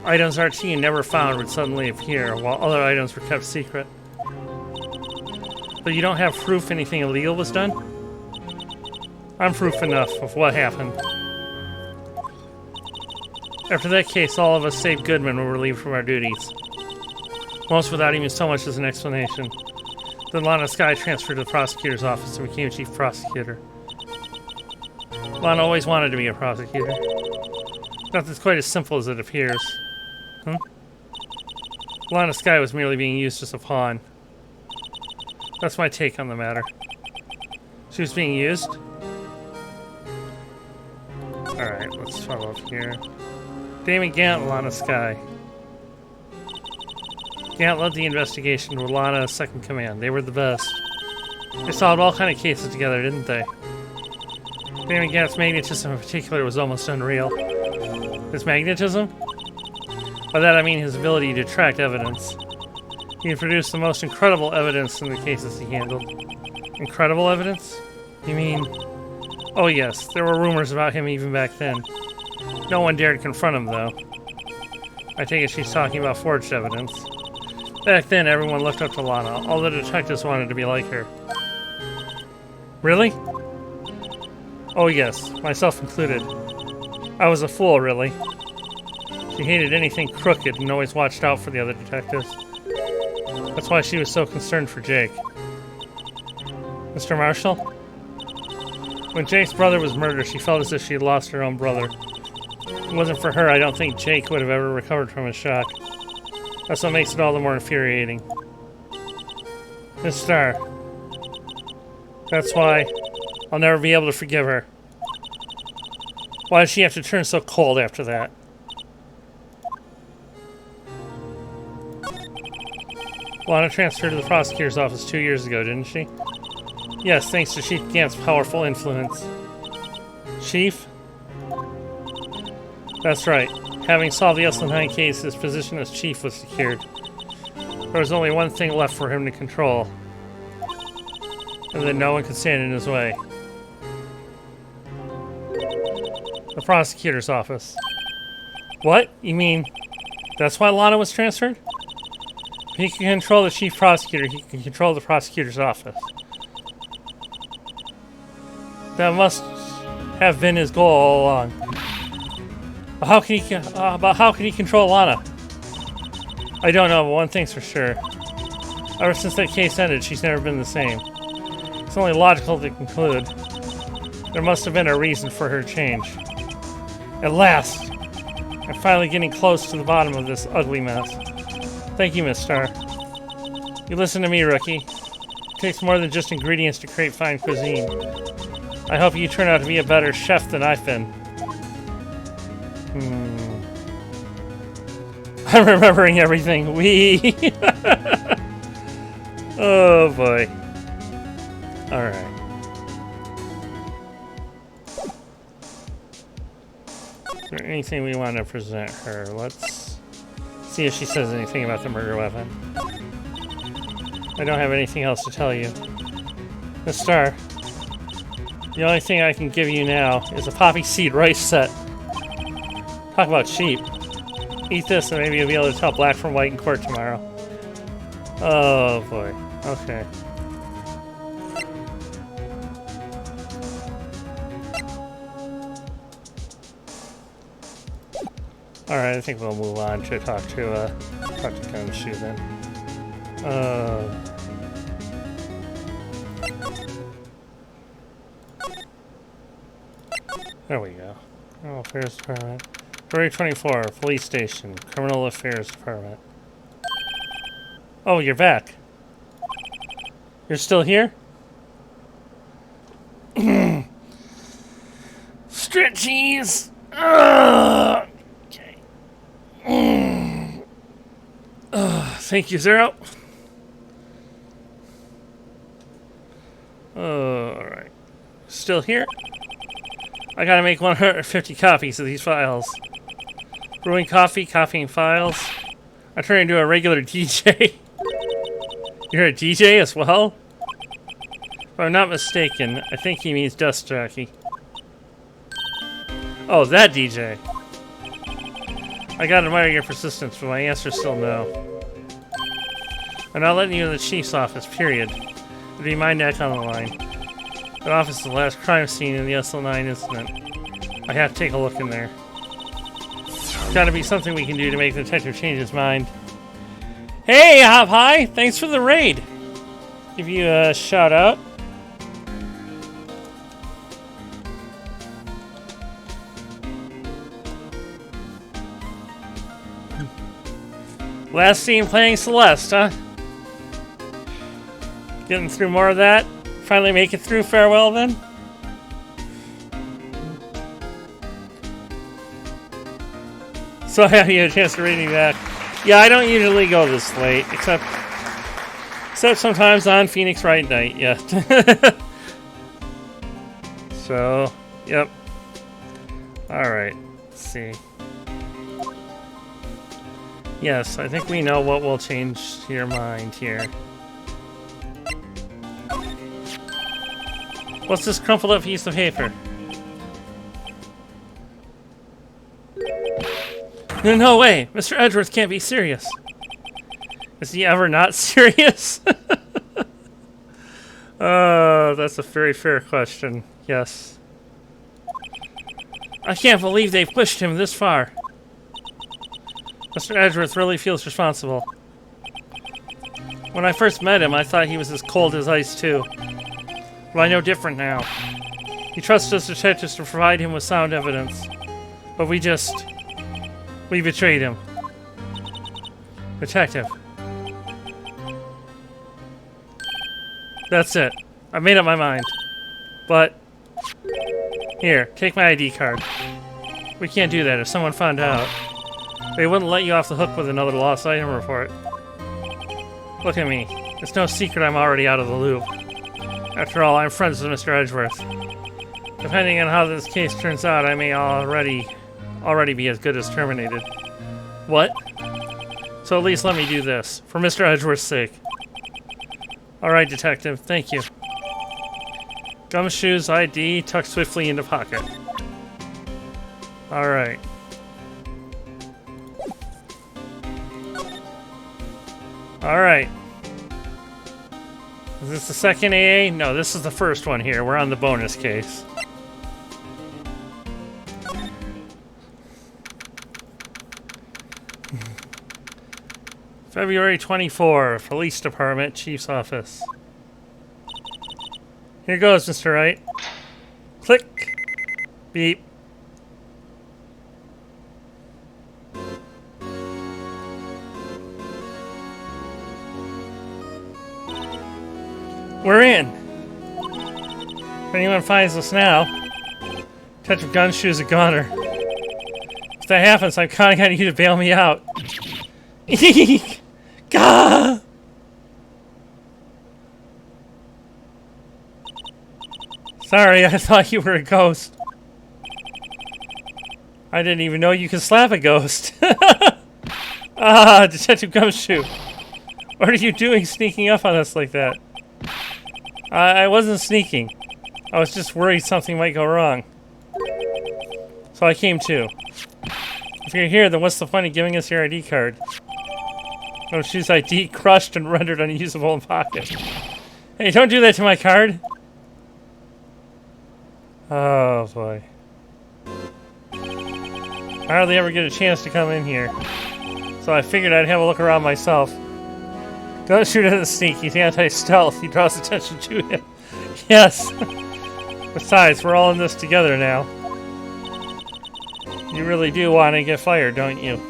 Items our team never found would suddenly appear, while other items were kept secret. But you don't have proof anything illegal was done? I'm proof enough of what happened. After that case, all of us save Goodman were relieved from our duties. Most without even so much as an explanation. Then Lana Skye transferred to the prosecutor's office and became chief prosecutor. Lana always wanted to be a prosecutor. Nothing's quite as simple as it appears. Lana Skye was merely being used as a pawn. That's my take on the matter. She was being used? Alright, let's follow up here. Damon Gant and Lana Skye. Gant led the investigation with Lana as second command. They were the best. They solved all kind of cases together, didn't they? Damon Gant's magnetism in particular was almost unreal. His magnetism? By that I mean his ability to track evidence. He produced the most incredible evidence in the cases he handled. Incredible evidence? You mean... Oh yes, there were rumors about him even back then. No one dared confront him, though. I take it she's talking about forged evidence. Back then, everyone looked up to Lana. All the detectives wanted to be like her. Really? Oh yes, myself included. I was a fool, really. She hated anything crooked and always watched out for the other detectives. That's why she was so concerned for Jake. Mr. Marshall? When Jake's brother was murdered, she felt as if she had lost her own brother. If it wasn't for her, I don't think Jake would have ever recovered from his shock. That's what makes it all the more infuriating. Miss Starr. That's why I'll never be able to forgive her. Why did she have to turn so cold after that? Lana transferred to the prosecutor's office 2 years ago, didn't she? Yes, thanks to Chief Gant's powerful influence. Chief? That's right. Having solved the SL9 case, his position as chief was secured. There was only one thing left for him to control. And then no one could stand in his way. The prosecutor's office. What? You mean that's why Lana was transferred? If he can control the chief prosecutor, he can control the prosecutor's office. That must have been his goal all along. But how can he control Lana? I don't know, but one thing's for sure. Ever since that case ended, she's never been the same. It's only logical to conclude there must have been a reason for her change. At last! I'm finally getting close to the bottom of this ugly mess. Thank you, Miss Starr. You listen to me, rookie. It takes more than just ingredients to create fine cuisine. I hope you turn out to be a better chef than I've been. I'm remembering everything. Oh boy. Alright. Is there anything we want to present her? Let's see if she says anything about the murder weapon. I don't have anything else to tell you. Miss Starr, the only thing I can give you now is a poppy seed rice set. Talk about cheap. Eat this and maybe you'll be able to tell black from white in court tomorrow. Oh boy. Okay. Alright, I think we'll move on to talk to Gumshoe then. There we go. Criminal Affairs Department. February 24, Police Station. Criminal Affairs Department. Oh, you're back. You're still here? Stretchies! Okay. Thank you, Zero. Alright. Still here? I gotta make 150 copies of these files. Brewing coffee, copying files. I turn into a regular DJ. You're a DJ as well? If I'm not mistaken, I think he means dust jockey. Oh, that DJ. I gotta admire your persistence, but my answer's still no. I'm not letting you in the chief's office, period. It'd be my neck on the line. That office is the last crime scene in the SL9 incident. I have to take a look in there. Gotta be something we can do to make the detective change his mind. Hey, Hop High! Thanks for the raid! Give you a shout out. Last scene playing Celeste, huh? Getting through more of that? Finally make it through Farewell then? So happy you had a chance to reading that. Yeah, I don't usually go this late, except sometimes on Phoenix Wright Night, yeah. So, yep. Alright, let's see. Yes, I think we know what will change your mind here. What's this crumpled up piece of paper? No way! Mr. Edgeworth can't be serious. Is he ever not serious? That's a very fair question. Yes. I can't believe they've pushed him this far. Mr. Edgeworth really feels responsible. When I first met him, I thought he was as cold as ice, too. But I know different now. He trusts us detectives to provide him with sound evidence. But we betrayed him. Detective. That's it. I made up my mind. But... Here, take my ID card. We can't do that if someone found out. They wouldn't let you off the hook with another lost item report. Look at me. It's no secret I'm already out of the loop. After all, I'm friends with Mr. Edgeworth. Depending on how this case turns out, I may already be as good as terminated. What? So at least let me do this, for Mr. Edgeworth's sake. Alright, Detective, thank you. Gumshoe's ID tucked swiftly into pocket. Alright. Alright. Is this the second AA? No, this is the first one here. We're on the bonus case. February 24, Police Department, Chief's Office. Here goes, Mr. Wright. Click. Beep. We're in. If anyone finds us now, Detective Gumshoe's a goner. If that happens, I'm counting on you to bail me out. Eek! Gah! Sorry, I thought you were a ghost. I didn't even know you could slap a ghost. Ah, Detective Gumshoe. What are you doing sneaking up on us like that? I wasn't sneaking. I was just worried something might go wrong. So I came too. If you're here, then what's the point of giving us your ID card? Gumshoe's ID crushed and rendered unusable in pocket. Hey, don't do that to my card! Oh boy. I hardly ever get a chance to come in here. So I figured I'd have a look around myself. Gumshoe doesn't sneak, he's anti-stealth. He draws attention to him. Yes! Besides, we're all in this together now. You really do want to get fired, don't you?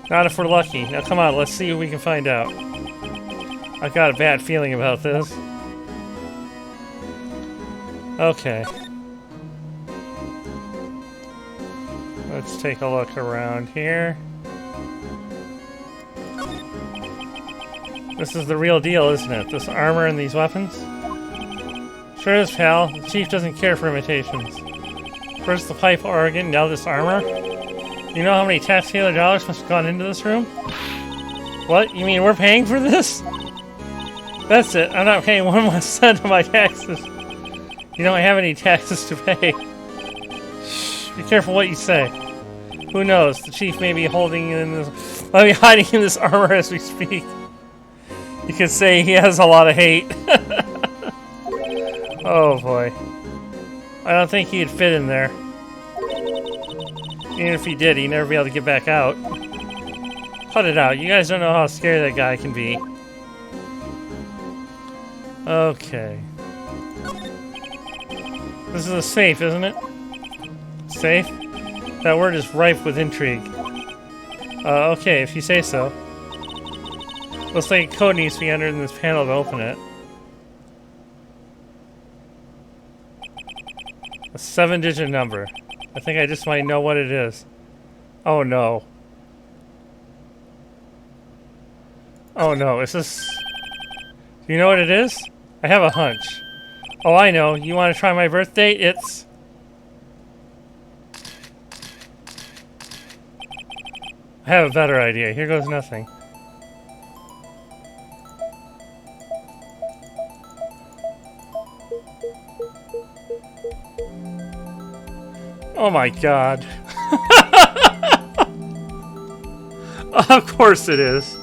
Not if we're lucky. Now come on, let's see what we can find out. I've got a bad feeling about this. Okay. Let's take a look around here. This is the real deal, isn't it? This armor and these weapons? Sure is, pal. The chief doesn't care for imitations. First the pipe organ, now this armor? You know how many taxpayer dollars must have gone into this room? What? You mean we're paying for this? That's it. I'm not paying 1 more cent of my taxes. You don't have any taxes to pay. Shh, be careful what you say. Who knows? The chief may be hiding in this armor as we speak. You could say he has a lot of hate. Oh boy. I don't think he'd fit in there. Even if he did, he'd never be able to get back out. Cut it out. You guys don't know how scary that guy can be. Okay. This is a safe, isn't it? Safe? That word is rife with intrigue. Okay, if you say so. Looks like a code needs to be entered in this panel to open it. A 7-digit number. I think I just might know what it is. Oh no. Oh no, is this... Do you know what it is? I have a hunch. Oh, I know. You want to try my birth date? It's... I have a better idea. Here goes nothing. Oh my god. Of course it is.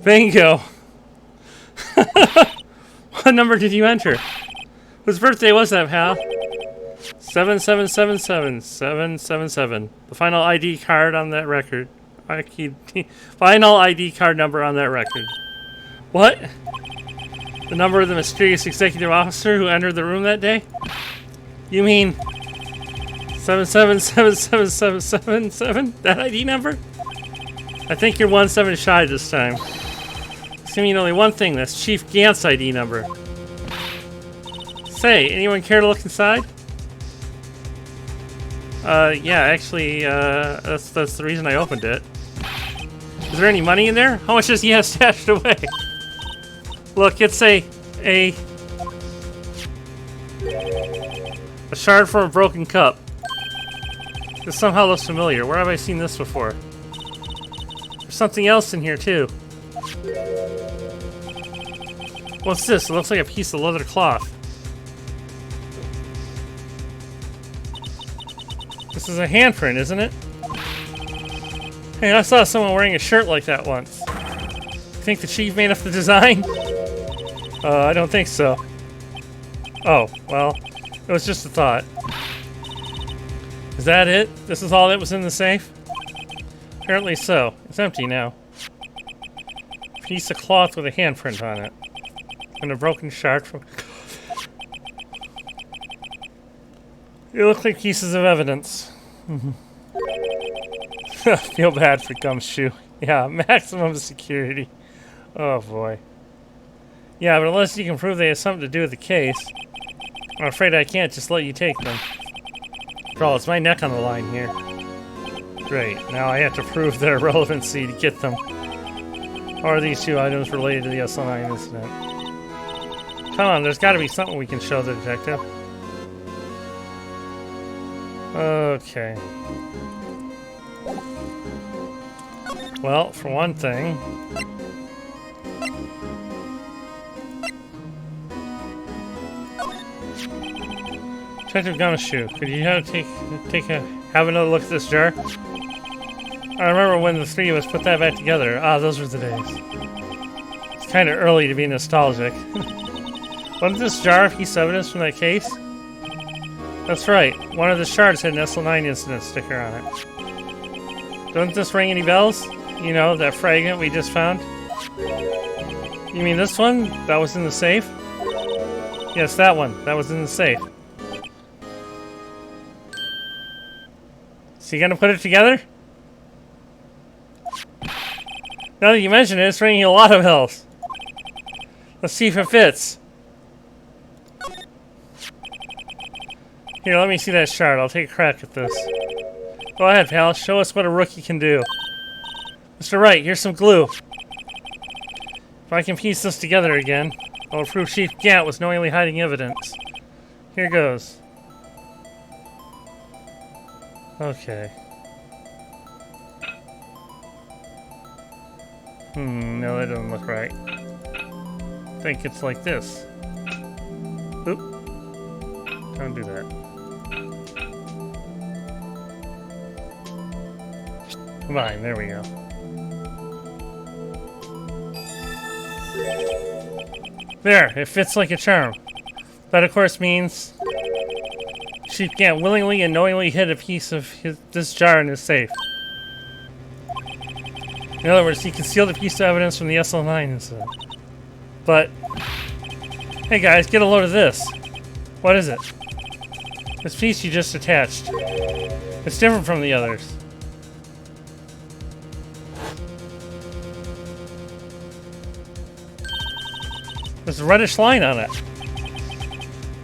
Bingo. What number did you enter? Whose birthday was that, pal? 7777777. The final ID card on that record. Final ID card number on that record. What? The number of the mysterious executive officer who entered the room that day? You mean 7777777? That ID number? I think you're 1 7 shy this time. It's gonna mean only one thing. That's Chief Gant's ID number. Say, anyone care to look inside? Yeah, actually, that's the reason I opened it. Is there any money in there? How much does he have stashed away? Look, it's a shard from a broken cup. This somehow looks familiar. Where have I seen this before? There's something else in here, too. What's this? It looks like a piece of leather cloth. This is a handprint, isn't it? Hey, I saw someone wearing a shirt like that once. You think the chief made up the design? I don't think so. Oh, well, it was just a thought. Is that it? This is all that was in the safe? Apparently so. It's empty now. Piece of cloth with a handprint on it. And a broken shard from... They look like pieces of evidence. Feel bad for Gumshoe. Yeah, maximum security. Oh boy. Yeah, but unless you can prove they have something to do with the case, I'm afraid I can't just let you take them. After all, it's my neck on the line here. Great, now I have to prove their relevancy to get them. Or are these two items related to the SL9 incident? Come on, there's got to be something we can show the detective. Okay. Well, for one thing... Detective Gumshoe, could you have another look at this jar? I remember when the three of us put that back together. Ah, those were the days. It's kind of early to be nostalgic. Wasn't this jar a piece of evidence from that case? That's right. One of the shards had an SL9 incident sticker on it. Doesn't this ring any bells? You know, that fragment we just found? You mean this one? That was in the safe? Yes, that one. That was in the safe. So you gonna put it together? Now that you mention it, it's ringing a lot of bells. Let's see if it fits. Here, let me see that shard. I'll take a crack at this. Go ahead, pal. Show us what a rookie can do. Mr. Wright, here's some glue. If I can piece this together again, I'll prove Chief Gant was knowingly hiding evidence. Here goes. Okay. No, that doesn't look right. I think it's like this. Oop. Don't do that. Fine, there we go. There, it fits like a charm. That, of course, means Chief Gant willingly and knowingly hid a piece of this jar in his safe. In other words, he concealed a piece of evidence from the SL9 incident. But, hey guys, get a load of this. What is it? This piece you just attached. It's different from the others. There's a reddish line on it.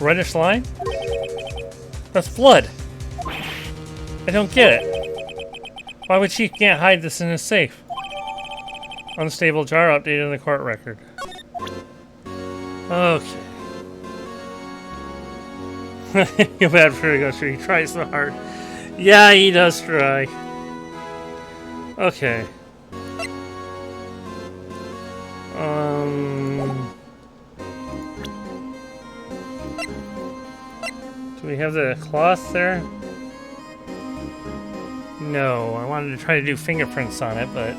Reddish line? That's blood. I don't get it. Why would Chief Gant hide this in his safe? Unstable jar updated in the court record. Okay. Feel bad for Gumshoe. He tries so hard. Yeah, he does try. Okay. Do we have the cloth there? No, I wanted to try to do fingerprints on it, but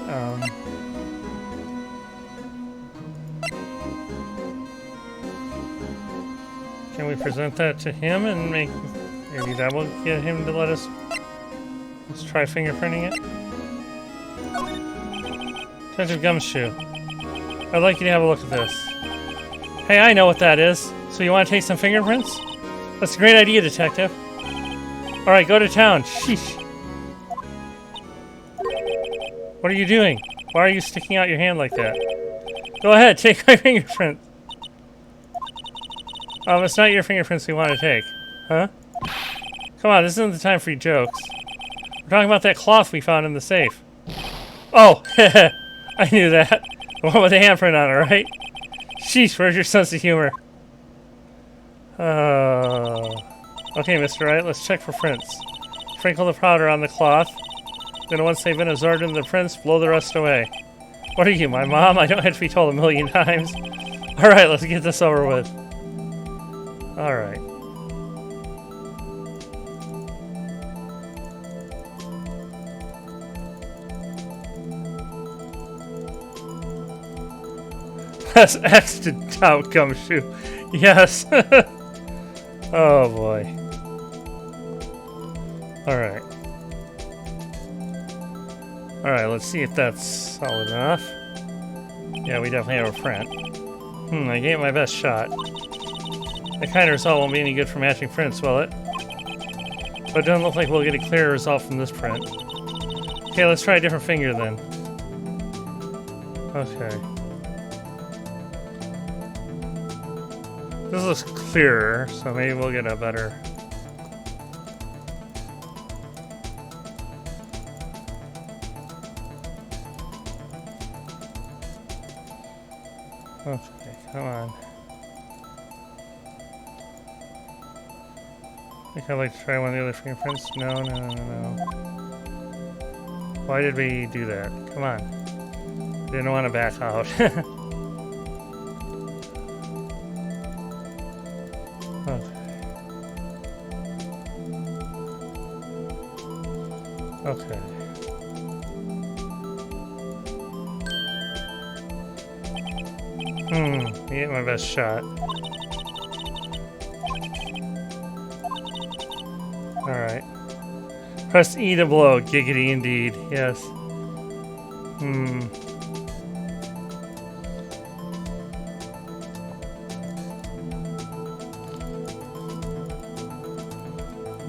Can we present that to him and maybe that will get him to let us... Let's try fingerprinting it. Detective Gumshoe. I'd like you to have a look at this. Hey, I know what that is. So you want to take some fingerprints? That's a great idea, Detective. Alright, go to town. Sheesh. What are you doing? Why are you sticking out your hand like that? Go ahead, take my fingerprints. It's not your fingerprints we want to take. Huh? Come on, this isn't the time for your jokes. We're talking about that cloth we found in the safe. Oh, I knew that. The one with the handprint on it, right? Sheesh, where's your sense of humor? Okay, Mr. Wright, let's check for prints. Sprinkle the powder on the cloth. Then once they've been absorbed into the prints, blow the rest away. What are you, my mom? I don't have to be told 1,000,000 times. Alright, let's get this over with. Alright. Press X to doubt Gumshoe. Yes. Oh boy. Alright. Alright, let's see if that's solid enough. Yeah, we definitely have a print. I gave it my best shot. That kind of result won't be any good for matching prints, will it? But it doesn't look like we'll get a clear result from this print. Okay, let's try a different finger then. Okay. This looks clearer, so maybe we'll get a better... Okay, come on. I think I'd like to try one of the other fingerprints. No. Why did we do that? Come on. Didn't want to back out. Okay. Get my best shot. Alright. Press E to blow. Giggity indeed. Yes.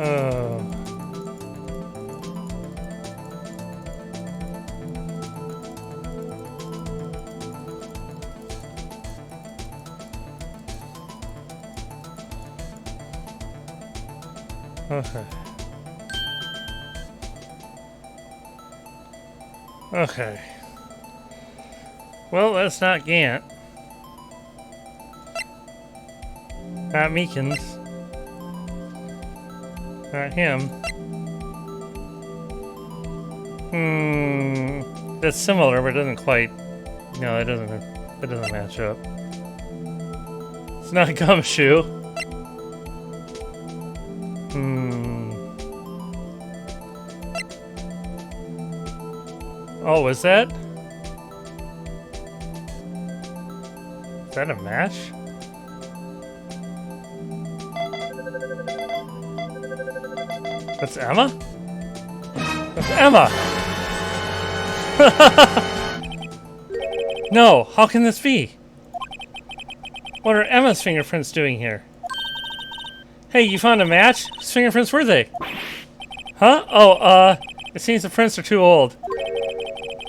Oh. Okay. Okay. Well, that's not Gant. Not Meekins. Not him. That's similar, but it doesn't quite... No, it doesn't match up. It's not Gumshoe. Oh, was that? Is that a match? That's Emma? That's Emma! No, how can this be? What are Emma's fingerprints doing here? Hey, you found a match? Whose fingerprints were they? Huh? Oh, it seems the prints are too old.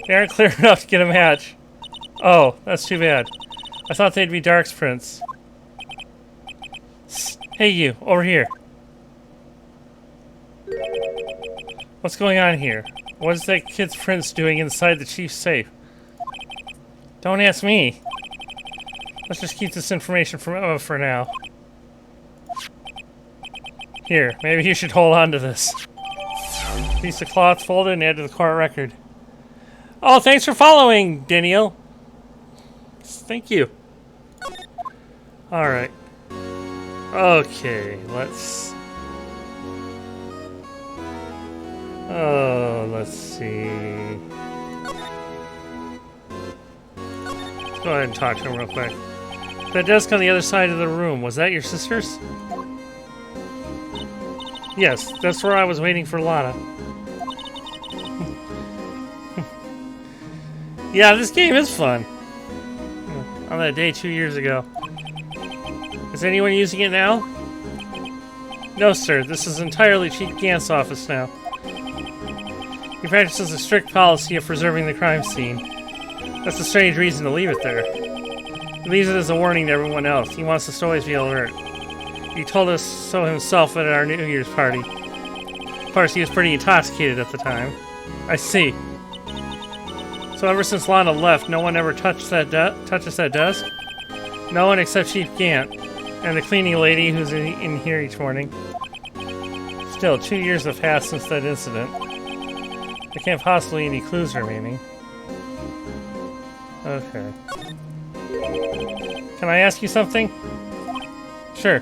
They aren't clear enough to get a match. Oh, that's too bad. I thought they'd be Dark's prints. Hey, you, over here. What's going on here? What is that kid's prints doing inside the chief's safe? Don't ask me. Let's just keep this information from Emma for now. Here, maybe you should hold on to this. Piece of cloth folded and add to the court record. Oh, thanks for following, Daniel. Thank you. Alright. Okay, let's... Oh, let's see... Let's go ahead and talk to him real quick. That desk on the other side of the room, was that your sister's? Yes, that's where I was waiting for Lana. Yeah, this game is fun. On that day 2 years ago. Is anyone using it now? No, sir. This is entirely Chief Gant's office now. He practices a strict policy of preserving the crime scene. That's a strange reason to leave it there. He leaves it as a warning to everyone else. He wants us to always be alert. He told us so himself at our New Year's party. Of course, he was pretty intoxicated at the time. I see. So ever since Lana left, no one ever touches that desk? No one except Chief Gant and the cleaning lady who's in here each morning. Still, 2 years have passed since that incident. There can't possibly be any clues remaining. Okay. Can I ask you something? Sure.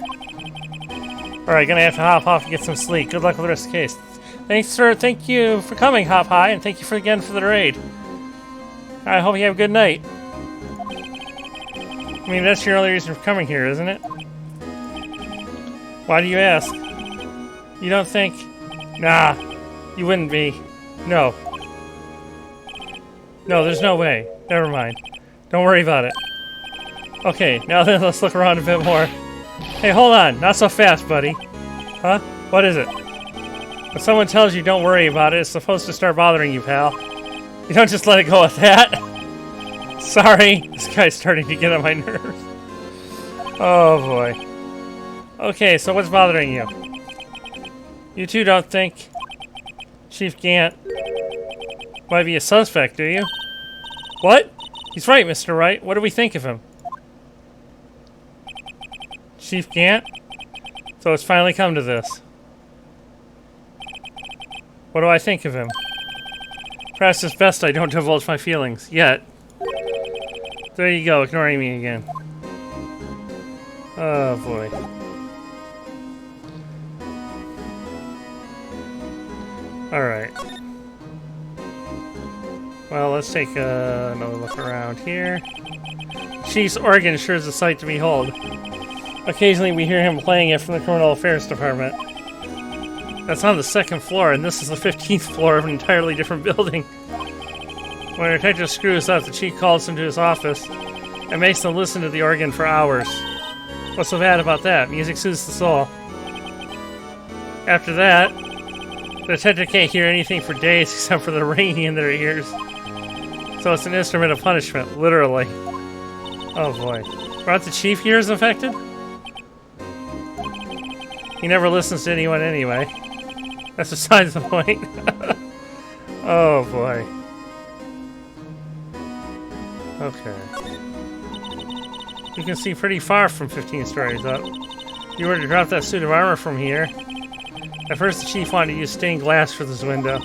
Alright, gonna have to hop off and get some sleep. Good luck with the rest of the case. Thanks, sir. Thank you for coming, Hop High, and thank you again for the raid. I hope you have a good night. I mean, that's your only reason for coming here, isn't it? Why do you ask? You don't think... Nah, you wouldn't be. No. No, there's no way. Never mind. Don't worry about it. Okay, now then let's look around a bit more. Hey, hold on. Not so fast, buddy. Huh? What is it? When someone tells you don't worry about it, it's supposed to start bothering you, pal. You don't just let it go at that. Sorry. This guy's starting to get on my nerves. Oh, boy. Okay, so what's bothering you? You two don't think Chief Gant might be a suspect, do you? What? He's right, Mr. Wright. What do we think of him? Chief Gant? So it's finally come to this. What do I think of him? Perhaps it's best I don't divulge my feelings, yet. There you go, ignoring me again. Oh, boy. Alright. Well, let's take another look around here. Chief's organ sure is a sight to behold. Occasionally we hear him playing it from the Criminal Affairs Department. That's on the 2nd floor, and this is the 15th floor of an entirely different building. When a detective screws up, the chief calls him to his office and makes him listen to the organ for hours. What's so bad about that? Music soothes the soul. After that, the detective can't hear anything for days except for the ringing in their ears. So it's an instrument of punishment, literally. Oh boy. Aren't the chief ears affected? He never listens to anyone anyway. That's besides the point. Oh boy. Okay. You can see pretty far from 15 stories up. If you were to drop that suit of armor from here. At first the chief wanted to use stained glass for this window.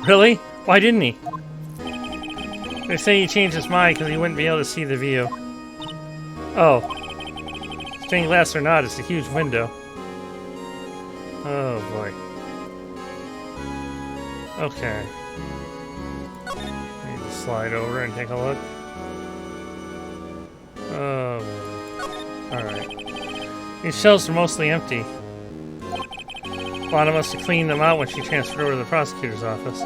Really? Why didn't he? They say he changed his mind because he wouldn't be able to see the view. Oh. Stained glass or not, it's a huge window. Oh boy. Okay. Need to slide over and take a look. Oh boy. Alright. These shelves are mostly empty. Lana must have cleaned them out when she transferred over to the prosecutor's office.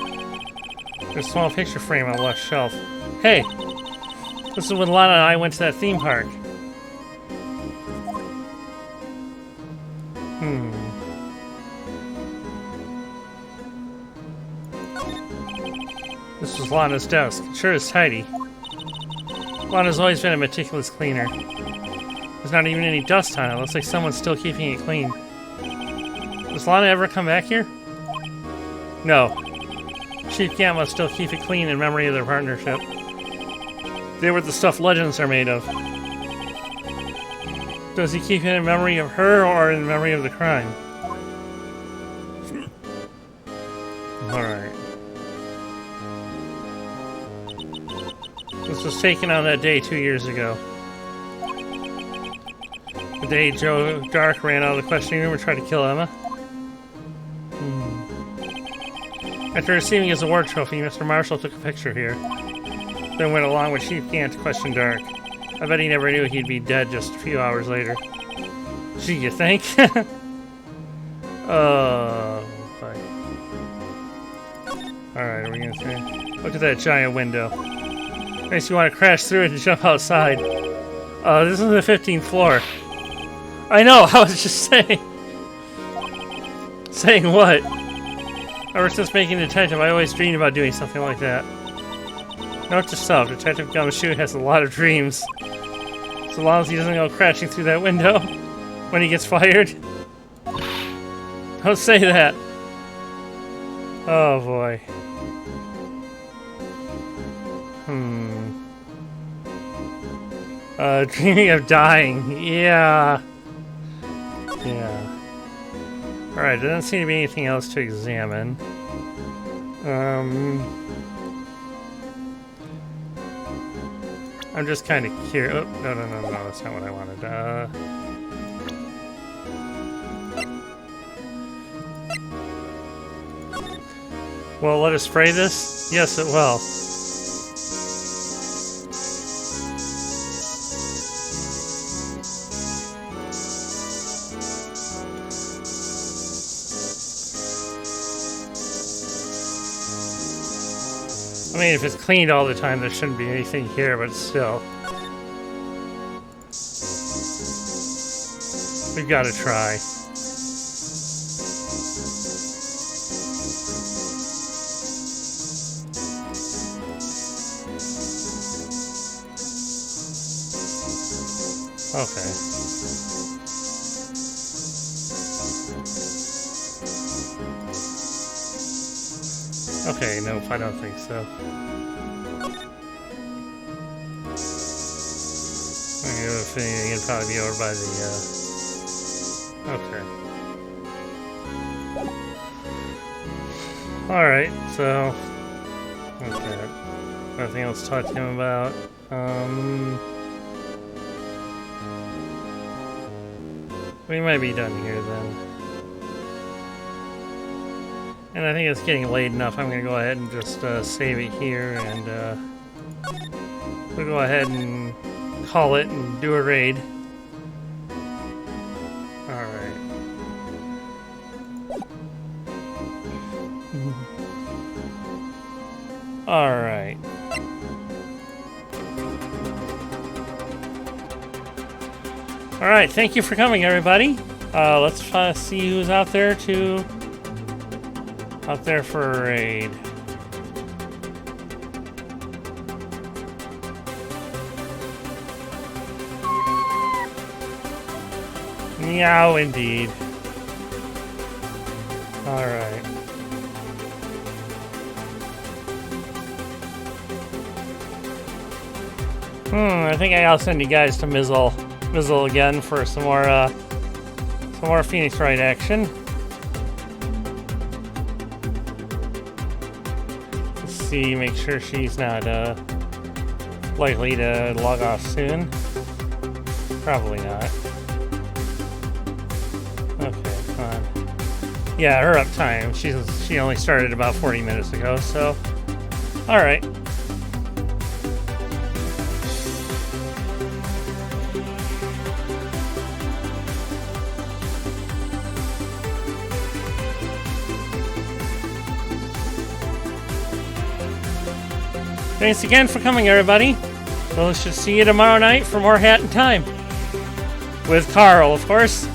There's a small picture frame on the left shelf. Hey! This is when Lana and I went to that theme park. This was Lana's desk. It sure is tidy. Lana's always been a meticulous cleaner. There's not even any dust on it. Looks like someone's still keeping it clean. Does Lana ever come back here? No. Chief Gant must still keep it clean in memory of their partnership. They were the stuff legends are made of. Does he keep it in memory of her or in memory of the crime? Alright. This was taken on that day 2 years ago. The day Joe Dark ran out of the questioning room and tried to kill Emma. After receiving his award trophy, Mr. Marshall took a picture here. Then went along with Chief Gant to question Dark. I bet he never knew he'd be dead just a few hours later. Gee, you think? Oh, fuck. Alright, are we gonna say? Look at that giant window. Makes you want to crash through it and jump outside. This is the 15th floor. I know, I was just saying. Saying what? Ever since making Detective, I always dreamed about doing something like that. Note to self, Detective Gumshoe has a lot of dreams. So long as he doesn't go crashing through that window when he gets fired. Don't say that. Oh boy. Dreaming of dying. Yeah. Yeah. Alright, there doesn't seem to be anything else to examine. I'm just kind of curious. Oh, no, that's not what I wanted. Well, let us spray this? Yes, it will. I mean, if it's cleaned all the time, there shouldn't be anything here, but still. We've got to try. Okay. Okay, nope, I don't think so. If anything, it'd probably be over by the, okay. Alright, so... Okay. Nothing else to talk to him about. We might be done here then. And I think it's getting late enough. I'm going to go ahead and just save it here, and we'll go ahead and call it and do a raid. Alright. Alright. Alright, thank you for coming, everybody. Let's see who's out there for a raid. Meow, indeed. Alright. I think I'll send you guys to Mizzle again for some more Phoenix Wright action. Make sure she's not likely to log off soon. Probably not. Okay, fine. Yeah, her uptime. She only started about 40 minutes ago, so all right. Thanks again for coming, everybody. So let's just see you tomorrow night for more Hat in Time. With Carl, of course.